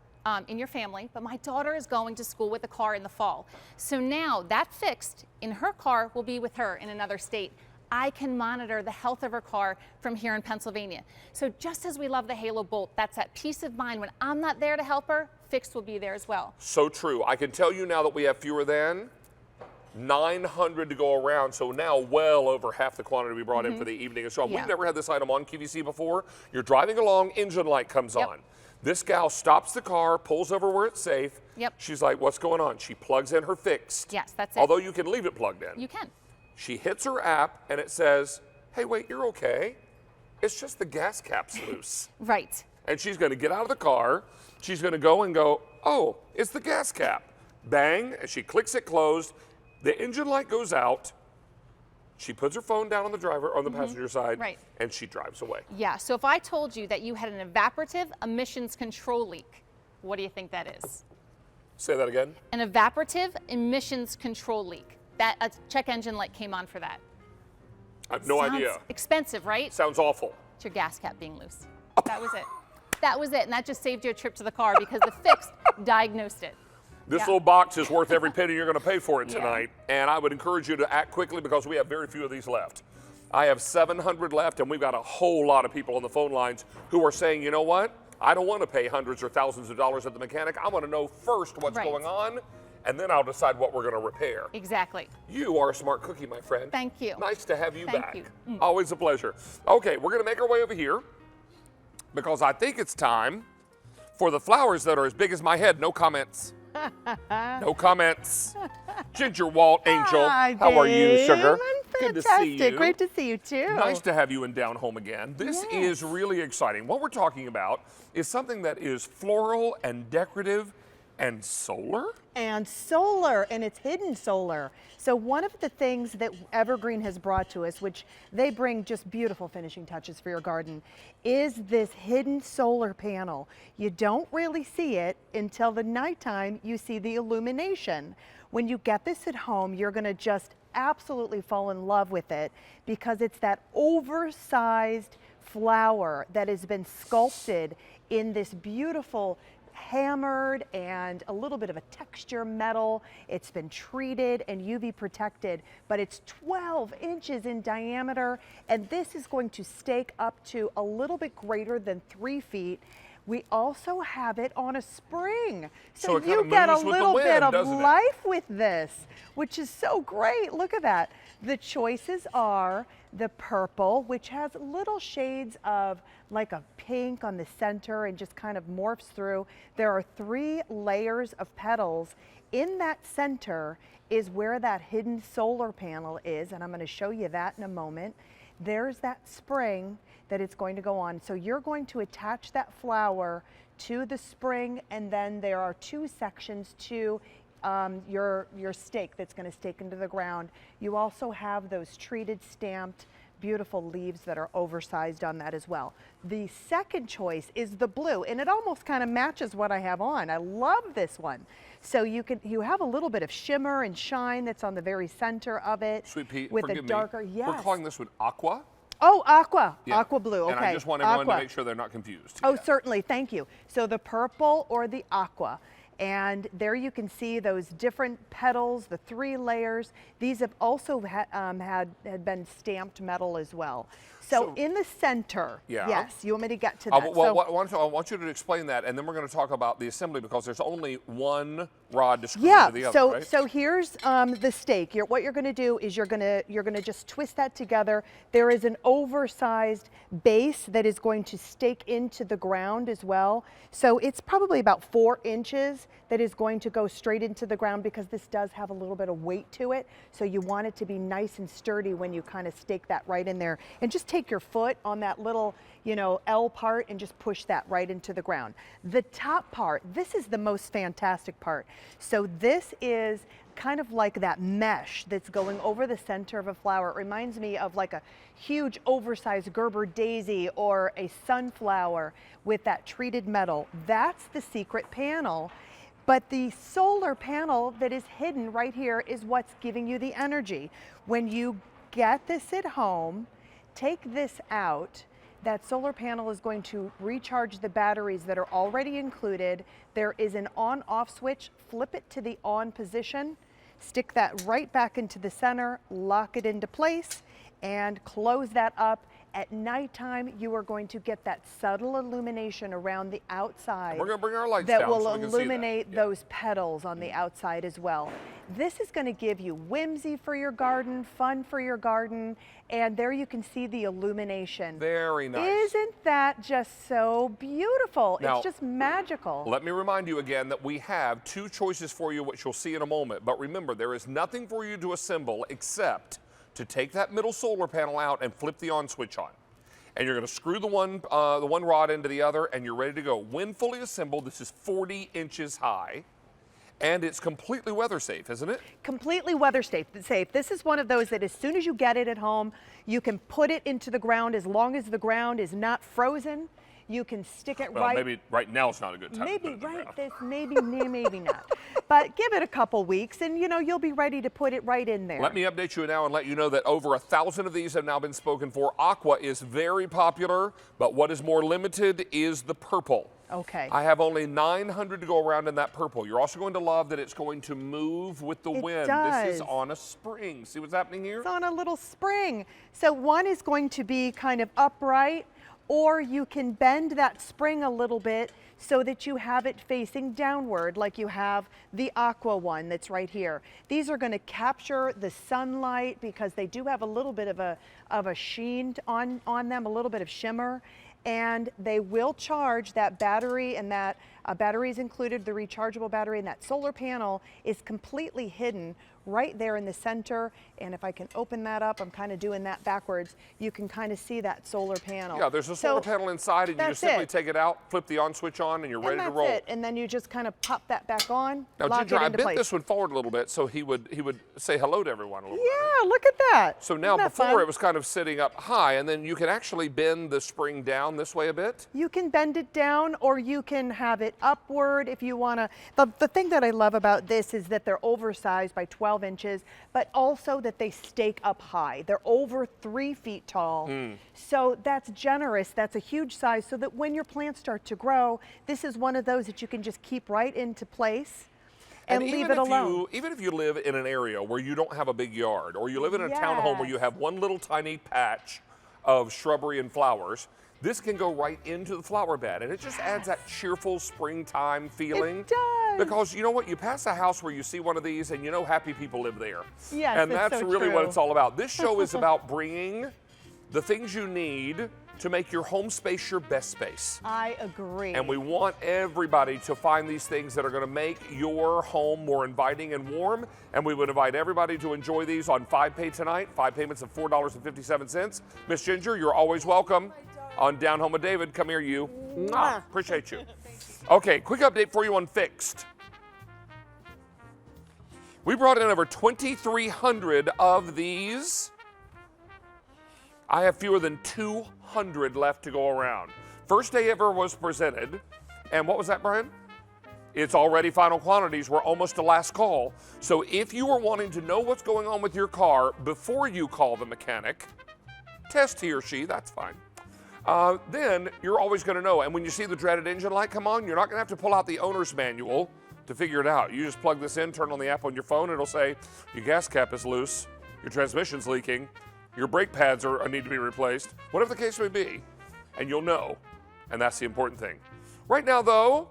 in your family, but my daughter is going to school with a car in the fall. So now that fixed in her car will be with her in another state. I can monitor the health of her car from here in Pennsylvania. So just as we love the Halo Bolt, that's that peace of mind when I'm not there to help her, Fixed will be there as well. So true. I can tell you now that we have fewer than 900 to go around, so now well over half the quantity we brought in for the evening. So we've never had this item on QVC before. You're driving along, engine light comes on. This gal stops the car, pulls over where it's safe. She's like, what's going on? She plugs in her Fixed. Yes, that's it. Although you can leave it plugged in. You can. She hits her app and it says, hey, wait, you're okay. It's just the gas cap's loose. Right. And she's going to get out of the car. She's going to go and go, oh, it's the gas cap. Bang, and she clicks it closed. The engine light goes out. She puts her phone down on the driver, on the passenger side, and she drives away. Yeah, so if I told you that you had an evaporative emissions control leak, what do you think that is? Say that again. An evaporative emissions control leak. That a check engine light came on for that. I have no idea. Expensive, right? Sounds awful. It's your gas cap being loose. That was it. That was it, and that just saved you a trip to the car because the Fixed diagnosed it. This little box is worth every penny you're going to pay for it tonight, and I would encourage you to act quickly because we have very few of these left. I have 700 left, and we've got a whole lot of people on the phone lines who are saying, you know what? I don't want to pay hundreds or thousands of dollars at the mechanic. I want to know first what's going on, and then I'll decide what we're going to repair. Exactly. You are a smart cookie, my friend. Thank you. Nice to have you Thank back. you. Always a pleasure. Okay, we're going to make our way over here because I think it's time for the flowers that are as big as my head. No comments. No comments. Ginger Walt Angel, how are you, sugar? I'm Good to see you. Great to see you too. Nice to have you in Down Home again. This is really exciting. What we're talking about is something that is floral and decorative and solar. And solar, and it's hidden solar. So one of the things that Evergreen has brought to us, which they bring just beautiful finishing touches for your garden, is this hidden solar panel. You don't really see it until the nighttime you see the illumination. When you get this at home, you're gonna just absolutely fall in love with it because it's that oversized flower that has been sculpted in this beautiful hammered and a little bit of a texture metal. It's been treated and UV protected, but it's 12 inches in diameter, and this is going to stake up to a little bit greater than 3 feet. We also have it on a spring. So it you kinda get a moves with the little wind, bit of doesn't it? life with this, which is so great. Look at that. The choices are the purple, which has little shades of like a pink on the center and just kind of morphs through. There are 3 layers of petals. In that center is where that hidden solar panel is, and I'm going to show you that in a moment. There's that spring that it's going to go on. So you're going to attach that flower to the spring, and then there are 2 sections to your stake that's going to stake into the ground. You also have those treated, stamped, beautiful leaves that are oversized on that as well. The second choice is the blue, and it almost kind of matches what I have on. I love this one. So you have a little bit of shimmer and shine that's on the very center of it. Sweet Pea, with forgive a darker, me. yes. We're calling this one aqua. Oh, aqua, Yeah. aqua blue, okay. And I just want everyone aqua. to make sure they're not confused. Oh, certainly, thank you. So the purple or the aqua. And there you can see those different petals, the 3 layers. These have also had been stamped metal as well. So in the center, Yeah. yes, you want me to get to that? Well, I want you to explain that, and then we're going to talk about the assembly because there's only one rod to screw into the other, right? So here's the stake. What you're going to do is you're going to just twist that together. There is an oversized base that is going to stake into the ground as well. So it's probably about 4 inches that is going to go straight into the ground because this does have a little bit of weight to it. So you want it to be nice and sturdy when you kind of stake that right in there. And just take your foot on that little, L part and just push that right into the ground. The top part, this is the most fantastic part. So this is kind of like that mesh that's going over the center of a flower. It reminds me of like a huge oversized Gerber daisy or a sunflower with that treated metal. That's the secret panel. But the solar panel that is hidden right here is what's giving you the energy. When you get this at home, take this out, that solar panel is going to recharge the batteries that are already included. There is an on-off switch. Flip it to the on position, stick that right back into the center, lock it into place, and close that up. At nighttime, you are going to get that subtle illumination around the outside. We're going to bring our lights that down will so we can see that. illuminate those petals on the outside as well. This is going to give you whimsy for your garden, fun for your garden, and there you can see the illumination. Very nice. Isn't that just so beautiful? Now, it's just magical. Let me remind you again that we have 2 choices for you, which you'll see in a moment. But remember, there is nothing for you to assemble except to take that middle solar panel out and flip the on switch on. And you're going to screw the one rod into the other, and you're ready to go. When fully assembled, this is 40 inches high, and it's completely weather safe, isn't it? Completely weather safe. This is one of those that as soon as you get it at home, you can put it into the ground as long as the ground is not frozen. You can stick it Well, maybe right now it's not a good time. Maybe maybe not. But give it a couple weeks and you'll be ready to put it right in there. Let me update you now and let you know that over 1,000 of these have now been spoken for. Aqua is very popular, but what is more limited is the purple. Okay. I have only 900 to go around in that purple. You're also going to love that it's going to move with the wind. This is on a spring. See what's happening here? It's on a little spring. So one is going to be kind of upright, or you can bend that spring a little bit so that you have it facing downward like you have the aqua one that's right here. These are going to capture the sunlight because they do have a little bit of a sheen on them, a little bit of shimmer, and they will charge that battery, and that battery is included, the rechargeable battery, and that solar panel is completely hidden right there in the center. And if I can open that up, I'm kind of doing that backwards, you can kind of see that solar panel. Yeah, there's a solar panel inside, and you just simply take it out, flip the on switch on, and you're ready to roll. That's it. And then you just kind of pop that back on, Now, lock Ginger, it I into bent place. this one forward a little bit so he would say hello to everyone a little bit. Yeah, look at that. So now Isn't that before fun? it was kind of sitting up high, and then you can actually bend the spring down this way a bit. You can bend it down, or you can have it upward if you want to. The thing that I love about this is that they're oversized by 12 inches, but also that they stake up high. They're over 3 feet tall. So that's generous. That's a huge size, so that when your plants start to grow, this is one of those that you can just keep right into place and leave it alone. Even if you live in an area where you don't have a big yard, or you live in a townhome where you have one little tiny patch of shrubbery and flowers, this can go right into the flower bed, and it just adds that cheerful springtime feeling. It does. Because you know what? You pass a house where you see one of these, and you know happy people live there. Yes, and it's that's so really true. what it's all about. This show is about bringing the things you need to make your home space your best space. I agree. And we want everybody to find these things that are going to make your home more inviting and warm. And we would invite everybody to enjoy these on 5Pay tonight, 5 payments of $4.57. Miss Ginger, you're always welcome on Down Home with David. Come here, you. Mwah. Appreciate you. Okay, quick update for you on fixed. We brought in over 2,300 of these. I have fewer than 200 left to go around. First day ever was presented. And what was that, Brian? It's already final quantities. We're almost to last call. So if you are wanting to know what's going on with your car before you call the mechanic, test he or she, that's fine. Then you're always going to know. And when you see the dreaded engine light come on, you're not going to have to pull out the owner's manual to figure it out. You just plug this in, turn on the app on your phone, it'll say your gas cap is loose, your transmission's leaking, your brake pads need to be replaced, whatever the case may be, and you'll know, and that's the important thing. Right now, though,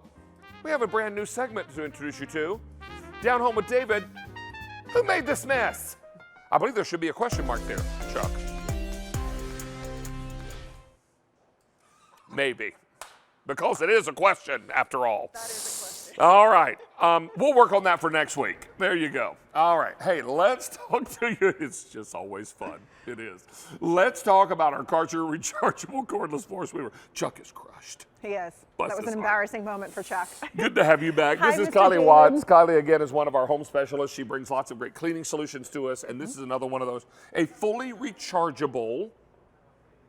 we have a brand new segment to introduce you to. Down Home with David. Who made this mess? I believe there should be a question mark there, Chuck. Maybe, because it is a question after all. That is a question. All right, we'll work on that for next week. There you go. All right, hey, let's talk to you. It's just always fun. It is. Let's talk about our Karcher rechargeable cordless floor sweeper. Chuck is crushed. He is. Bless That was his an heart. embarrassing moment for Chuck. Good to have you back. Hi, This is Mr. Kylie David. Watts. Kylie, again, is one of our home specialists. She brings lots of great cleaning solutions to us, and this is another one of those. A fully rechargeable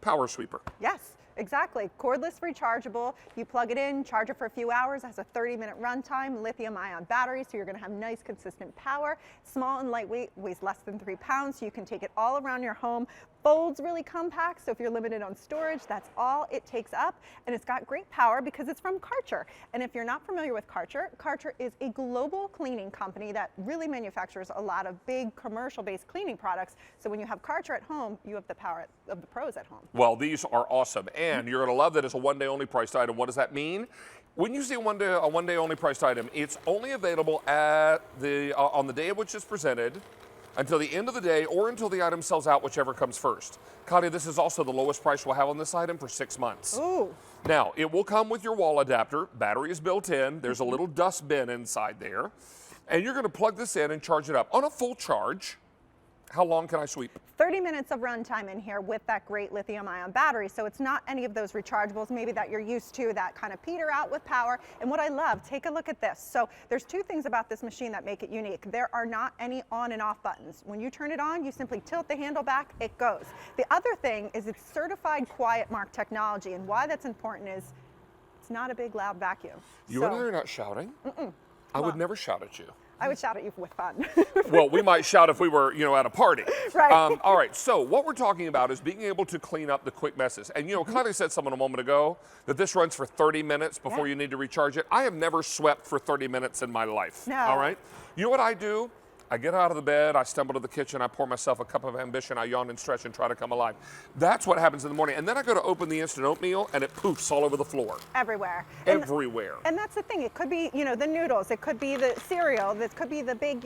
power sweeper. Yes. Exactly. Cordless rechargeable. You plug it in, charge it for a few hours. It has a 30-minute runtime, lithium-ion battery, so you're going to have nice, consistent power. Small and lightweight, weighs less than 3 pounds, so you can take it all around your home. Folds really compact, so if you're limited on storage, that's all it takes up. And it's got great power because it's from Karcher. And if you're not familiar with Karcher, Karcher is a global cleaning company that really manufactures a lot of big commercial-based cleaning products. So when you have Karcher at home, you have the power of the pros at home. Well, these are awesome, and you're going to love that it's a one-day only priced item. What does that mean? When you see a one-day only priced item, it's only available at on the day of which it's presented, until the end of the day, or until the item sells out, whichever comes first. Connie, this is also the lowest price we'll have on this item for 6 months. Ooh. Now, it will come with your wall adapter. Battery is built in. There's a little dust bin inside there. And you're going to plug this in and charge it up. On a full charge, how long can I sweep? 30 minutes of runtime in here with that great lithium-ion battery. So it's not any of those rechargeables maybe that you're used to that kind of peter out with power. And what I love, take a look at this. So there's two things about this machine that make it unique. There are not any on and off buttons. When you turn it on, you simply tilt the handle back, it goes. The other thing is it's certified Quiet Mark technology. And why that's important is it's not a big loud vacuum. You and I are not shouting. I would never shout at you. I would shout at you with fun. Well, we might shout if we were, at a party. Right. All right, so what we're talking about is being able to clean up the quick messes. And, Kylie said something a moment ago that this runs for 30 minutes before you need to recharge it. I have never swept for 30 minutes in my life. No. All right? You know what I do? I get out of the bed, I stumble to the kitchen, I pour myself a cup of ambition, I yawn and stretch and try to come alive. That's what happens in the morning. And then I go to open the instant oatmeal and it poofs all over the floor. Everywhere. Everywhere. And that's the thing. It could be, the noodles. It could be the cereal. It could be the big,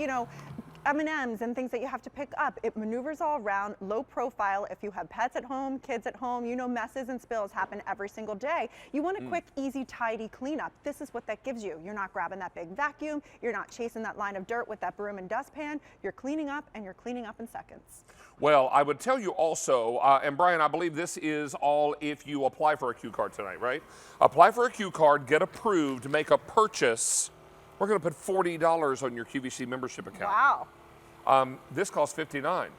M&Ms and things that you have to pick up. It maneuvers all around, low profile. If you have pets at home, kids at home, messes and spills happen every single day. You want a quick, easy, tidy cleanup. This is what that gives you. You're not grabbing that big vacuum. You're not chasing that line of dirt with that broom and dustpan. You're cleaning up, and you're cleaning up in seconds. Well, I would tell you also, and Brian, I believe this is all if you apply for a Q card tonight, right? Apply for a Q card, get approved, make a purchase. We're going to put $40 on your QVC membership account. Wow. This costs $59.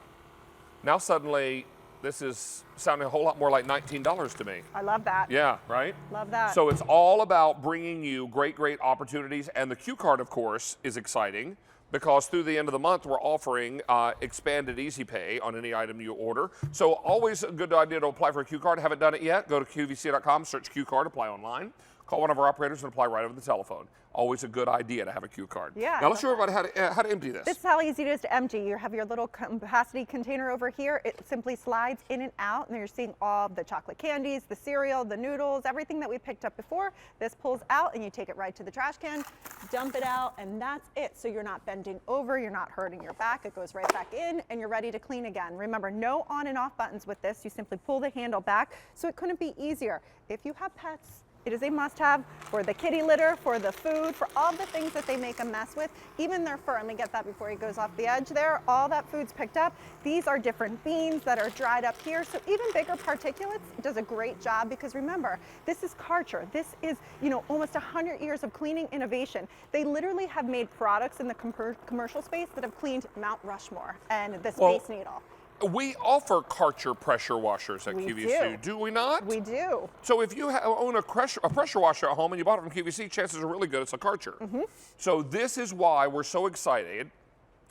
Now suddenly, this is sounding a whole lot more like $19 to me. I love that. Yeah, right? Love that. So it's all about bringing you great opportunities. And the Q card, of course, is exciting because through the end of the month, we're offering expanded Easy Pay on any item you order. So always a good idea to apply for a Q card. Haven't done it yet? Go to QVC.com, search Q card, apply online. call one of our operators and apply right over the telephone. Always a good idea to have a cue card. Yeah. Now let's show everybody how to empty this. This is how easy it is to empty. You have your little capacity container over here. It simply slides in and out, and you're seeing all the chocolate candies, the cereal, the noodles, everything that we picked up before. This pulls out, and you take it right to the trash can, dump it out, and that's it. So you're not bending over, you're not hurting your back. It goes right back in, and you're ready to clean again. Remember, no on and off buttons with this. You simply pull the handle back, so it couldn't be easier. If you have pets, it is a must-have for the kitty litter, for the food, for all the things that they make a mess with, even their fur. Let me get that before he goes off the edge there. All that food's picked up. These are different beans that are dried up here, so even bigger particulates. It does a great job because remember, this is Karcher. This is, almost 100 years of cleaning innovation. They literally have made products in the commercial space that have cleaned Mount Rushmore and the Space Needle. We offer Karcher pressure washers at QVC, do we not? We do. So if you own a pressure washer at home and you bought it from QVC, chances are really good it's a Karcher. So this is why we're so excited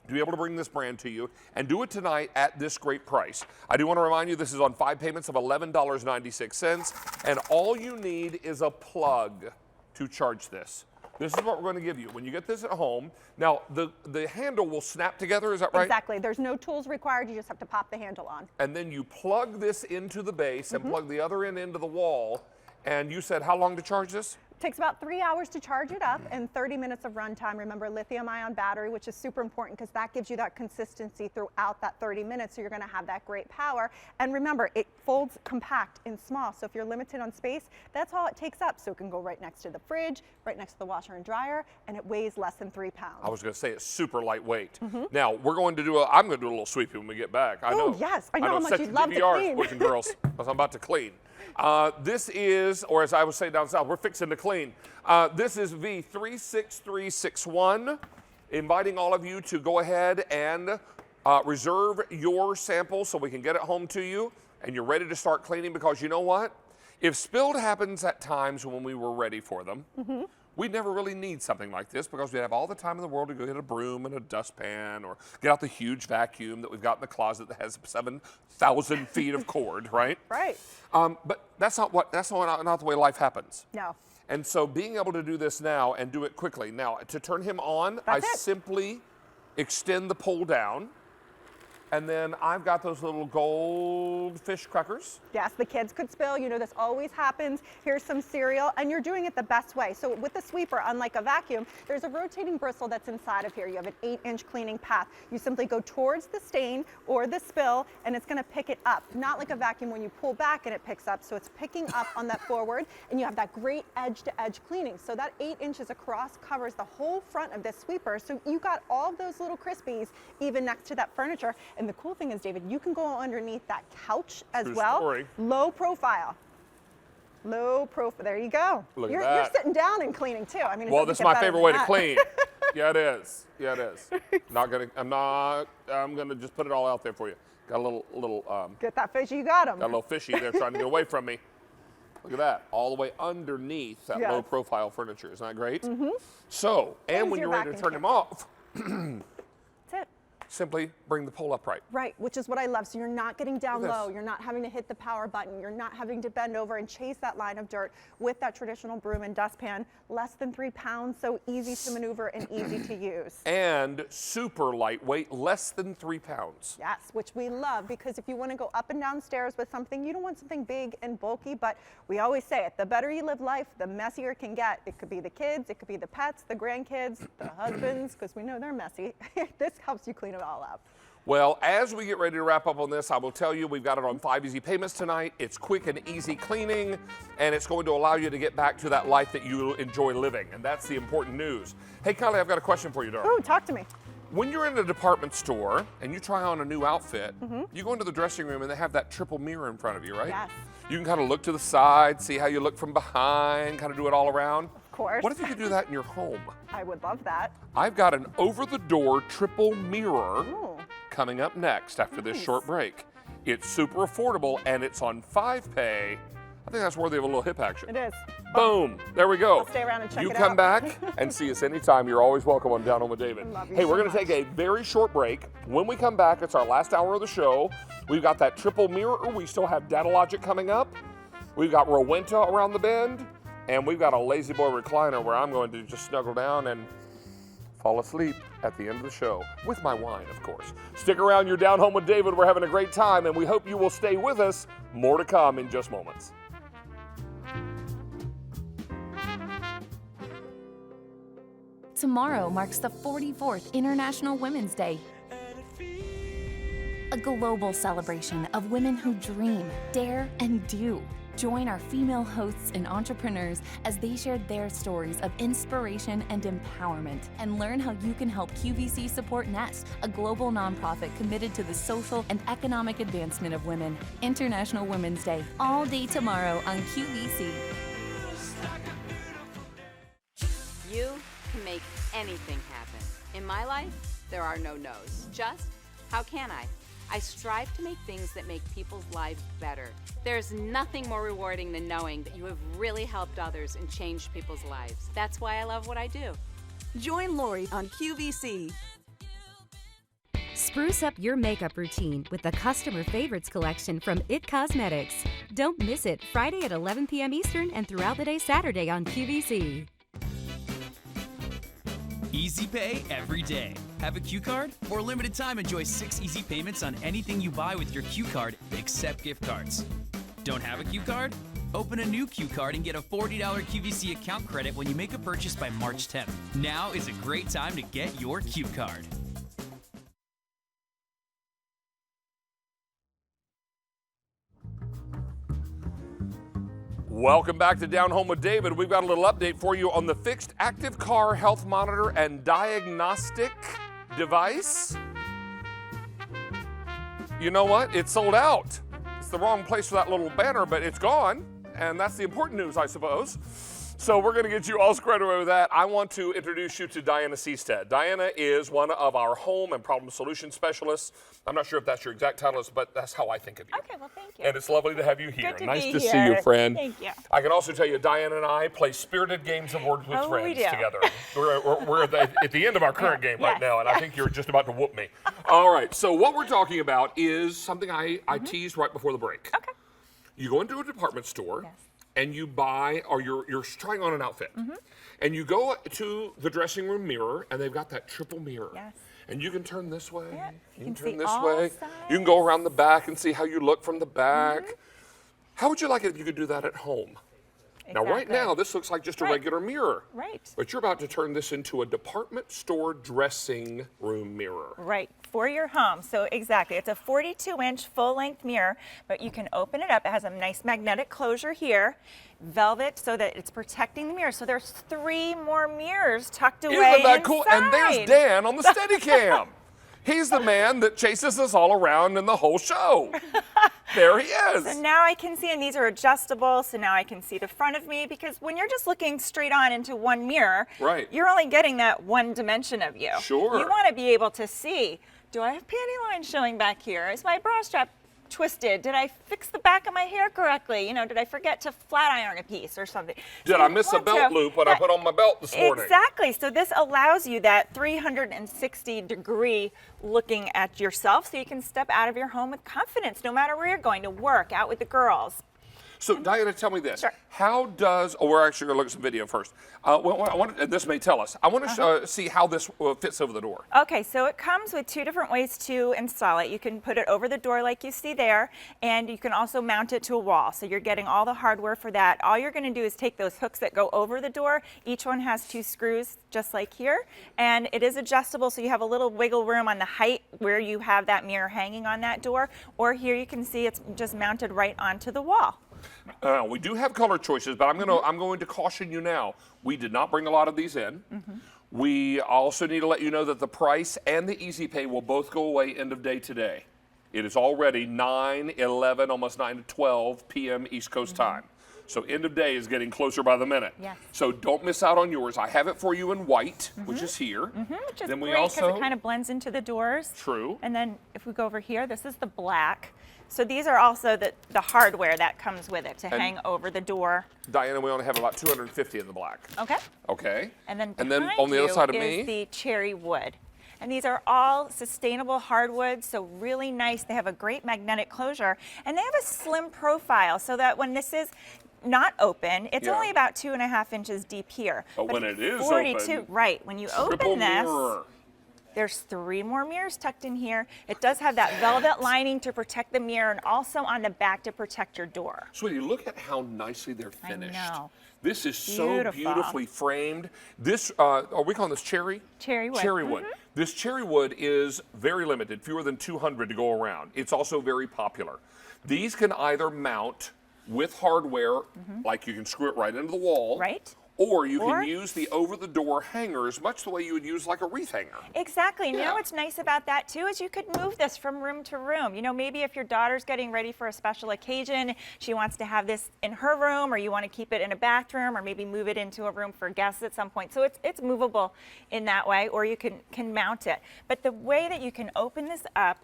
to be able to bring this brand to you and do it tonight at this great price. I do want to remind you this is on 5 payments of $11.96, and all you need is a plug to charge this. This is what we're going to give you. When you get this at home, now the handle will snap together, is that right? Exactly. There's no tools required. You just have to pop the handle on. And then you plug this into the base and plug the other end into the wall. And you said how long to charge this? It takes about 3 hours to charge it up and 30 minutes of runtime. Remember, lithium-ion battery, which is super important because that gives you that consistency throughout that 30 minutes, so you're going to have that great power. And remember, it folds compact and small, so if you're limited on space, that's all it takes up. So it can go right next to the fridge, right next to the washer and dryer, and it weighs less than 3 pounds. I was going to say it's super lightweight. Now, we're going to do I'm going to do a little sweeping when we get back. I know. Oh, yes. I know how much Set you'd your love to DVRs, clean. boys and girls, because I'm about to clean. This is, or as I would say down south, we're fixing to clean. This is V36361, inviting all of you to go ahead and reserve your sample so we can get it home to you and you're ready to start cleaning, because you know what? If spilled happens at times when we were ready for them, we'd never really need something like this because we'd have all the time in the world to go get a broom and a dustpan or get out the huge vacuum that we've got in the closet that has 7,000 feet of cord, right? Right. But that's not the way life happens. No. And so being able to do this now and do it quickly. Now, to turn him on, simply extend the pole down. And then I've got those little goldfish crackers. Yes, the kids could spill. This always happens. Here's some cereal, and you're doing it the best way. So with the sweeper, unlike a vacuum, there's a rotating bristle that's inside of here. You have an 8-inch cleaning path. You simply go towards the stain or the spill, and it's going to pick it up. Not like a vacuum when you pull back and it picks up. So it's picking up on that forward, and you have that great edge-to-edge cleaning. So that 8 inches across covers the whole front of this sweeper. So you got all those little crispies even next to that furniture. And the cool thing is, David, you can go underneath that couch as well. Story. Low profile. Low profile. There you go. Look You're at that. You're sitting down and cleaning too. I mean, Well, this is my favorite way to clean. Yeah, it is. Yeah, it is. I'm gonna just put it all out there for you. Got a little. Get that fishy. You got him. Got a little fishy there trying to get away from me. Look at that, all the way underneath that low profile furniture. Isn't that great? So, and when you're ready to turn him off, that's it. Simply bring the pole upright. Right, which is what I love. So you're not getting down Look at low. this. You're not having to hit the power button. You're not having to bend over and chase that line of dirt with that traditional broom and dustpan. Less than 3 pounds, so easy to maneuver and easy to use. And super lightweight, less than 3 pounds. Yes, which we love, because if you want to go up and down stairs with something, you don't want something big and bulky, but we always say it, the better you live life, the messier it can get. It could be the kids, it could be the pets, the grandkids, the husbands, because we know they're messy. This helps you clean it all up. Well, as we get ready to wrap up on this, I will tell you we've got it on 5 easy payments tonight. It's quick and easy cleaning, and it's going to allow you to get back to that life that you enjoy living, and that's the important news. Hey, Kylie, I've got a question for you, darling. Oh, talk to me. When you're in a department store and you try on a new outfit, you go into the dressing room and they have that triple mirror in front of you, right? Yes. You can kind of look to the side, see how you look from behind, kind of do it all around. Of course. What if you could do that in your home? I would love that. I've got an over-the-door triple mirror Ooh. coming up next after this short break. It's super affordable and it's on 5-pay. I think that's worthy of a little hip action. It is. Boom. There we go. I'll stay around and check You it come out. back and see us anytime. You're always welcome on Down Home with David. Love you Hey, so we're going to much. take a very short break. When we come back, it's our last hour of the show. We've got that triple mirror. We still have Data Logic coming up. We've got Rowenta around the bend. And we've got a lazy boy recliner where I'm going to just snuggle down and fall asleep at the end of the show, with my wine, of course. Stick around, you're Down Home with David. We're having a great time, and we hope you will stay with us. More to come in just moments. Tomorrow marks the 44th International Women's Day, a global celebration of women who dream, dare, and do. Join our female hosts and entrepreneurs as they share their stories of inspiration and empowerment, and learn how you can help QVC support Nest, a global nonprofit committed to the social and economic advancement of women. International Women's Day, all day tomorrow on QVC. You can make anything happen. In my life, there are no no's. Just, how can I? I strive to make things that make people's lives better. There's nothing more rewarding than knowing that you have really helped others and changed people's lives. That's why I love what I do. Join Lori on QVC. Spruce up your makeup routine with the Customer Favorites collection from IT Cosmetics. Don't miss it Friday at 11 p.m. Eastern and throughout the day Saturday on QVC. Easy pay every day. Have a Q card? For a limited time, enjoy 6 easy payments on anything you buy with your Q card, except gift cards. Don't have a Q card? Open a new Q card and get a $40 QVC account credit when you make a purchase by March 10th. Now is a great time to get your Q card. Welcome back to Down Home with David. We've got a little update for you on the fixed active car health monitor and diagnostic device. You know what? It's sold out. It's the wrong place for that little banner, but it's gone. And that's the important news, I suppose. So we're going to get you all squared away with that. I want to introduce you to Diana Seestead. Diana is one of our home and problem solution specialists. I'm not sure if that's your exact title, but that's how I think of you. Okay, well, thank you. And it's lovely to have you here. Good to nice be to here. see you, friend. Thank you. I can also tell you, Diana and I play spirited games of words with friends together. We're at the end of our current game right now, and I think you're just about to whoop me. All right, so what we're talking about is something I teased right before the break. Okay. You go into a department store. Yes. And you buy, or you're trying on an outfit, and you go to the dressing room mirror, and they've got that triple mirror. Yes. And you can turn this way, you can turn this way, you can go around the back and see how you look from the back. How would you like it if you could do that at home? Exactly. Now, right now, this looks like just a regular mirror. Right. But you're about to turn this into a department store dressing room mirror. Right, for your home. So exactly, it's a 42-inch full-length mirror, but you can open it up. It has a nice magnetic closure here, velvet, so that it's protecting the mirror. So there's 3 more mirrors tucked away Isn't that cool? inside. And there's Dan on the Steadicam. He's the man that chases us all around in the whole show. There he is. So now I can see, and these are adjustable, so now I can see the front of me, because when you're just looking straight on into one mirror, you're only getting that one dimension of you. Sure. You want to be able to see, do I have panty lines showing back here? Is my bra strap twisted? Did I fix the back of my hair correctly? You know, did I forget to flat iron a piece or something? Did I miss a belt loop when I put on my belt this morning? Exactly. So this allows you that 360-degree looking at yourself, so you can step out of your home with confidence, no matter where you're going to work, out with the girls. So, Diana, tell me this. Sure. How does, we're actually going to look at some video first. This may tell us. I want to see how this fits over the door. Okay, so it comes with 2 different ways to install it. You can put it over the door like you see there, and you can also mount it to a wall. So you're getting all the hardware for that. All you're going to do is take those hooks that go over the door. Each one has 2 screws, just like here, and it is adjustable, so you have a little wiggle room on the height where you have that mirror hanging on that door, or here you can see it's just mounted right onto the wall. We do have color choices, but I'm going to caution you now. We did not bring a lot of these in. We also need to let you know that the price and the Easy Pay will both go away end of day today. It is already 9:11, almost 9:12 p.m. East Coast time. So end of day is getting closer by the minute. Yes. So don't miss out on yours. I have it for you in white, which is here. Which is then great because it kind of blends into the doors. True. And then if we go over here, this is the black. So these are also the hardware that comes with it to hang over the door. Diana, we only have about 250 in the black. Okay. Okay. And then on the other side of is the cherry wood. And these are all sustainable hardwoods, so really nice. They have a great magnetic closure, and they have a slim profile so that when this is not open. It's Yeah. only about 2.5 inches deep here. But when it is 42, open, right, when you triple open this, mirror. there's 3 more mirrors tucked in here. It does have that velvet lining to protect the mirror and also on the back to protect your door. Sweetie, look at how nicely they're finished. I know. This is so Beautiful. beautifully framed. This, are we calling this cherry? Cherry wood. Cherry wood. This cherry wood is very limited, fewer than 200 to go around. It's also very popular. These can either mount with hardware, like you can screw it right into the wall. Right. Or you Or- can use the over-the-door hangers, much the way you would use like a wreath hanger. Exactly. And you Yeah. know what's nice about that too is you could move this from room to room. You know, maybe if your daughter's getting ready for a special occasion, she wants to have this in her room, or you want to keep it in a bathroom, or maybe move it into a room for guests at some point. So it's movable in that way, or you can mount it. But the way that you can open this up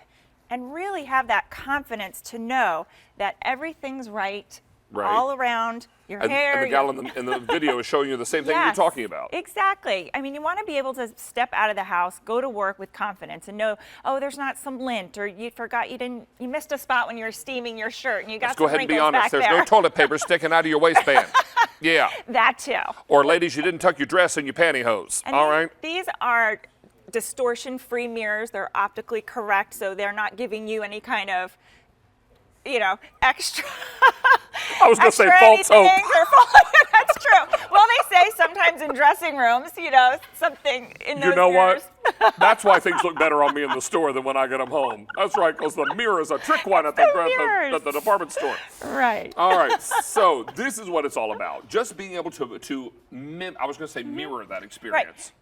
and really have that confidence to know that everything's right. Right. All around your hair. And the gal in the video is showing you the same thing you're Yes, talking about. Exactly. I mean, you want to be able to step out of the house, go to work with confidence, and know, oh, there's not some lint, or you forgot you missed a spot when you were steaming your shirt, and you got Let's some go ahead and be wrinkles honest. back There's there. no toilet paper sticking out of your waistband. Yeah. That too. Or ladies, you didn't tuck your dress in your pantyhose. And All right. These are distortion-free mirrors. They're optically correct, so they're not giving you any kind of, extra. I was going to say false hope. That's true. Well, they say sometimes in dressing rooms, something in those You know mirrors. what? That's why things look better on me in the store than when I get them home. That's right, because the mirror is a trick one at the department store. Right. All right, so this is what it's all about. Just being able to I was going to say mirror that experience.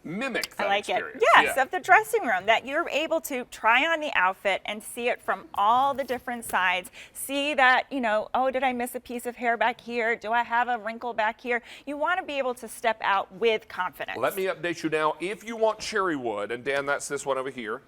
Mimic that I like experience. it. Yes, of the dressing room, that you're able to try on the outfit and see it from all the different sides. See that, oh, did I miss a piece of hair back here? Do I have a wrinkle back here? You want to be able to step out with confidence. Let me update you now. If you want cherry wood, and Dan, that's this one over here.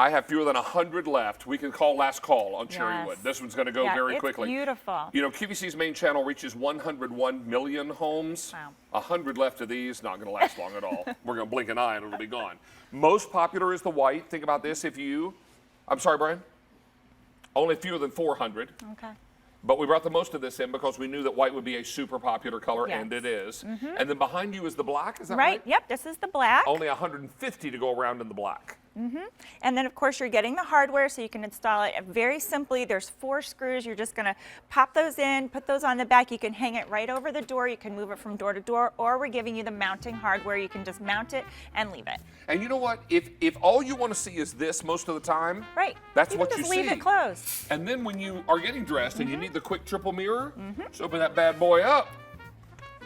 I have fewer than 100 left. We can call last call on cherry wood. This one's going to go very quickly. Beautiful. QVC's main channel reaches 101 million homes. Wow. 100 left of these, not going to last long at all. We're going to blink an eye and it'll be gone. Most popular is the white. Think about this. I'm sorry, Brian? Only fewer than 400. Okay. But we brought the most of this in because we knew that white would be a super popular color, Yes. and it is. And then behind you is the black, is that Right. Yep, this is the black. Only 150 to go around in the black. And then, of course, you're getting the hardware, so you can install it very simply. There's 4 screws. You're just going to pop those in, put those on the back. You can hang it right over the door. You can move it from door to door, or we're giving you the mounting hardware. You can just mount it and leave it. And you know what? If all you want to see is this most of the time, right? That's you what can you just see. leave it closed. And then when you are getting dressed and you need the quick triple mirror, just open that bad boy up,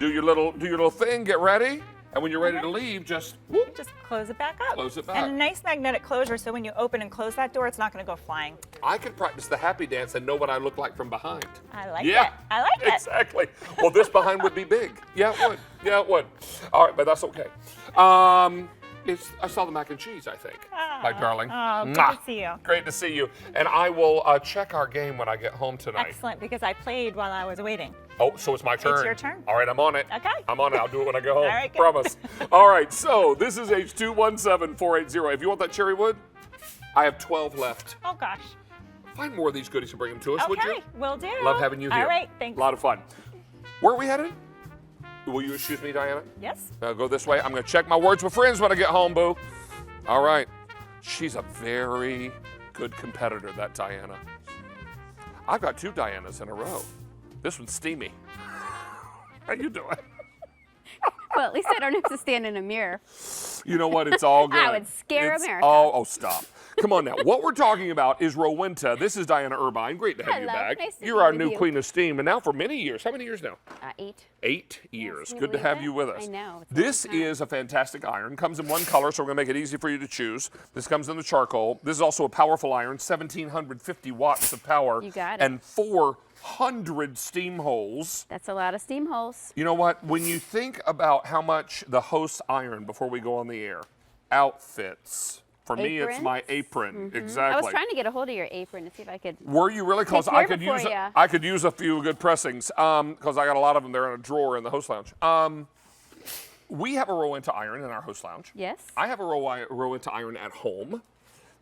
do your little thing, get ready, and when you're ready to leave, just whoop, just close it back up. Close it back. And a nice magnetic closure, so when you open and close that door, it's not going to go flying. I could practice the happy dance and know what I look like from behind. I like it. I like it. Exactly. Well, this behind would be big. Yeah, it would. Yeah, it would. All right, but that's okay. I saw the mac and cheese, I think. My darling. Oh, good Mwah. to see you. Great to see you. And I will check our game when I get home tonight. Excellent, because I played while I was waiting. Oh, so it's my turn. It's your turn. All right, I'm on it. Okay. I'm on it. I'll do it when I go home. All right, good. Promise. All right, so this is H217480. If you want that cherry wood, I have 12 left. Oh, gosh. Find more of these goodies and bring them to us, would you? Okay, will do. Love having you here. All right, thanks. A lot of fun. Where are we headed? Will you excuse me, Diana? Yes. I'll go this way. I'm going to check my words with friends when I get home, boo. All right. She's a very good competitor, that Diana. I've got 2 Dianas in a row. This one's steamy. How you doing? Well, at least I don't have to stand in a mirror. You know what? It's all good. I would scare America. Oh, stop. Come on now. What we're talking about is Rowenta. This is Diana Irvine. Great to have you Hello. back. Nice to You're be our with new you. Queen of Steam, and now for many years. How many years now? 8. 8 years. Can you Good to believe have it? you with us. I know. It's a This long time. is a fantastic iron. Comes in one color, so we're going to make it easy for you to choose. This comes in the charcoal. This is also a powerful iron, 1,750 watts of power. You got it. And 400 steam holes. That's a lot of steam holes. You know what? When you think about how much the hosts iron before we go on the air, outfits. For me, it's my apron. Exactly. I was trying to get a hold of your apron to see if I could. Were you really? Because take I care could of it for use ya. I could use a few good pressings because I got a lot of them there in a drawer in the host lounge. We have a Rowenta iron in our host lounge. Yes. I have a Rowenta iron at home.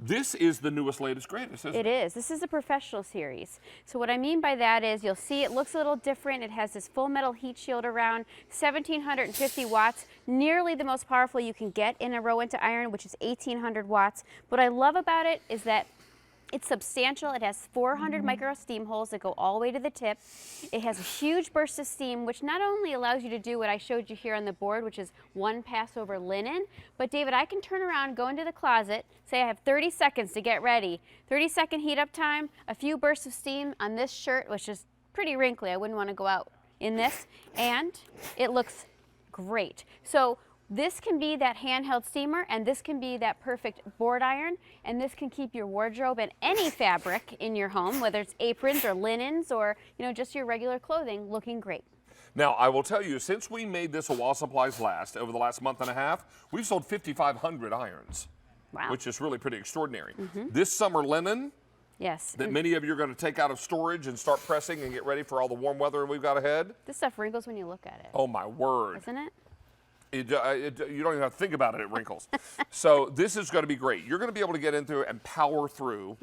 This is the newest, latest, greatest, isn't it? It is. This is a professional series. So what I mean by that is you'll see it looks a little different. It has this full metal heat shield around, 1,750 watts, nearly the most powerful you can get in a Rowenta iron, which is 1,800 watts. What I love about it is that it's substantial. It has 400 micro steam holes that go all the way to the tip. It has a huge burst of steam, which not only allows you to do what I showed you here on the board, which is one pass over linen, but David, I can turn around, go into the closet, say I have 30 seconds to get ready. 30-second heat up time, a few bursts of steam on this shirt, which is pretty wrinkly. I wouldn't want to go out in this, and it looks great. So this can be that handheld steamer, and this can be that perfect board iron, and this can keep your wardrobe and any fabric in your home, whether it's aprons or linens or just your regular clothing, looking great. Now, I will tell you, since we made this a while supplies last, over the last month and a half, we've sold 5,500 irons, which is really pretty extraordinary. This summer linen, yes, that many of you are going to take out of storage and start pressing and get ready for all the warm weather we've got ahead. This stuff wrinkles when you look at it. Oh, my word. Isn't it? You don't even have to think about it, it wrinkles. So this is going to be great. You're going to be able to get into it and power through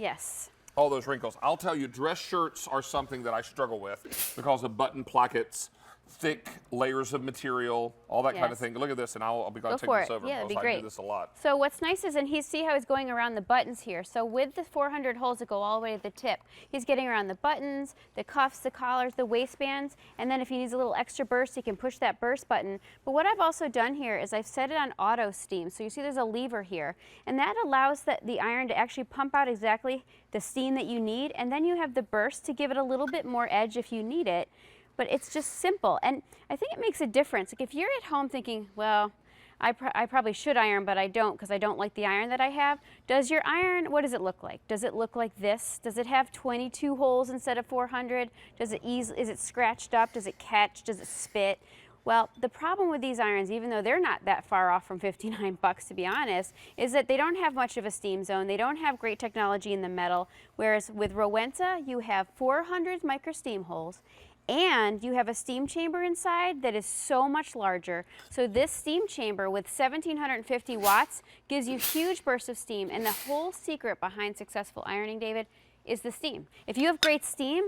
all those wrinkles. I'll tell you, dress shirts are something that I struggle with because of button plackets, thick layers of material, all that kind of thing. Look at this, and I'll be glad to take this over because I do this a lot. So what's nice is, and see how he's going around the buttons here. So with the 400 holes that go all the way to the tip, he's getting around the buttons, the cuffs, the collars, the waistbands, and then if he needs a little extra burst, he can push that burst button. But what I've also done here is I've set it on auto steam. So you see there's a lever here, and that allows the iron to actually pump out exactly the steam that you need, and then you have the burst to give it a little bit more edge if you need it. But it's just simple, and I think it makes a difference. Like if you're at home thinking, well, I probably should iron, but I don't because I don't like the iron that I have. Does your iron, what does it look like? Does it look like this? Does it have 22 holes instead of 400? Is it scratched up? Does it catch? Does it spit? Well, the problem with these irons, even though they're not that far off from 59 bucks to be honest, is that they don't have much of a steam zone. They don't have great technology in the metal, whereas with Rowenta, you have 400 micro steam holes, and you have a steam chamber inside that is so much larger. So this steam chamber with 1,750 watts gives you huge bursts of steam, and the whole secret behind successful ironing, David, is the steam. If you have great steam,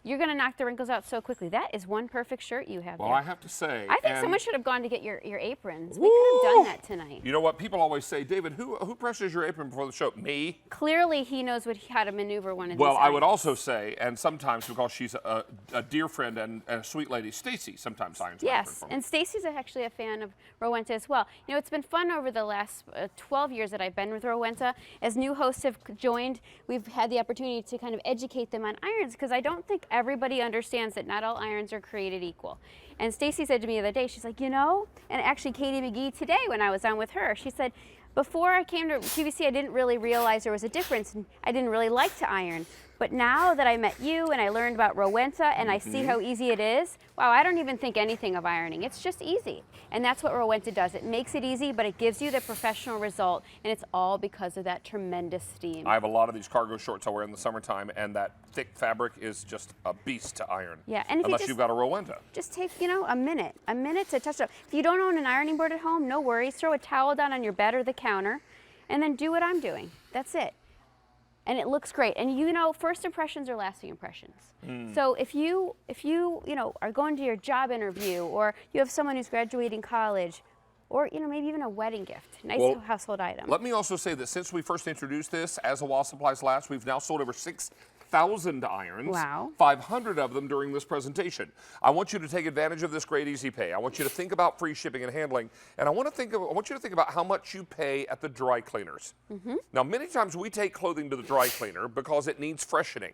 you're going to knock the wrinkles out so quickly. That is one perfect shirt you have there. Well, I have to say, I think someone should have gone to get your aprons. We could have done that tonight. You know what? People always say, David, who presses your apron before the show? Me? Clearly, he knows how to maneuver one of these Well, I would irons. also say, and sometimes because she's a dear friend and a sweet lady, Stacy sometimes irons my apron for me. And Stacy's actually a fan of Rowenta as well. You know, it's been fun over the last 12 years that I've been with Rowenta. As new hosts have joined, we've had the opportunity to kind of educate them on irons because I don't think everybody understands that not all irons are created equal. And Stacy said to me the other day, she's like, you know, and actually Katie McGee today when I was on with her, she said, before I came to QVC, I didn't really realize there was a difference, and I didn't really like to iron. But now that I met you and I learned about Rowenta and I see how easy it is, wow, I don't even think anything of ironing. It's just easy. And that's what Rowenta does. It makes it easy, but it gives you the professional result, and it's all because of that tremendous steam. I have a lot of these cargo shorts I wear in the summertime, and that thick fabric is just a beast to iron. Yeah, and if unless you've got a Rowenta. Just take, you know, a minute to touch it up. If you don't own an ironing board at home, no worries. Throw a towel down on your bed or the counter, and then do what I'm doing. That's it. And it looks great. And you know, first impressions are lasting impressions. So if you know, are going to your job interview, or you have someone who's graduating college, or you know, maybe even a wedding gift, nice household item. Let me also say that since we first introduced this as a while supplies last, we've now sold over 6,000 irons. Wow. 500 of them during this presentation. I want you to take advantage of this great easy pay. I want you to think about free shipping and handling, and I want you to think about how much you pay at the dry cleaners. Now, many times we take clothing to the dry cleaner because it needs freshening,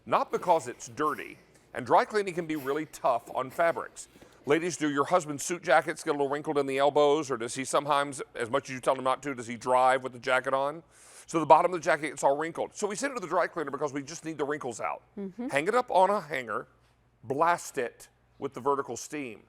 not because it's dirty. And dry cleaning can be really tough on fabrics. Ladies, do your husband's suit jackets get a little wrinkled in the elbows, or does he sometimes, as much as you tell him not to, does he drive with the jacket on? So the bottom of the jacket gets all wrinkled. So we send it to the dry cleaner because we just need the wrinkles out. Hang it up on a hanger, blast it with the vertical steam.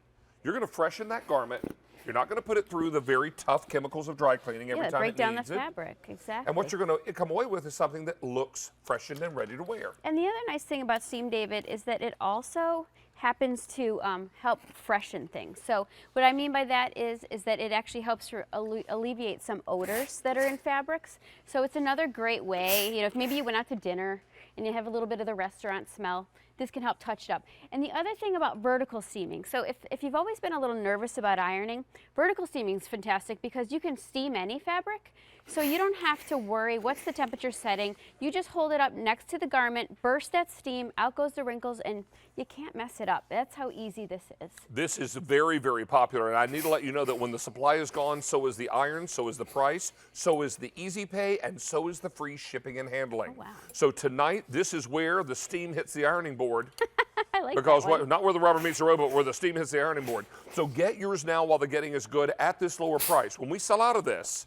You're going to freshen that garment. You're not going to put it through the very tough chemicals of dry cleaning every time break down it needs the fabric, exactly. And what you're going to come away with is something that looks freshened and ready to wear. And the other nice thing about steam, David, is that it also happens to help freshen things. So what I mean by that is that it actually helps to alleviate some odors that are in fabrics. So it's another great way, you know, if maybe you went out to dinner and you have a little bit of the restaurant smell, this can help touch it up. And the other thing about vertical steaming, so if you've always been a little nervous about ironing, vertical steaming is fantastic because you can steam any fabric. So you don't have to worry what's the temperature setting. You just hold it up next to the garment, burst that steam, out goes the wrinkles, and you can't mess it up. That's how easy this is. This is very, very popular, and I need to let you know that when the supply is gone, so is the iron, so is the price, so is the easy pay, and so is the free shipping and handling. Oh, wow. So tonight, this is where the steam hits the ironing board. I like because that one. not where the rubber meets the road, but where the steam hits the ironing board. So get yours now while the getting is good at this lower price. When we sell out of this,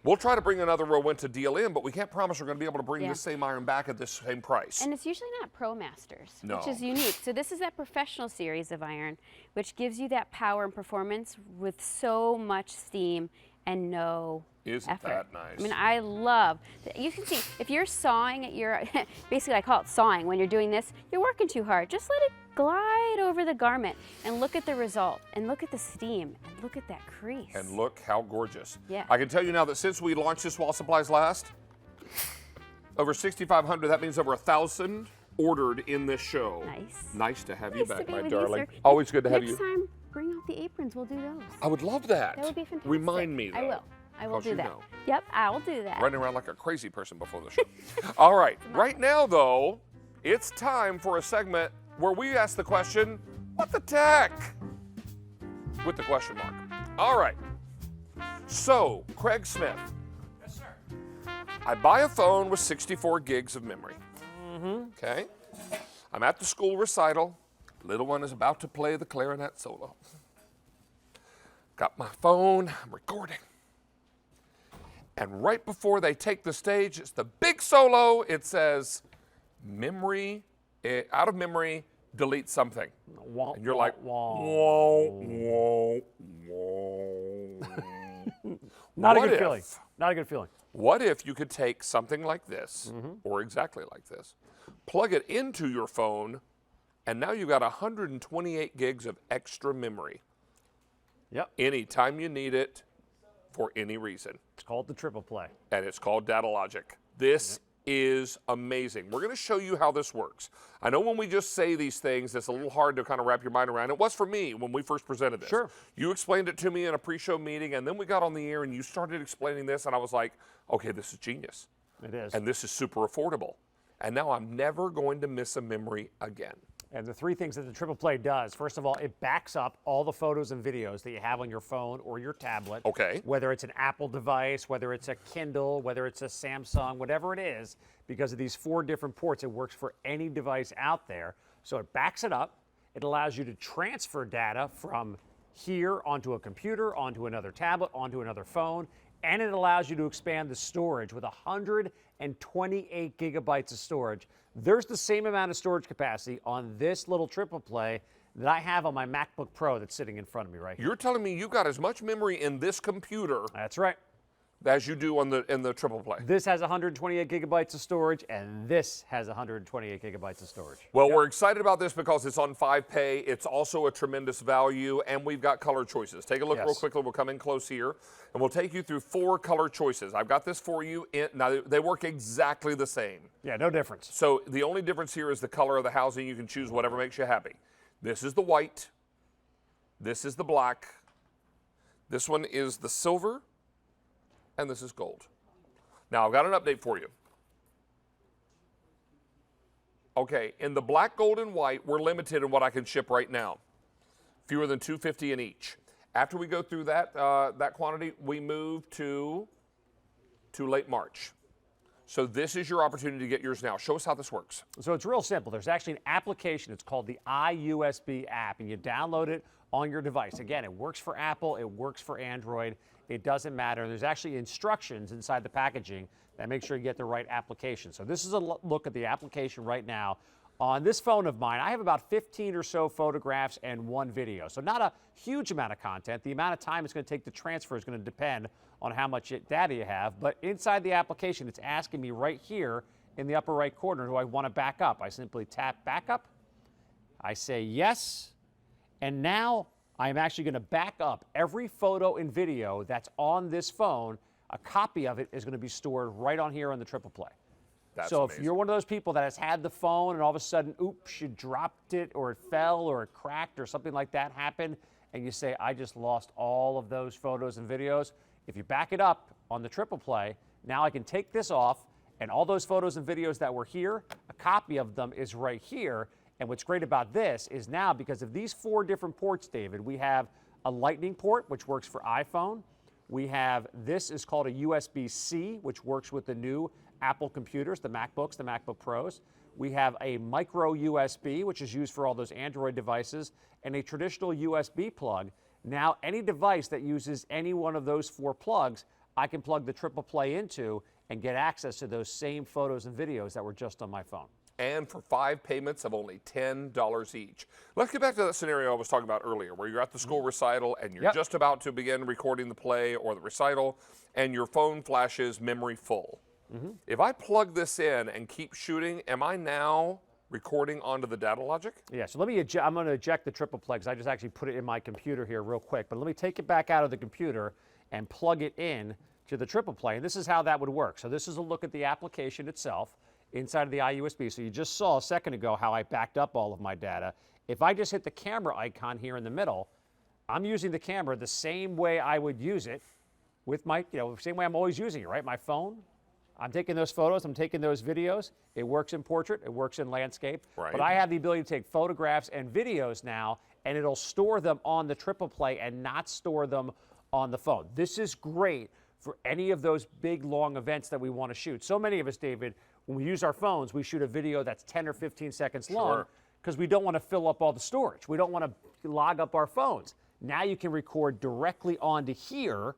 we'll try to bring another Rowenta deal in, but we can't promise we're going to be able to bring this same iron back at this same price. And it's usually not Pro Masters, No. which is unique. So this is that professional series of iron, which gives you that power and performance with so much steam and no Isn't effort. that nice? I mean, I love, you can see, if you're sawing at your, basically I call it sawing, when you're doing this, you're working too hard. Just let it glide over the garment and look at the result and look at the steam and look at that crease. And look how gorgeous. Yeah. I can tell you now that since we launched this while supplies last, over 6,500, that means over 1,000 ordered in this show. Nice. Nice to have you Nice to back, be my with you, darling. sir. Always good to have you. Next time, bring out the aprons. We'll do those. I would love that. That would be fantastic. Remind me, though. I will. I will 'cause do you that. know. Yep, I will do that. Running around like a crazy person before the show. All right. Right now, though, it's time for a segment where we ask the question, what the tech? With the question mark. All right. So, Craig Smith. Yes, sir. I buy a phone with 64 gigs of memory. Mm-hmm. Okay. I'm at the school recital. Little one is about to play the clarinet solo. Got my phone, I'm recording. And right before they take the stage, it's the big solo. It says, memory, out of memory, delete something. And you're like, whoa, whoa, whoa. Not a good feeling. Not a good feeling. What if you could take something like this, or exactly like this, plug it into your phone, and now you've got 128 gigs of extra memory. Yep. Anytime you need it, for any reason. It's called the triple play. And it's called Data Logic. This is amazing. We're going to show you how this works. I know when we just say these things, it's a little hard to kind of wrap your mind around. It was for me when we first presented this. Sure. You explained it to me in a pre-show meeting, and then we got on the air and you started explaining this, and I was like, okay, this is genius. It is. And this is super affordable. And now I'm never going to miss a memory again. And the three things that the triple play does, first of all, it backs up all the photos and videos that you have on your phone or your tablet. Okay. Whether it's an Apple device, whether it's a Kindle, whether it's a Samsung, whatever it is, because of these 4 different ports, it works for any device out there. So it backs it up. It allows you to transfer data from here onto a computer, onto another tablet, onto another phone, and it allows you to expand the storage with 128 gigabytes of storage. There's the same amount of storage capacity on this little triple play that I have on my MacBook Pro that's sitting in front of me right here. You're telling me you got as much memory in this computer That's right. as you do in the triple play. This has 128 gigabytes of storage, and this has 128 gigabytes of storage. Well, we're excited about this because it's on 5Pay. It's also a tremendous value, and we've got color choices. Take a look real quickly. We'll come in close here, and we'll take you through 4 color choices. I've got this for you. Now, they work exactly the same. Yeah, no difference. So the only difference here is the color of the housing. You can choose whatever makes you happy. This is the white. This is the black. This one is the silver. And this is gold. Now, I've got an update for you. Okay, in the black, gold, and white, we're limited in what I can ship right now. Fewer than 250 in each. After we go through that quantity, we move to late March. So this is your opportunity to get yours now. Show us how this works. So it's real simple. There's actually an application. It's called the iUSB app, and you download it on your device. Again, it works for Apple. It works for Android. It doesn't matter. There's actually instructions inside the packaging that make sure you get the right application. So this is a look at the application right now. On this phone of mine, I have about 15 or so photographs and 1 video. So not a huge amount of content. The amount of time it's going to take to transfer is going to depend on how much data you have. But inside the application, it's asking me right here in the upper right corner, do I want to back up? I simply tap backup, I say yes, and now I'm actually going to back up every photo and video that's on this phone. A copy of it is going to be stored right on here on the Triple Play. That's so amazing. if you're one of those people that has had the phone and all of a sudden, oops, you dropped it or it fell or it cracked or something like that happened, and you say, I just lost all of those photos and videos, if you back it up on the Triple Play, now I can take this off, and all those photos and videos that were here, a copy of them is right here. And what's great about this is now, because of these 4 different ports, David, we have a Lightning port, which works for iPhone. We have, this is called a USB-C, which works with the new Apple computers, the MacBooks, the MacBook Pros. We have a micro USB, which is used for all those Android devices, and a traditional USB plug. Now, any device that uses any one of those 4 plugs, I can plug the Triple Play into and get access to those same photos and videos that were just on my phone. And for 5 payments of only $10 each. Let's get back to that scenario I was talking about earlier, where you're at the school recital and you're just about to begin recording the play or the recital, and your phone flashes memory full. If I plug this in and keep shooting, am I now recording onto the data logic? Yeah, so let me I'm going to eject the Triple Play because I just actually put it in my computer here real quick. But let me take it back out of the computer and plug it in to the Triple Play. And this is how that would work. So this is a look at the application itself inside of the iUSB. So you just saw a second ago how I backed up all of my data. If I just hit the camera icon here in the middle, I'm using the camera the same way I would use it with my, the same way I'm always using it, right? My phone. I'm taking those photos, I'm taking those videos. It works in portrait, it works in landscape. Right. But I have the ability to take photographs and videos now, and it'll store them on the Triple Play and not store them on the phone. This is great for any of those big, long events that we want to shoot. So many of us, David, when we use our phones, we shoot a video that's 10 or 15 seconds long because we don't want to fill up all the storage. We don't want to log up our phones. Now you can record directly onto here,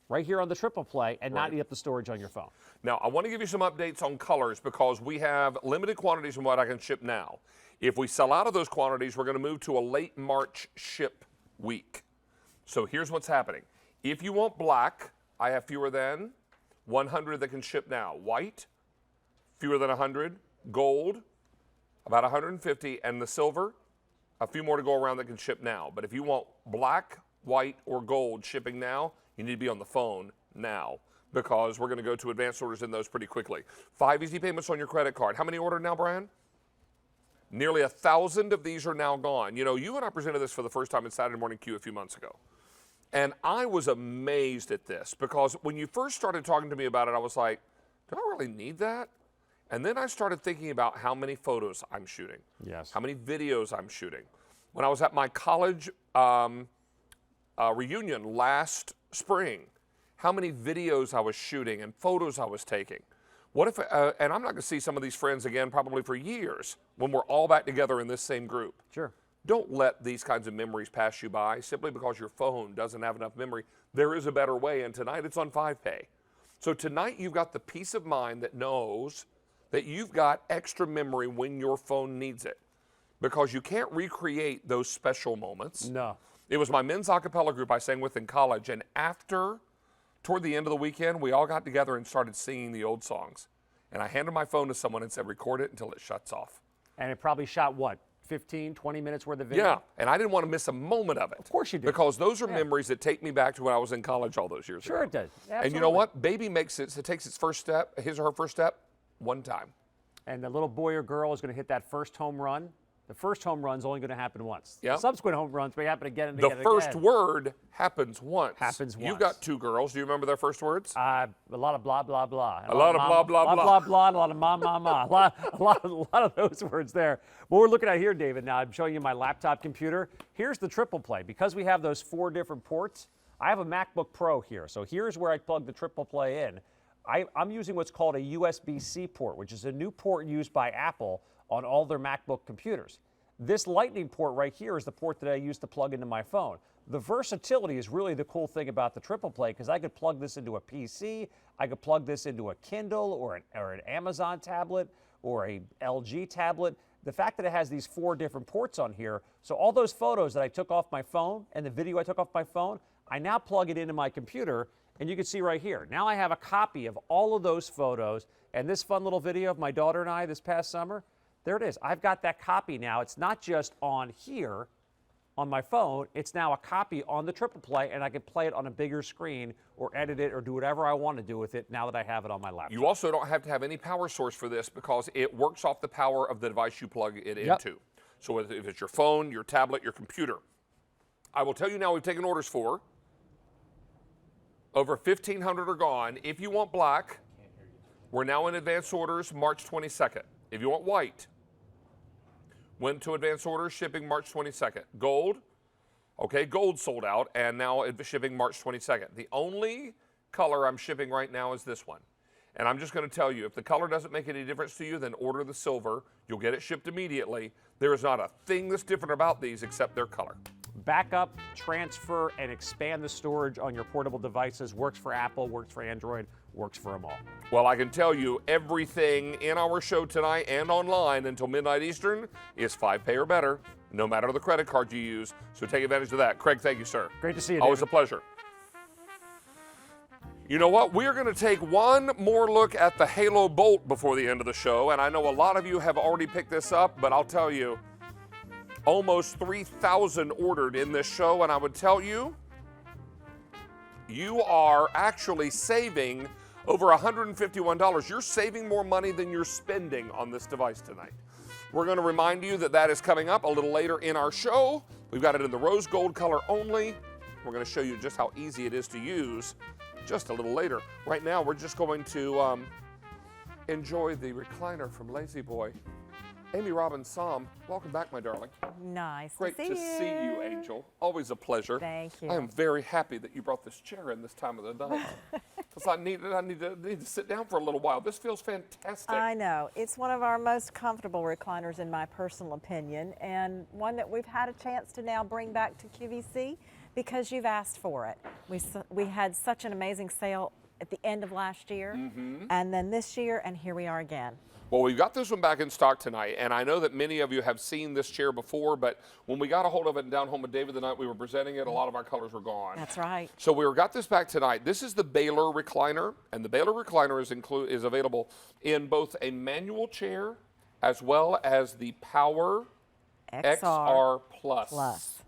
right here on the Triple Play, and not eat up the storage on your phone. Now, I want to give you some updates on colors because we have limited quantities in what I can ship now. If we sell out of those quantities, we're going to move to a late March ship week. So here's what's happening. If you want black, I have fewer than 100 that can ship now. White, fewer than 100. Gold, about 150. And the silver, a few more to go around that can ship now. But if you want black, white, or gold shipping now, you need to be on the phone now because we're going to go to advanced orders in those pretty quickly. 5 easy payments on your credit card. How many ordered now, Brian? Nearly 1,000 of these are now gone. You know, you and I presented this for the first time in Saturday Morning Q a few months ago. And I was amazed at this because when you first started talking to me about it, I was like, do I really need that? And then I started thinking about how many photos I'm shooting. Yes. How many videos I'm shooting. When I was at my college reunion last spring, how many videos I was shooting and photos I was taking. What if, and I'm not going to see some of these friends again probably for years when we're all back together in this same group. Sure. Don't let these kinds of memories pass you by simply because your phone doesn't have enough memory. There is a better way, and tonight it's on 5Pay. So tonight you've got the peace of mind that knows that you've got extra memory when your phone needs it because you can't recreate those special moments. No. It was my men's a cappella group I sang with in college, and toward the end of the weekend, we all got together and started singing the old songs. And I handed my phone to someone and said, record it until it shuts off. And it probably shot, what, 15, 20 minutes worth of video? Yeah, and I didn't want to miss a moment of it. Of course you did. Because those are memories that take me back to when I was in college all those years ago. Sure it does. Absolutely. And you know what? Baby takes its first step, his or her first step, one time. And the little boy or girl is going to hit that first home run. The first home run is only going to happen once. Yep. The subsequent home runs may happen again and The again and first again. word happens once. Happens once. You've got 2 girls. Do you remember their first words? A lot of blah, blah, blah. A lot of blah, blah, blah. A lot of blah, blah, and a lot of ma, ma, ma. A lot of those words there. What we're looking at here, David, now I'm showing you my laptop computer. Here's the Triple Play. Because we have those 4 different ports, I have a MacBook Pro here. So here's where I plug the Triple Play in. I'm using what's called a USB-C port, which is a new port used by Apple on all their MacBook computers. This Lightning port right here is the port that I use to plug into my phone. The versatility is really the cool thing about the Triple Play because I could plug this into a PC, I could plug this into a Kindle or an Amazon tablet or a LG tablet. The fact that it has these 4 different ports on here, so all those photos that I took off my phone and the video I took off my phone, I now plug it into my computer, and you can see right here. Now I have a copy of all of those photos and this fun little video of my daughter and I this past summer. There it is. I've got that copy now. It's not just on here on my phone. It's now a copy on the triple play, and I can play it on a bigger screen or edit it or do whatever I want to do with it now that I have it on my laptop. You also don't have to have any power source for this because it works off the power of the device you plug it into. So if it's your phone, your tablet, your computer. I will tell you now, we've taken orders for over 1,500 are gone. If you want black, we're now in advance orders March 22nd. If you want white, went to advance orders, shipping March 22nd. Gold, okay, gold sold out, and now shipping March 22nd. The only color I'm shipping right now is this one. And I'm just going to tell you, if the color doesn't make any difference to you, then order the silver. You'll get it shipped immediately. There is not a thing that's different about these except their color. Backup, transfer, and expand the storage on your portable devices. Works for Apple, works for Android, works for them all. Well, I can tell you everything in our show tonight and online until midnight Eastern is 5-pay or better, no matter the credit card you use. So take advantage of that. Craig, thank you, sir. Great to see you, Always David. a pleasure. You know what? We're going to take one more look at the Halo Bolt before the end of the show. And I know a lot of you have already picked this up, but I'll tell you, almost 3,000 ordered in this show. And I would tell you, you are actually saving over $151. You're saving more money than you're spending on this device tonight. We're going to remind you that that is coming up a little later in our show. We've got it in the rose gold color only. We're going to show you just how easy it is to use just a little later. Right now, we're just going to enjoy the recliner from Lazy Boy. Amy Robbins Som, welcome back, my darling. Nice. Great to see you, Angel. Always a pleasure. Thank you. I am very happy that you brought this chair in this time of the night. Because I need to sit down for a little while. This feels fantastic. I know. It's one of our most comfortable recliners in my personal opinion, and one that we've had a chance to now bring back to QVC because you've asked for it. We had such an amazing sale at the end of last year, and then this year, and here we are again. Well, we've got this one back in stock tonight, and I know that many of you have seen this chair before, but when we got a hold of it and down home with David the night we were presenting it, a lot of our colors were gone. That's right. So we got this back tonight. This is the Baylor recliner, and the Baylor recliner is available in both a manual chair as well as the Power XR Plus.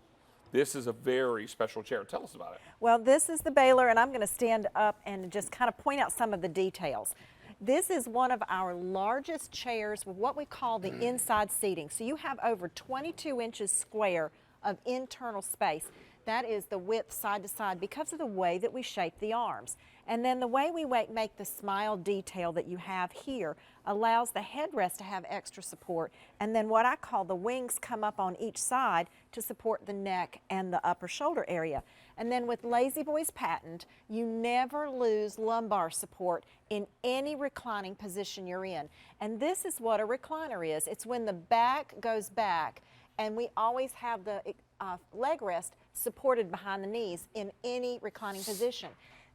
This is a very special chair. Tell us about it. Well, this is the Baylor, and I'm going to stand up and just kind of point out some of the details. This is one of our largest chairs with what we call the inside seating. So you have over 22 inches square of internal space. That is the width side to side because of the way that we shape the arms. And then the way we make the smile detail that you have here allows the headrest to have extra support. And then what I call the wings come up on each side to support the neck and the upper shoulder area. And then with Lazy Boy's patent, you never lose lumbar support in any reclining position you're in. And this is what a recliner is. It's when the back goes back, and we always have the leg rest supported behind the knees in any reclining position.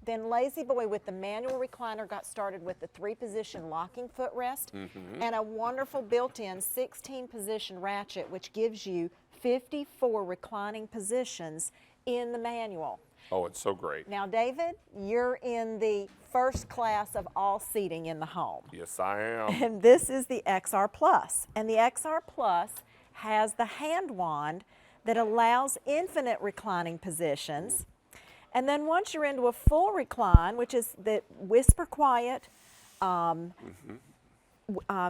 Then Lazy Boy with the manual recliner got started with the 3-position locking footrest and a wonderful built-in 16-position ratchet, which gives you 54 reclining positions in the manual. Oh, it's so great. Now, David, you're in the first class of all seating in the home. Yes, I am. And this is the XR Plus. And the XR Plus has the hand wand that allows infinite reclining positions. And then once you're into a full recline, which is the whisper quiet,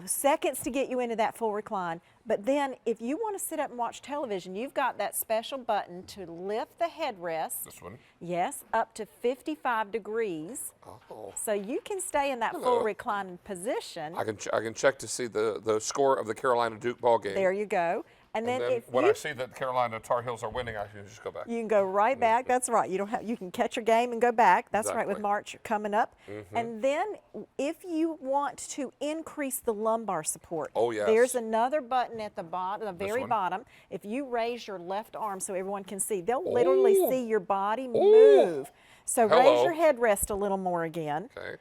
seconds to get you into that full recline. But then if you want to sit up and watch television, you've got that special button to lift the headrest. This one? Yes, up to 55 degrees. Oh. So you can stay in that full reclining position. I can check to see the score of the Carolina Duke ball game. There you go. And then if when you, I see that the Carolina Tar Heels are winning, I can just go back. you can go right back. That's right. You can catch your game and go back. That's right, with Exactly. March coming up. And then if you want to increase the lumbar support, Oh, yes. there's another button at the bottom, the very one? bottom. If you raise your left arm so everyone can see, they'll literally Ooh. see your body Ooh. move. So raise Hello. your headrest a little more again. Okay.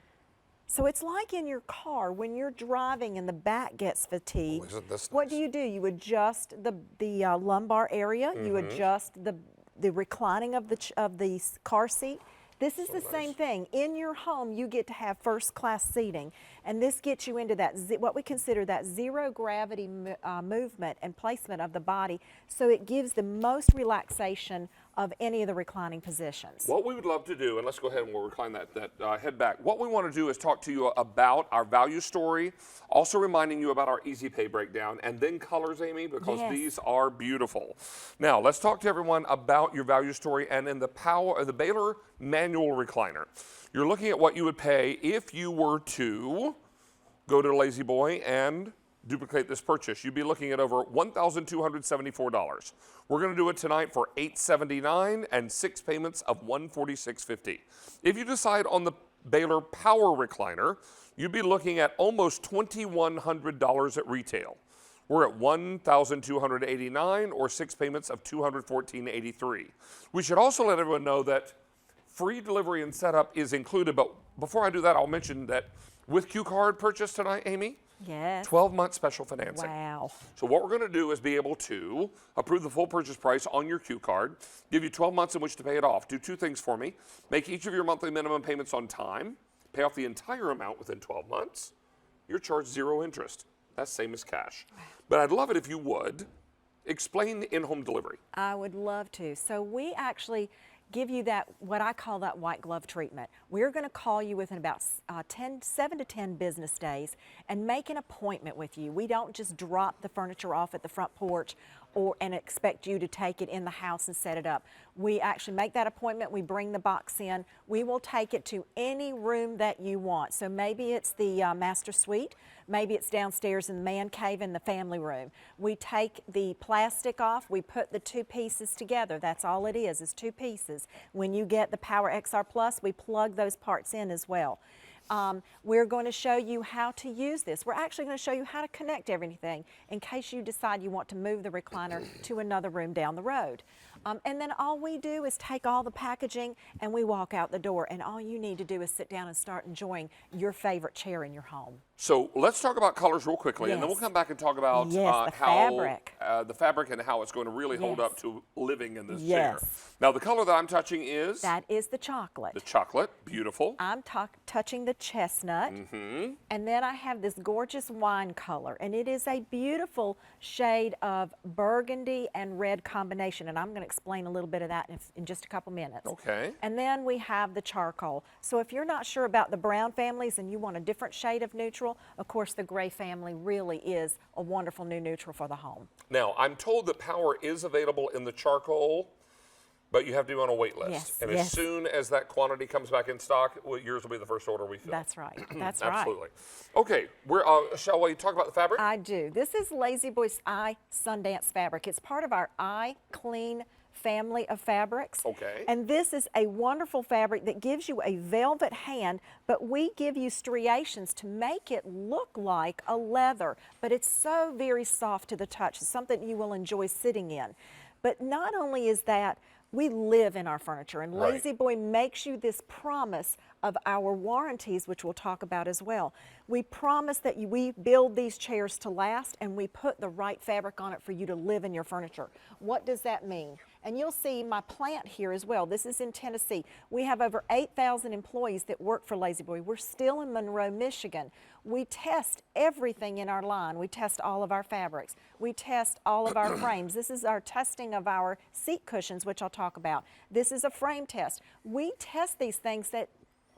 So it's like in your car when you're driving and the back gets fatigued. isn't this What do? You adjust the lumbar area. You adjust the reclining of the car seat. This is the same thing. In your home, you get to have first-class seating, and this gets you into that what we consider that zero gravity movement and placement of the body, so it gives the most relaxation of any of the reclining positions. What we would love to do, and let's go ahead and we'll recline that head back. What we want to do is talk to you about our value story, also reminding you about our Easy Pay breakdown, and then colors, Amy, because these are beautiful. Now, let's talk to everyone about your value story and in the power of the Baylor manual recliner. You're looking at what you would pay if you were to go to Lazy Boy and duplicate this purchase. You'd be looking at over $1,274. We're going to do it tonight for $879 and 6 payments of $146.50. If you decide on the Baylor Power Recliner, you'd be looking at almost $2,100 at retail. We're at $1,289 or 6 payments of $214.83. We should also let everyone know that free delivery and setup is included, but before I do that, I'll mention that with Q-Card purchase tonight, Amy, yes, 12-month special financing. Wow. So what we're going to do is be able to approve the full purchase price on your Q-Card, give you 12 months in which to pay it off. Do 2 things for me. Make each of your monthly minimum payments on time, pay off the entire amount within 12 months. You're charged 0 interest. That's same as cash. But I'd love it if you would explain in-home delivery. I would love to. So we actually give you that, what I call that white glove treatment. We're going to call you within about 7 to 10 business days and make an appointment with you. We don't just drop the furniture off at the front porch and expect you to take it in the house and set it up. We actually make that appointment, we bring the box in, we will take it to any room that you want. So maybe it's the master suite, maybe it's downstairs in the man cave in the family room. We take the plastic off, we put the 2 pieces together. That's all it is 2 pieces. When you get the Power XR Plus, we plug those parts in as well. We're going to show you how to use this. We're actually going to show you how to connect everything in case you decide you want to move the recliner to another room down the road. And then all we do is take all the packaging and we walk out the door, and all you need to do is sit down and start enjoying your favorite chair in your home. So let's talk about colors real quickly, and then we'll come back and talk about the fabric. The fabric and how it's going to really hold up to living in this chair. Now the color that I'm touching is? That is the chocolate. The chocolate, beautiful. I'm touching the chestnut, and then I have this gorgeous wine color, and it is a beautiful shade of burgundy and red combination, and I'm going to explain a little bit of that in just a couple minutes. Okay. And then we have the charcoal. So if you're not sure about the brown families and you want a different shade of neutral, of course the gray family really is a wonderful new neutral for the home. Now, I'm told that Power is available in the charcoal, but you have to be on a wait list. Yes, and as soon as that quantity comes back in stock, yours will be the first order we fill. That's right. That's Absolutely. Okay, shall we talk about the fabric? I do. This is Lazy Boy's Eye Sundance fabric. It's part of our Eye Clean family of fabrics. Okay. And this is a wonderful fabric that gives you a velvet hand, but we give you striations to make it look like a leather, but it's so very soft to the touch. It's something you will enjoy sitting in. But not only is that, we live in our furniture, and Lazy Boy makes you this promise of our warranties, which we'll talk about as well. We promise that we build these chairs to last, and we put the right fabric on it for you to live in your furniture. What does that mean? And you'll see my plant here as well. This is in Tennessee. We have over 8,000 employees that work for Lazy Boy. We're still in Monroe, Michigan. We test everything in our line. We test all of our fabrics. We test all of our frames. This is our testing of our seat cushions, which I'll talk about. This is a frame test. We test these things that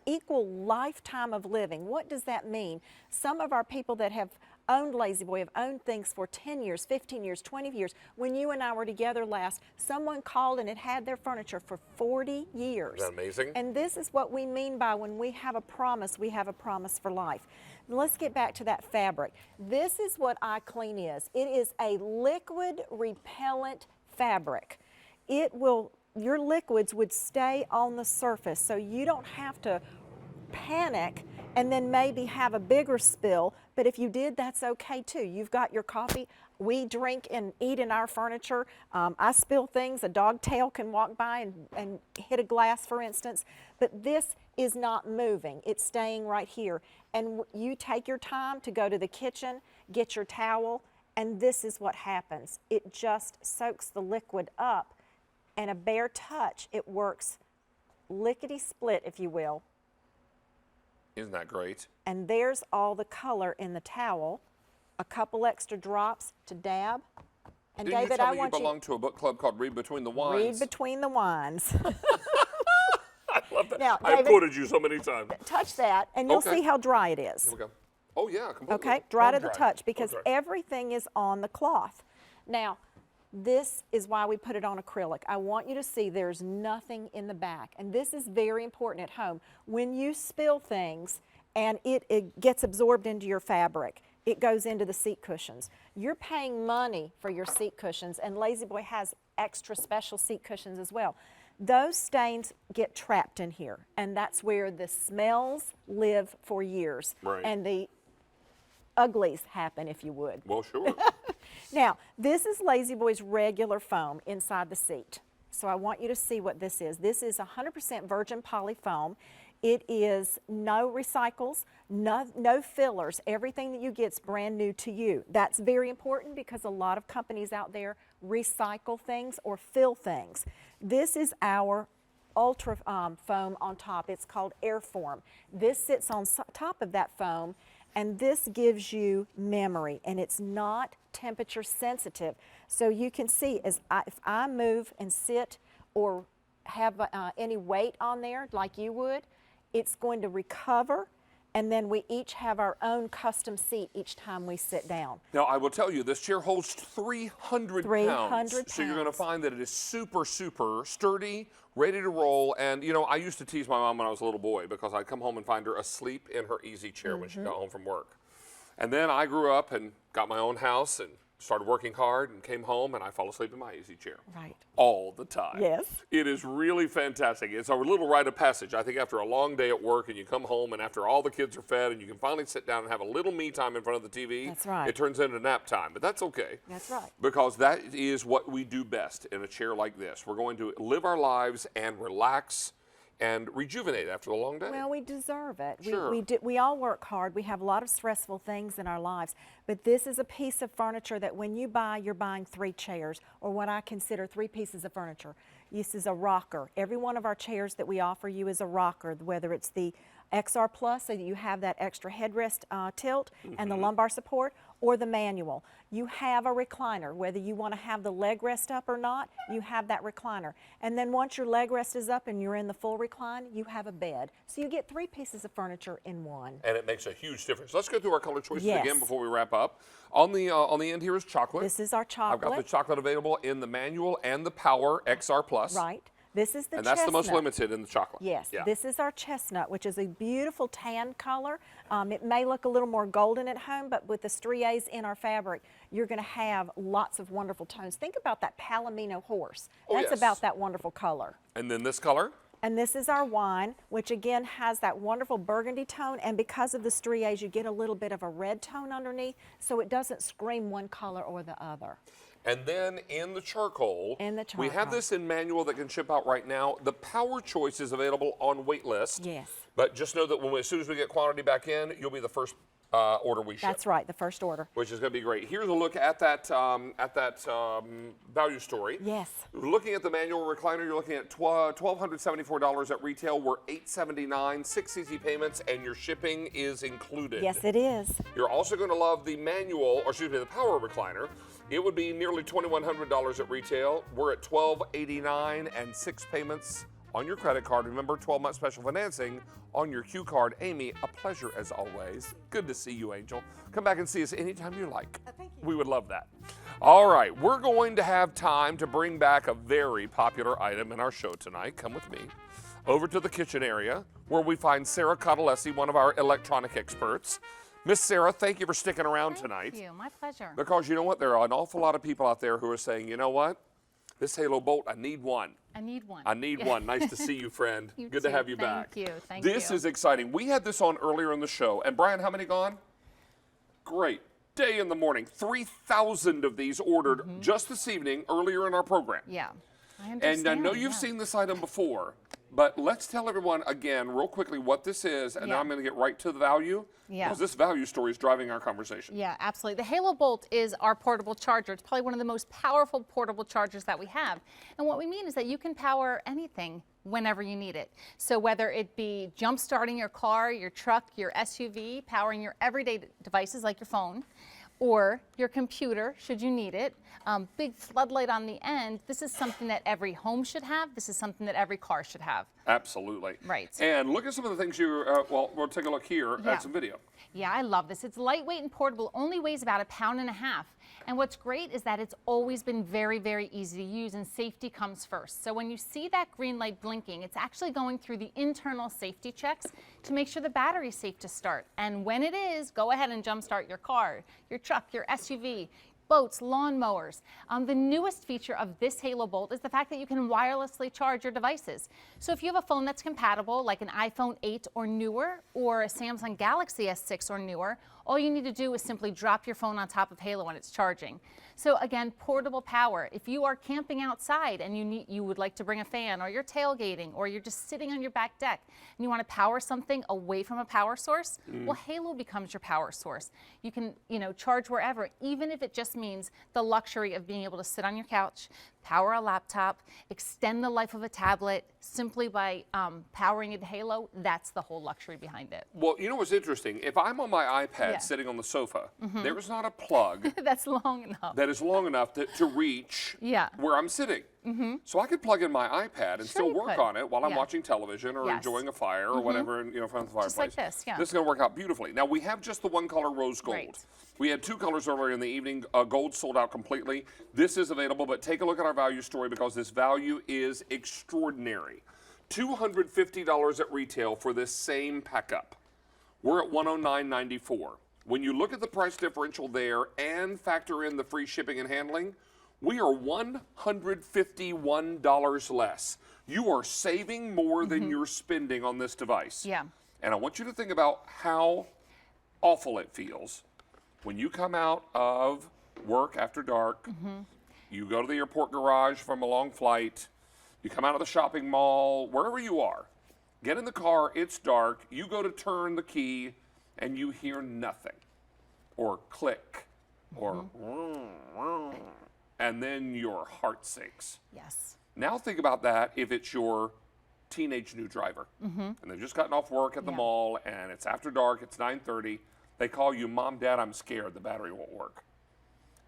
equal lifetime of living. What does that mean? Some of our people that have owned Lazy Boy have owned things for 10 years, 15 years, 20 years. When you and I were together last, someone called and it had their furniture for 40 years. Isn't that amazing? And this is what we mean by when we have a promise for life. Let's get back to that fabric. This is what iClean is. It is a liquid repellent fabric. Your liquids would stay on the surface, so you don't have to panic and then maybe have a bigger spill, but if you did, that's okay too. You've got your coffee. We drink and eat in our furniture. I spill things. A dog tail can walk by and hit a glass, for instance, but this is not moving. It's staying right here. And you take your time to go to the kitchen, get your towel, and this is what happens. It just soaks the liquid up, and a bare touch, it works lickety-split, if you will. Isn't that great? And there's all the color in the towel. A couple extra drops to dab. And Didn't David, you tell I me want you belong to a book club called Read Between the Wines? Read between the wines. I love that. Now, I've David, quoted you so many times. touch that, and you'll Okay. see how dry it is. Here we go. Oh, yeah, completely. Okay, dry to the Dry. touch because Okay. everything is on the cloth. Now, this is why we put it on acrylic. I want you to see there's nothing in the back, and this is very important at home. When you spill things and it gets absorbed into your fabric, it goes into the seat cushions. You're paying money for your seat cushions, and Lazy Boy has extra special seat cushions as well. Those stains get trapped in here, and that's where the smells live for years. Right. And the uglies happen, if you would. Well, sure. Now, this is Lazy Boy's regular foam inside the seat. So I want you to see what this is. This is 100% virgin poly foam. It is no recycles, no fillers. Everything that you get is brand new to you. That's very important because a lot of companies out there recycle things or fill things. This is our ultra foam on top. It's called Airform. This sits on top of that foam, and this gives you memory, and it's not temperature sensitive. So you can see if I move and sit or have any weight on there like you would, it's going to recover, and then we each have our own custom seat each time we sit down. Now, I will tell you, this chair holds 300 pounds. So you're going to find that it is super, super sturdy, ready to roll. And, you know, I used to tease my mom when I was a little boy because I'd come home and find her asleep in her easy chair when she got home from work. And then I grew up and got my own house and started working hard and came home and I fall asleep in my easy chair. Right. All the time. Yes. It is really fantastic. It's a little rite of passage. I think after a long day at work and you come home and after all the kids are fed and you can finally sit down and have a little me time in front of the TV. That's right. It turns into nap time, but that's okay. That's right. Because that is what we do best in a chair like this. We're going to live our lives and relax and rejuvenate after a long day. Well, we deserve it. Sure. We all work hard. We have a lot of stressful things in our lives. But this is a piece of furniture that when you buy, you're buying 3 chairs, or what I consider 3 pieces of furniture. This is a rocker. Every one of our chairs that we offer you is a rocker, whether it's the XR Plus, so that you have that extra headrest tilt and the lumbar support, or the manual. You have a recliner, whether you want to have the leg rest up or not, you have that recliner. And then once your leg rest is up and you're in the full recline, you have a bed. So you get 3 pieces of furniture in one. And it makes a huge difference. Let's go through our color choices Yes. again before we wrap up. On the end here is chocolate. This is our chocolate. I've got the chocolate available in the manual and the Power XR Plus. Right. This is the and chestnut. that's the most limited in the chocolate. Yes, Yeah. this is our chestnut, which is a beautiful tan color. It may look a little more golden at home, but with the striates in our fabric, you're going to have lots of wonderful tones. Think about that Palomino horse. Oh, That's yes. about that wonderful color. And then this color? And this is our wine, which again has that wonderful burgundy tone, and because of the striates, you get a little bit of a red tone underneath, so it doesn't scream one color or the other. And then in the charcoal, we have charcoal. this in manual that can ship out right now. The Power Choice is available on wait list. Yes. But just know that as soon as we get quantity back in, you'll be the first order we ship. That's right, the first order. Which is going to be great. Here's a look at that value story. Yes. Looking at the manual recliner, you're looking at $1,274 at retail. We're $879, 6 easy payments, and your shipping is included. Yes, it is. You're also going to love the manual, or excuse me, the Power recliner. It would be nearly $2,100 at retail. We're at $1,289 and 6 payments on your credit card. Remember, 12-month special financing on your Q card. Amy, a pleasure as always. Good to see you, Angel. Come back and see us anytime you like. Thank you. We would love that. All right, we're going to have time to bring back a very popular item in our show tonight. Come with me over to the kitchen area where we find Sarah Cottalesi, one of our electronic experts. Miss Sarah, thank you for sticking around tonight. Thank you. My pleasure. Because you know what? There are an awful lot of people out there who are saying, you know what? This Halo Bolt, I need one. I need one. I need one. Nice to see you, friend. You Good too. to have you back. Thank you. Thank you. This is exciting. We had this on earlier in the show. And Brian, how many gone? Great. Day in the morning. 3,000 of these ordered just this evening, earlier in our program. Yeah. I And understand. I know you've seen this item before. But let's tell everyone again, real quickly, what this is, and then I'm going to get right to the value, because this value story is driving our conversation. Yeah, absolutely. The Halo Bolt is our portable charger. It's probably one of the most powerful portable chargers that we have. And what we mean is that you can power anything whenever you need it. So whether it be jump starting your car, your truck, your SUV, powering your everyday devices like your phone, or your computer, should you need it. Big floodlight on the end. This is something that every home should have. This is something that every car should have. Absolutely. Right. And look at some of the things you, well, we'll take a look here at some video. Yeah, I love this. It's lightweight and portable, only weighs about 1.5 pounds. And what's great is that it's always been very, very easy to use, and safety comes first. So when you see that green light blinking, it's actually going through the internal safety checks to make sure the battery's safe to start. And when it is, go ahead and jumpstart your car, your truck, your SUV, boats, lawnmowers. The newest feature of this Halo Bolt is the fact that you can wirelessly charge your devices. So if you have a phone that's compatible, like an iPhone 8 or newer, or a Samsung Galaxy S6 or newer, all you need to do is simply drop your phone on top of Halo when it's charging. So again, portable power. If you are camping outside and you would like to bring a fan, or you're tailgating, or you're just sitting on your back deck and you want to power something away from a power source, well, Halo becomes your power source. You can, charge wherever, even if it just means the luxury of being able to sit on your couch, power a laptop, extend the life of a tablet simply by powering it to Halo. That's the whole luxury behind it. Well, you know what's interesting? If I'm on my iPad sitting on the sofa, there is not a plug that's long enough. that is long enough to reach where I'm sitting. So I could plug in my iPad and still work on it while I'm watching television or enjoying a fire or whatever in front of the fireplace. Just like this, This is going to work out beautifully. Now, we have just the one color rose gold. Right. We had 2 colors earlier in the evening. Gold sold out completely. This is available, but take a look at our value story, because this value is extraordinary. $250 at retail for this same pack-up. We're at $109.94. When you look at the price differential there and factor in the free shipping and handling, we are $151 less. You are saving more than you're spending on this device. Yeah. And I want you to think about how awful it feels when you come out of work after dark, you go to the airport garage from a long flight, you come out of the shopping mall, wherever you are, get in the car, it's dark, you go to turn the key, and you hear nothing, or click, or and then your heart sinks. Yes. Now think about that if it's your teenage new driver, and they've just gotten off work at the mall, and it's after dark, it's 9:30, they call you, Mom, Dad, I'm scared, the battery won't work.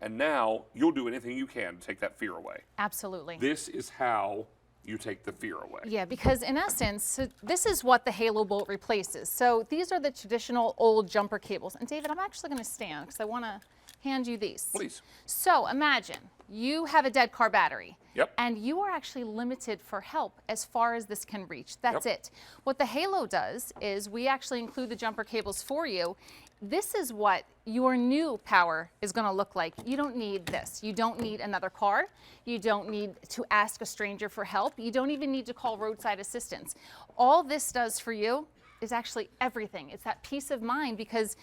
And now you'll do anything you can to take that fear away. Absolutely. This is how you take the fear away. Yeah, because in essence, this is what the Halo Bolt replaces. So these are the traditional old jumper cables. And David, I'm actually going to stand because I want to hand you these. Please. So imagine you have a dead car battery. Yep. And you are actually limited for help as far as this can reach. That's it. What the Halo does is we actually include the jumper cables for you. This is what your new power is going to look like. You don't need this. You don't need another car. You don't need to ask a stranger for help. You don't even need to call roadside assistance. All this does for you is actually everything. It's that peace of mind, because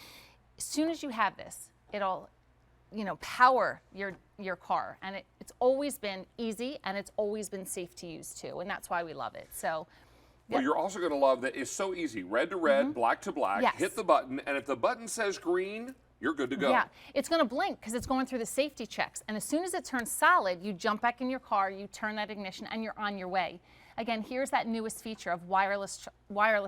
as soon as you have this, it'll power your car. And it's always been easy, and it's always been safe to use too. And that's why we love it. So. Well, you're also going to love that it's so easy. Red to red, black to black. Yes. Hit the button, and if the button says green, you're good to go. Yeah, it's going to blink because it's going through the safety checks. And as soon as it turns solid, you jump back in your car, you turn that ignition, and you're on your way. Again, here's that newest feature of wireless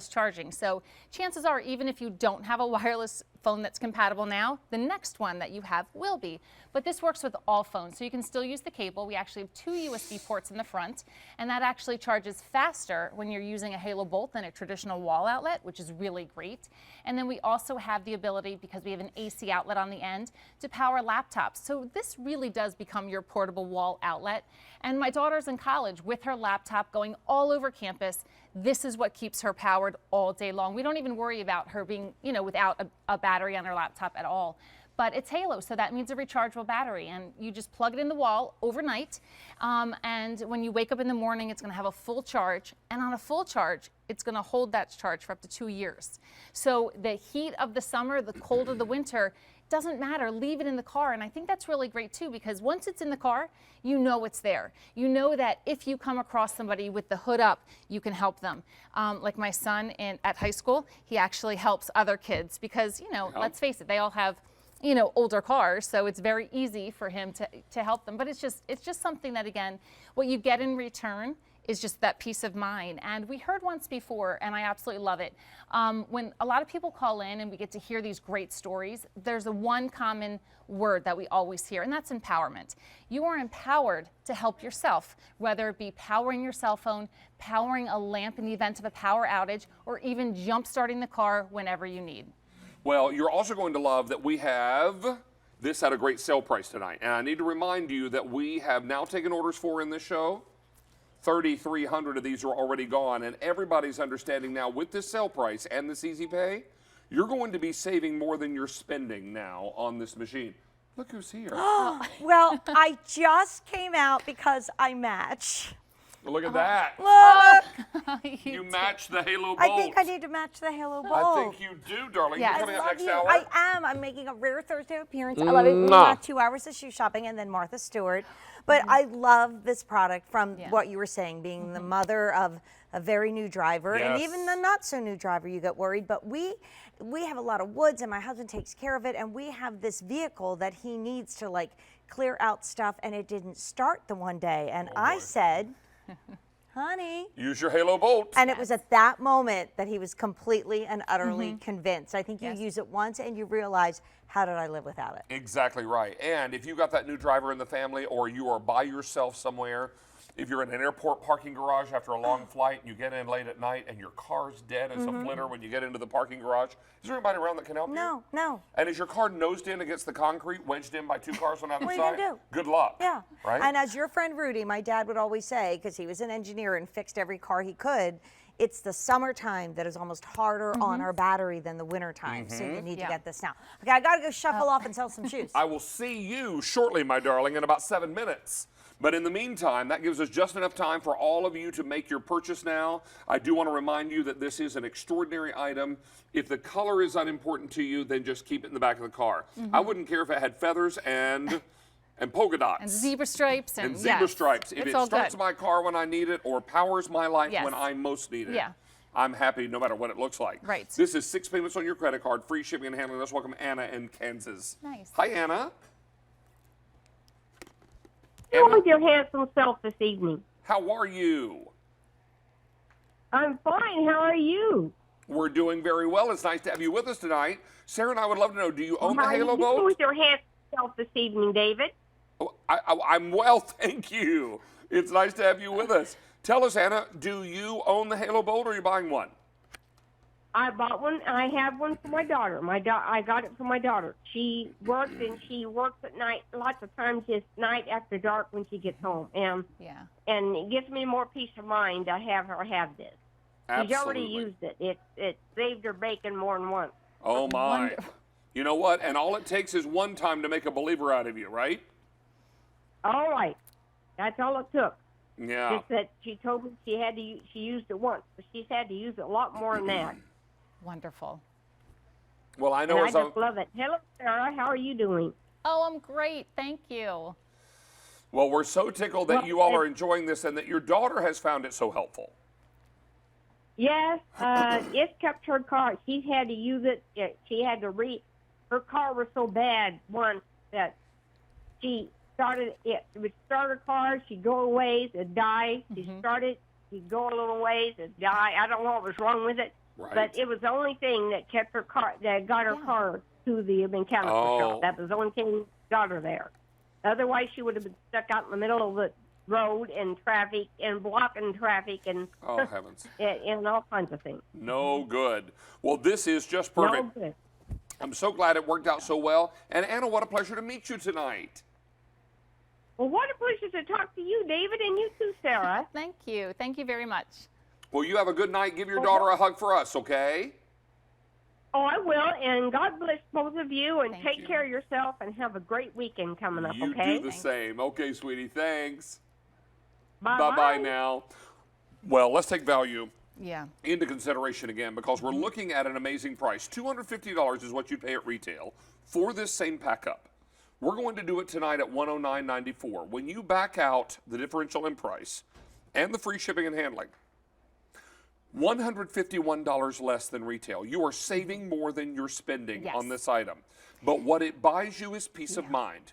charging. So chances are, even if you don't have a wireless phone that's compatible now, the next one that you have will be. But this works with all phones, so you can still use the cable. We actually have 2 USB ports in the front, and that actually charges faster when you're using a Halo Bolt than a traditional wall outlet, which is really great. And then we also have the ability, because we have an AC outlet on the end, to power laptops. So this really does become your portable wall outlet. And my daughter's in college with her laptop going all over campus. This is what keeps her powered all day long. We don't even worry about her being, without a battery on her laptop at all. But it's Halo, so that means a rechargeable battery, and you just plug it in the wall overnight, and when you wake up in the morning, it's going to have a full charge, and on a full charge, it's going to hold that charge for up to 2 years. So the heat of the summer, the cold of the winter, doesn't matter, leave it in the car. And I think that's really great too, because once it's in the car, you know it's there. You know that if you come across somebody with the hood up, you can help them. Like my son at high school, he actually helps other kids because, you know, let's face it, they all have, you know, older cars, so it's very easy for him to help them. But it's just something that, again, what you get in return is just that peace of mind. And we heard once before, and I absolutely love it, when a lot of people call in and we get to hear these great stories, there's a one common word that we always hear, and that's empowerment. You are empowered to help yourself, whether it be powering your cell phone, powering a lamp in the event of a power outage, or even jump starting the car whenever you need. Well, you're also going to love that we have this at a great sale price tonight. And I need to remind you that we have now taken orders for in this show. 3,300 of these are already gone, and everybody's understanding now with this sale price and this easy pay, you're going to be saving more than you're spending now on this machine. Look who's here. Well, I just came out because I match. Look at that. Look! You match the Halo Bolt. I think I need to match the Halo Bolt. I think you do, darling. Yes. You're coming up next you. hour. I am. I'm making a rare Thursday appearance. I love it. We got 2 hours of shoe shopping and then Martha Stewart. But I love this product from what you were saying, being the mother of a very new driver and even the not so new driver, you get worried. But we have a lot of woods and my husband takes care of it, and we have this vehicle that he needs to like clear out stuff, and it didn't start the one day. And I said, honey, use your Halo Bolt. And it was at that moment that he was completely and utterly convinced. I think you use it once and you realize, how did I live without it? Exactly right. And if you got that new driver in the family, or you are by yourself somewhere, if you're in an airport parking garage after a long flight and you get in late at night and your car's dead as a flitter when you get into the parking garage, is there anybody around that can help you? No, no. And is your car nosed in against the concrete, wedged in by 2 cars on either What side? are you gonna do? Good luck. Yeah. Right? And as your friend Rudy, my dad would always say, because he was an engineer and fixed every car he could, it's the summertime that is almost harder on our battery than the wintertime. So you need to get this now. Okay, I gotta go shuffle off and sell some shoes. I will see you shortly, my darling, in about 7 minutes. But in the meantime, that gives us just enough time for all of you to make your purchase now. I do want to remind you that this is an extraordinary item. If the color is unimportant to you, then just keep it in the back of the car. I wouldn't care if it had feathers and polka dots. And zebra stripes. And zebra stripes. If it's it all starts good. my car when I need it or powers my life when I most need it, I'm happy no matter what it looks like. Right. This is 6 payments on your credit card, free shipping and handling. Let's welcome Anna in Kansas. Nice. Hi, Anna. How with your handsome self this evening? How are you? I'm fine. How are you? We're doing very well. It's nice to have you with us tonight. Sarah and I would love to know, do you own the How are Halo you Bolt? with your handsome self this evening, David? Oh, I'm well, thank you. It's nice to have you with us. Tell us, Anna, do you own the Halo Bolt or are you buying one? I bought one, and I have one for my daughter. I got it for my daughter. She works, and she works at night, lots of times just night after dark when she gets home. And it gives me more peace of mind to have her have this. She's already Absolutely. used it. It saved her bacon more than once. Oh, my. You know what? And all it takes is one time to make a believer out of you, right? All right. That's all it took. Yeah. Just that she told me she used it once, but she's had to use it a lot more than that. Wonderful. Well, I know And as I just love it. Hello, Sarah. How are you doing? Oh, I'm great. Thank you. Well, we're so tickled that you all are enjoying this and that your daughter has found it so helpful. Yes, it's kept her car. She's had to use it. She had to her car was so bad once that she started it. It would start her car. She'd go a ways, it'd die. She started, she'd go a little ways, it'd die. I don't know what was wrong with it. Right. But it was the only thing that kept her car, that got her car to the mechanical shop. That was the only thing that got her there. Otherwise, she would have been stuck out in the middle of the road and traffic and blocking traffic and Oh, heavens. and all kinds of things. No good. Well, this is just perfect. No good. I'm so glad it worked out so well. And Anna, what a pleasure to meet you tonight. Well, what a pleasure to talk to you, David, and you too, Sarah. Thank you. Thank you very much. Well, you have a good night. Give your daughter a hug for us, okay? Oh, I will, and God bless both of you, and take care of yourself, and have a great weekend coming up, You okay? do the same. Okay, sweetie, thanks. Bye-bye. Bye-bye now. Well, let's take value. into consideration again, because we're looking at an amazing price. $250 is what you pay at retail for this same pack-up. We're going to do it tonight at $109.94. When you back out the differential in price and the free shipping and handling, $151 less than retail. You are saving more than you're spending on this item. But what it buys you is peace of mind.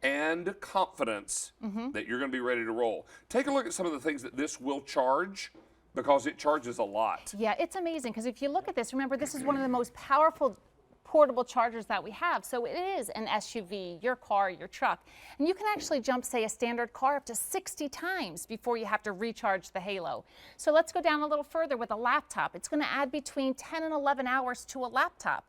And confidence that you're going to be ready to roll. Take a look at some of the things that this will charge, because it charges a lot. Yeah, it's amazing, because if you look at this, remember, this is one of the most powerful portable chargers that we have. So it is an SUV, your car, your truck. And you can actually jump, say, a standard car up to 60 times before you have to recharge the Halo. So let's go down a little further with a laptop. It's going to add between 10 and 11 hours to a laptop.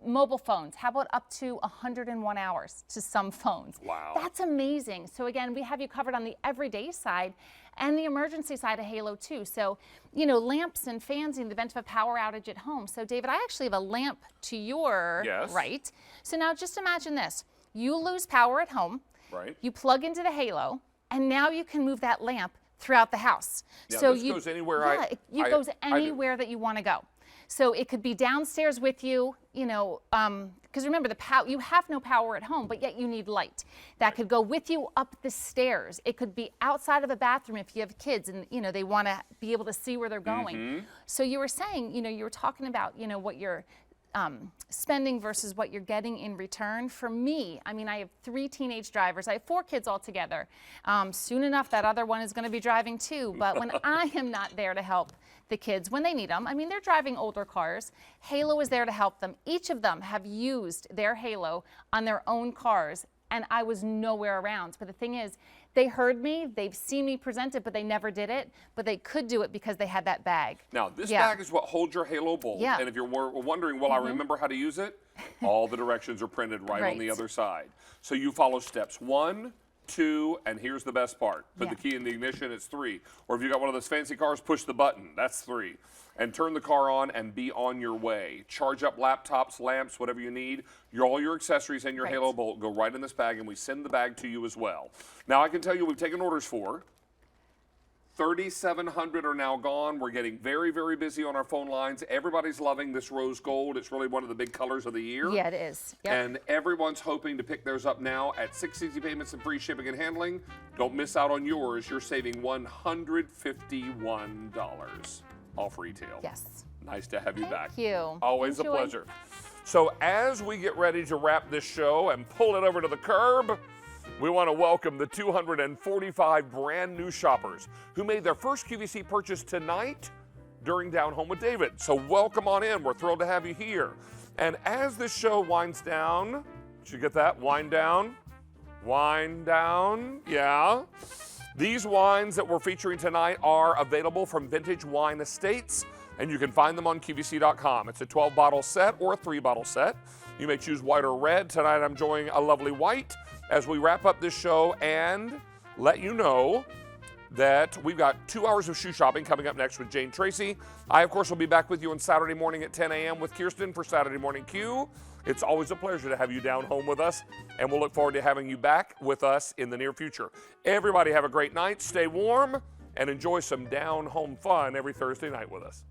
Mobile phones, how about up to 101 hours to some phones? Wow. That's amazing. So again, we have you covered on the everyday side and the emergency side of Halo too. So, you know, lamps and fans in the event of a power outage at home. So David, I actually have a lamp to your right. So now just imagine this. You lose power at home. Right. You plug into the Halo, and now you can move that lamp throughout the house. Yeah, so this goes anywhere it goes anywhere that you want to go. So it could be downstairs with you, you know, because remember, you have no power at home, but yet you need light. That could go with you up the stairs. It could be outside of a bathroom if you have kids and, you know, they want to be able to see where they're going. So you were saying, you know, you were talking about, you know, what you're spending versus what you're getting in return. For me, I mean, I have 3 teenage drivers. I have 4 kids altogether. Soon enough, that other one is going to be driving too. But when I am not there to help the kids when they need them, I mean, they're driving older cars. Halo is there to help them. Each of them have used their Halo on their own cars, and I was nowhere around. But the thing is, they heard me, they've seen me present it, but they never did it. But they could do it because they had that bag. Now, this bag is what holds your Halo bolt. And if you're wondering, will I remember how to use it? All the directions are printed right on the other side. So you follow steps 1, 2, and here's the best part. Put the key in the ignition, it's 3. Or if you got one of those fancy cars, push the button, that's 3. And turn the car on and be on your way. Charge up laptops, lamps, whatever you need. All your accessories and your Halo bolt go right in this bag, and we send the bag to you as well. Now, I can tell you we've taken orders for 3,700 are now gone. We're getting very, very busy on our phone lines. Everybody's loving this rose gold. It's really one of the big colors of the year. Yeah, it is. And everyone's hoping to pick theirs up now at 6 easy payments and free shipping and handling. Don't miss out on yours. You're saving $151 off retail. Yes. Nice to have you back. Thank you. Always Enjoy. a pleasure. So as we get ready to wrap this show and pull it over to the curb, we want to welcome the 245 brand new shoppers who made their first QVC purchase tonight during Down Home with David. So welcome on in. We're thrilled to have you here. And as this show winds down, did you get that? Wind down? Wind down? Yeah. These wines that we're featuring tonight are available from Vintage Wine Estates, and you can find them on QVC.com. It's a 12-bottle set or a 3-bottle set. You may choose white or red. Tonight I'm enjoying a lovely white as we wrap up this show and let you know that we've got 2 hours of shoe shopping coming up next with Jane Tracy. I, of course, will be back with you on Saturday morning at 10 a.m. with Kirsten for Saturday Morning Q. It's always a pleasure to have you down home with us, and we'll look forward to having you back with us in the near future. Everybody have a great night, stay warm, and enjoy some down home fun every Thursday night with us.